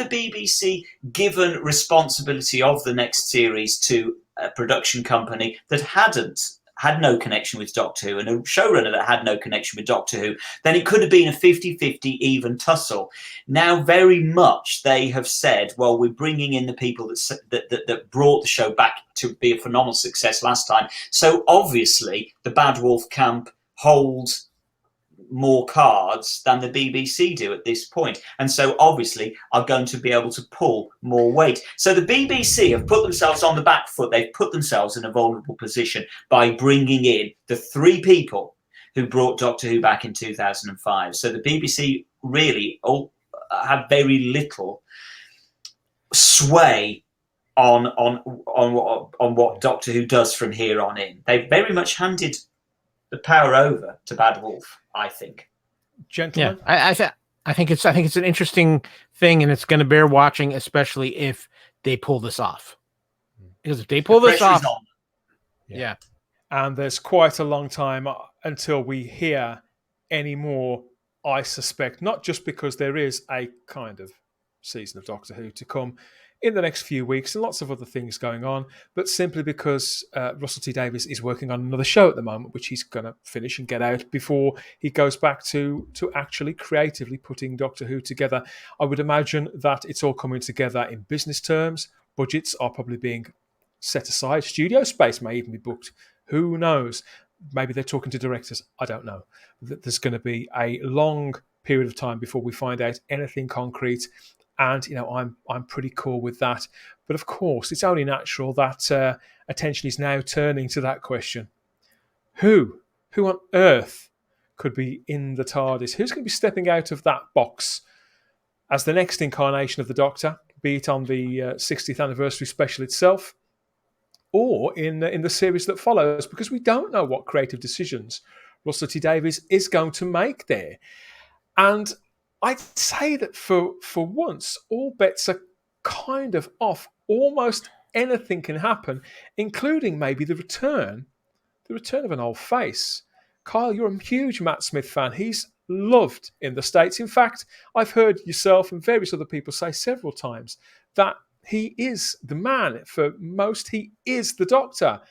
BBC given responsibility of the next series to a production company that had no connection with Doctor Who, and a showrunner that had no connection with Doctor Who, then it could have been a 50-50 even tussle. Now, very much they have said, well, we're bringing in the people that brought the show back to be a phenomenal success last time. So obviously the Bad Wolf camp holds more cards than the BBC do at this point, and so obviously are going to be able to pull more weight. So the BBC have put themselves on the back foot. They've put themselves in a vulnerable position by bringing in the 3 people who brought Doctor Who back in 2005. So the BBC really have very little sway on what Doctor Who does from here on in. They've very much handed the power over to Bad Wolf, I think. Gentlemen, yeah, I think it's an interesting thing, and it's going to bear watching, especially if they pull this off. Because if they pull this off, yeah. And there's quite a long time until we hear any more, I suspect, not just because there is a kind of season of Doctor Who to come in the next few weeks and lots of other things going on, but simply because Russell T Davies is working on another show at the moment, which he's going to finish and get out before he goes back to actually creatively putting Doctor Who together. I would imagine that it's all coming together in business terms. Budgets are probably being set aside. Studio space may even be booked. Who knows? Maybe they're talking to directors. I don't know. There's going to be a long period of time before we find out anything concrete. And, I'm pretty cool with that. But of course, it's only natural that attention is now turning to that question. Who on earth could be in the TARDIS? Who's going to be stepping out of that box as the next incarnation of the Doctor, be it on the 60th anniversary special itself or in the series that follows? Because we don't know what creative decisions Russell T Davies is going to make there. And I'd say that for once, all bets are kind of off. Almost anything can happen, including maybe the return of an old face. Kyle, you're a huge Matt Smith fan. He's loved in the States. In fact, I've heard yourself and various other people say several times that he is the man. For most, he is the Doctor.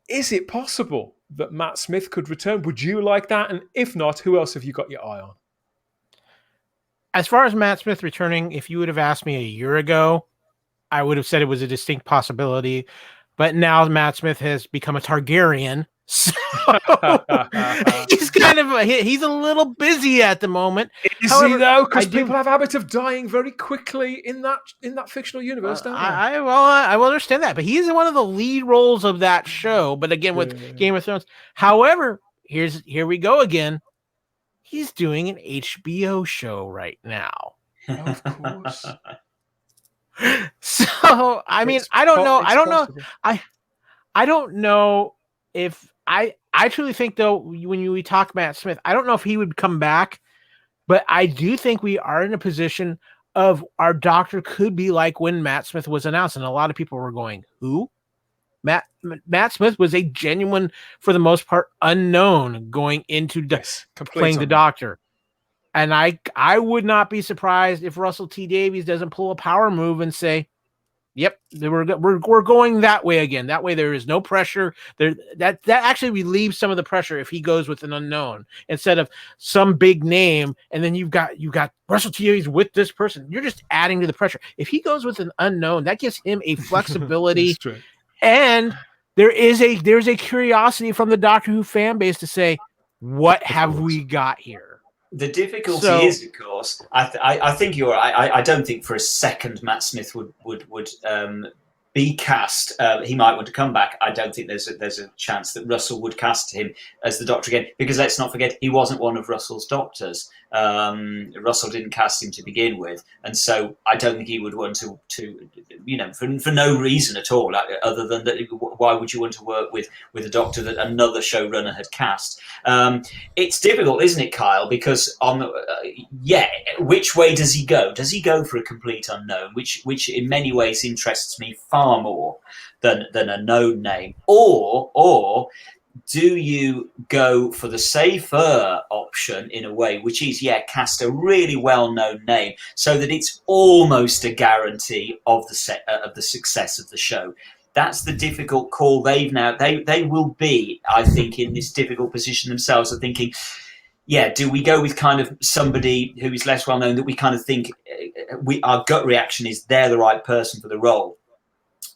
Is it possible that Matt Smith could return? Would you like that? And if not, who else have you got your eye on? As far as Matt Smith returning, if you would have asked me a year ago, I would have said it was a distinct possibility. But now Matt Smith has become a Targaryen. So he's a little busy at the moment. Is he though? Because people have a habit of dying very quickly in that fictional universe, don't they? I will understand that. But he's one of the lead roles of that show. But again, with Game of Thrones. However, here we go again. He's doing an HBO show right now. Of course. So, I mean, I don't know if I truly think, though, when we talk Matt Smith, I don't know if he would come back, but I do think we are in a position of our Doctor could be like when Matt Smith was announced. And a lot of people were going, who? Matt Smith was a genuine, for the most part, unknown going into playing the Doctor. And I would not be surprised if Russell T Davies doesn't pull a power move and say, yep, we're going that way again. That way there is no pressure. That actually relieves some of the pressure if he goes with an unknown instead of some big name, and then you've got Russell T Davies with this person. You're just adding to the pressure. If he goes with an unknown, that gives him a flexibility. And there's a curiosity from the Doctor Who fan base to say, what have we got here? The difficulty is, of course, I think you're right. I don't think for a second Matt Smith would be cast. He might want to come back. I don't think there's a chance that Russell would cast him as the Doctor again, because let's not forget he wasn't one of Russell's Doctors. Russell didn't cast him to begin with, and so I don't think he would want to for no reason at all, other than that. Why would you want to work with a Doctor that another showrunner had cast? It's difficult, isn't it, Kyle? Because which way does he go? Does he go for a complete unknown, which in many ways interests me far more than a known name, or do you go for the safer option in a way, which is, cast a really well-known name so that it's almost a guarantee of the success of the show? That's the difficult call. They will be, I think, in this difficult position themselves of thinking, do we go with kind of somebody who is less well-known that we kind of think our gut reaction is they're the right person for the role?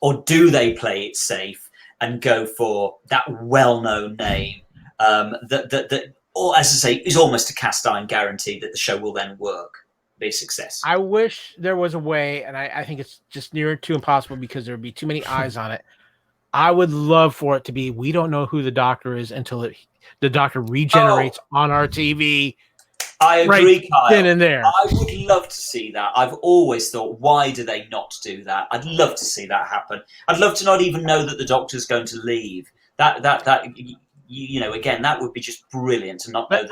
Or do they play it safe and go for that well-known name that or as I say, is almost a cast iron guarantee that the show will then work, be a success. I wish there was a way, and I think it's just near to impossible because there would be too many eyes on it. I would love for it to be, we don't know who the Doctor is until the Doctor regenerates on our TV. I agree, right Kyle. Then and there. I would love to see that. I've always thought, why do they not do that? I'd love to see that happen. I'd love to not even know that the Doctor's going to leave. That you know, again, that would be just brilliant to not know.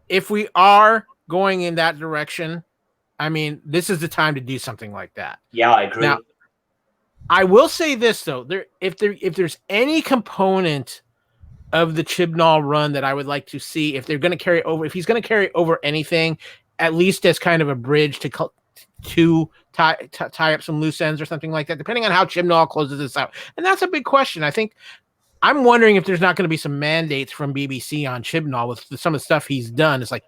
If we are going in that direction, I mean, this is the time to do something like that. Yeah, I agree. Now, I will say this though, if there's any component of the Chibnall run that I would like to see, if they're going to carry over, if he's going to carry over anything, at least as kind of a bridge to tie up some loose ends or something like that, depending on how Chibnall closes this out. And that's a big question. I'm wondering if there's not going to be some mandates from BBC on Chibnall with some of the stuff he's done. It's like,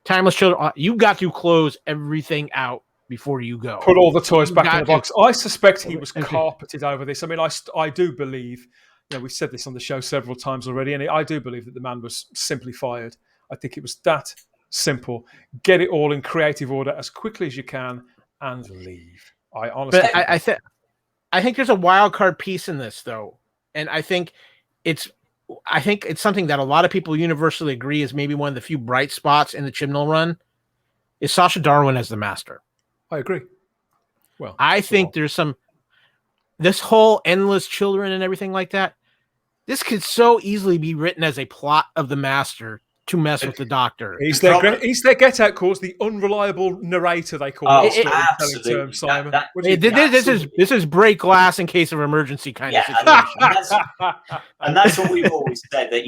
Timeless Children, you got to close everything out before you go. Put all the toys back in the box. I suspect he was carpeted over this. I mean, I do believe, you know, we've said this on the show several times already, and I do believe that the man was simply fired. I think it was that simple. Get it all in creative order as quickly as you can and leave. I honestly I think there's a wild card piece in this though. And I think it's something that a lot of people universally agree is maybe one of the few bright spots in the Chibnall run is Sacha Darwin as the Master. I agree. Well, I think there's this whole endless children and everything like that. This could so easily be written as a plot of the Master to mess with the Doctor. He's their get-out clause, the unreliable narrator, they call it. Absolutely. Term, Simon. This is break glass in case of emergency kind of situation. And that's what we've always said, that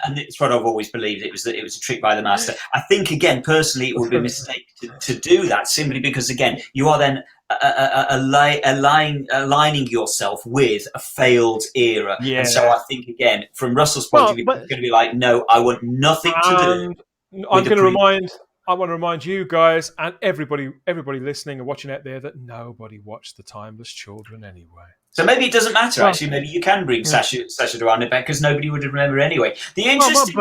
and it's what I've always believed, it was a trick by the Master. I think, again, personally, it would be a mistake to do that, simply because, again, you are then aligning yourself with a failed era. Yeah. And so I think, again, from Russell's point of view, it's going to be like, no, I want nothing to do. I want to remind you guys and everybody listening and watching out there that nobody watched The Timeless Children anyway. So maybe it doesn't matter, actually. Maybe you can bring Sacha Darwin back because nobody would remember anyway. The interesting...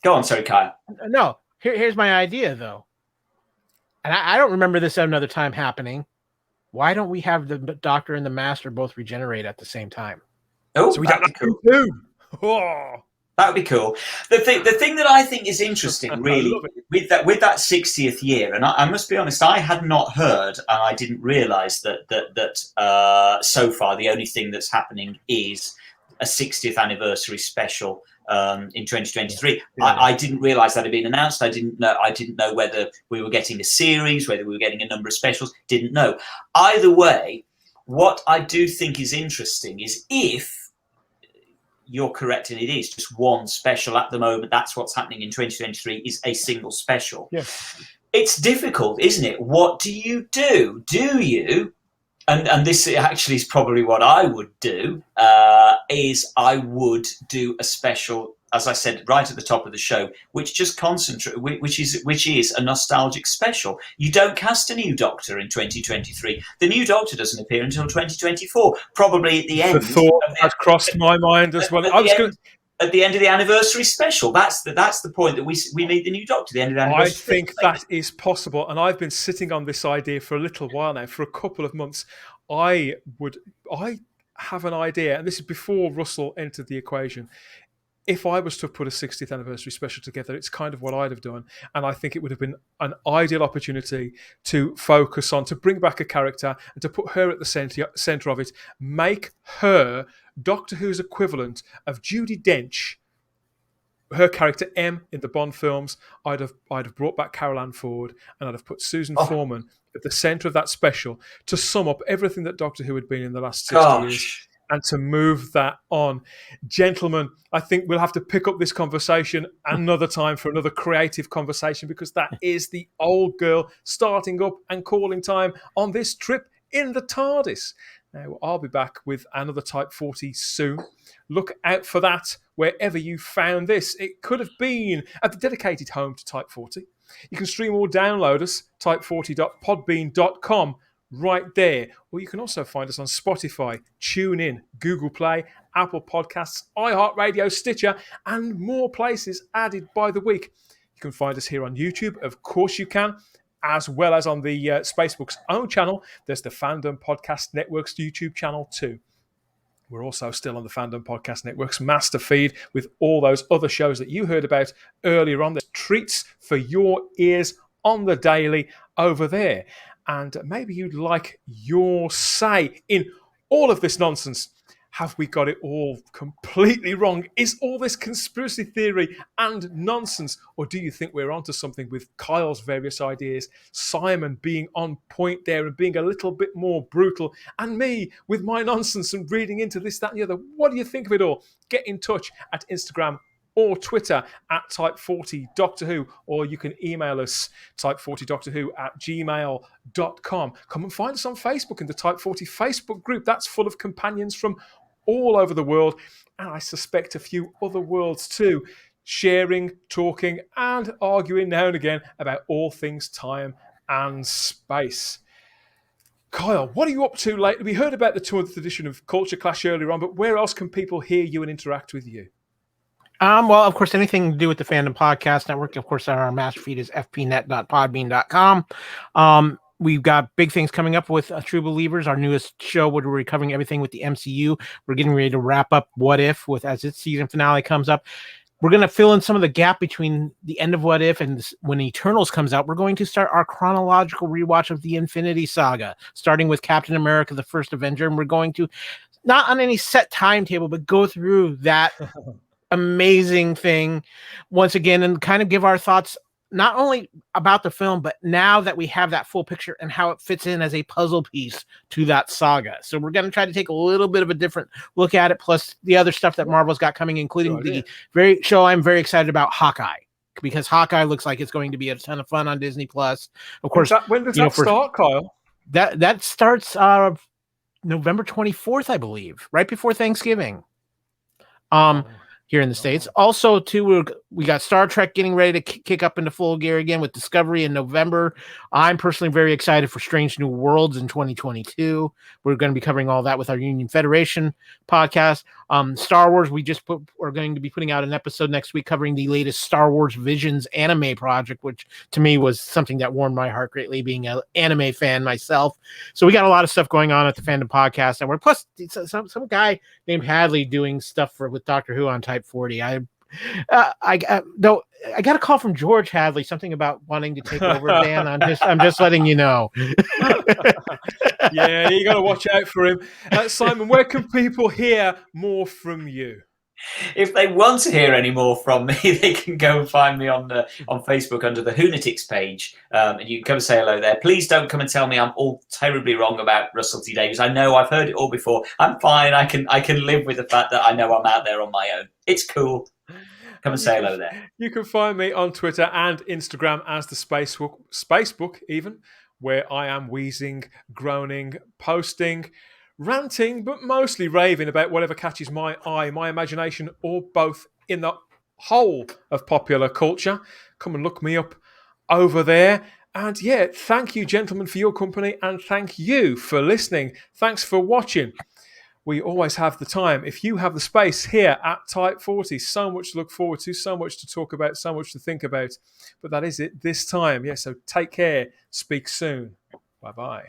Go on, sorry, Kyle. No, here's my idea, though. And I don't remember this at another time happening. Why don't we have the Doctor and the Master both regenerate at the same time? Oh, so we don't have to. Oh. That would be cool. The thing that I think is interesting, really, with that 60th year, and I must be honest, I had not heard, and I didn't realise that so far the only thing that's happening is a 60th anniversary special in 2023. Yeah. I didn't realise that had been announced. I didn't know whether we were getting a series, whether we were getting a number of specials. Didn't know. Either way, what I do think is interesting is if you're correct, and it is just one special at the moment. That's what's happening in 2023 is a single special. Yes. It's difficult, isn't it? What do you do? Do you, and this actually is probably what I would do, is I would do a special, as I said right at the top of the show, which just which is a nostalgic special. You don't cast a new Doctor in 2023. The new Doctor doesn't appear until 2024, probably at the end. The thought had crossed my mind as well. At the end of the anniversary special. That's the point that we need the new Doctor. The end of the anniversary. I think that is possible, and I've been sitting on this idea for a little while now, for a couple of months. I have an idea, and this is before Russell entered the equation. If I was to put a 60th anniversary special together, it's kind of what I'd have done. And I think it would have been an ideal opportunity to focus on, to bring back a character and to put her at the centre of it, make her Doctor Who's equivalent of Judi Dench, her character M in the Bond films. I'd have brought back Carol Ann Ford, and I'd have put Susan Foreman at the centre of that special to sum up everything that Doctor Who had been in the last 60 years. And to move that on. Gentlemen, I think we'll have to pick up this conversation another time for another creative conversation, because that is the old girl starting up and calling time on this trip in the TARDIS. Now, I'll be back with another Type 40 soon. Look out for that wherever you found this. It could have been at the dedicated home to Type 40. You can stream or download us, type40.podbean.com. right there. Or you can also find us on Spotify, TuneIn, Google Play, Apple Podcasts, iHeartRadio, Stitcher, and more places added by the week. You can find us here on YouTube. Of course you can, as well as on the Spacebook's own channel. There's the Fandom Podcast Network's YouTube channel too. We're also still on the Fandom Podcast Network's master feed with all those other shows that you heard about earlier on. There's treats for your ears on the daily over there. And maybe you'd like your say in all of this nonsense. Have we got it all completely wrong? Is all this conspiracy theory and nonsense? Or do you think we're onto something with Kyle's various ideas, Simon being on point there and being a little bit more brutal, and me with my nonsense and reading into this, that, and the other? What do you think of it all? Get in touch at Instagram or Twitter at Type40Doctor or you can email us type40doctorwho@gmail.com. Come and find us on Facebook in the Type 40 Facebook group. That's full of companions from all over the world, and I suspect a few other worlds too, sharing, talking, and arguing now and again about all things time and space. Kyle, what are you up to lately? We heard about the 200th edition of Culture Clash earlier on, but where else can people hear you and interact with you? Well, of course, anything to do with the Fandom Podcast Network. Of course, our master feed is fpnet.podbean.com. We've got big things coming up with True Believers, our newest show where we're covering everything with the MCU. We're getting ready to wrap up What If as its season finale comes up. We're going to fill in some of the gap between the end of What If and when Eternals comes out. We're going to start our chronological rewatch of the Infinity Saga, starting with Captain America, the First Avenger. And we're going to, not on any set timetable, but go through that amazing thing once again and kind of give our thoughts not only about the film, but now that we have that full picture and how it fits in as a puzzle piece to that saga. So we're going to try to take a little bit of a different look at it, plus the other stuff that Marvel's got coming, including the very show I'm very excited about, Hawkeye, because Hawkeye looks like it's going to be a ton of fun on Disney Plus. Of course, when does that start, Kyle? That starts November 24th, I believe, right before Thanksgiving. Here in the States. Also, too, we got Star Trek getting ready to kick up into full gear again with Discovery in November. I'm personally very excited for Strange New Worlds in 2022. We're going to be covering all that with our Union Federation podcast. Star Wars, we're going to be putting out an episode next week covering the latest Star Wars Visions anime project, which to me was something that warmed my heart greatly, being an anime fan myself. So we got a lot of stuff going on at the Fandom Podcast Network. Plus, some guy named Hadley doing stuff with Doctor Who on Type 40. I got a call from George Hadley, something about wanting to take over Dan. I'm just letting you know. Yeah, you got to watch out for him. Simon, where can people hear more from you? If they want to hear any more from me, they can go and find me on Facebook under the Whoonatics page, and you can come and say hello there. Please don't come and tell me I'm all terribly wrong about Russell T Davies. I know I've heard it all before. I'm fine. I can live with the fact that I know I'm out there on my own. It's cool. Come and say hello there. You can find me on Twitter and Instagram as the Spacebook even, where I am wheezing, groaning, posting, ranting, but mostly raving about whatever catches my eye, my imagination, or both in the whole of popular culture. Come and look me up over there. And yeah, thank you, gentlemen, for your company, and thank you for listening. Thanks for watching. We always have the time. If you have the space here at Type 40, so much to look forward to, so much to talk about, so much to think about. But that is it this time. Yeah, so take care. Speak soon. Bye-bye.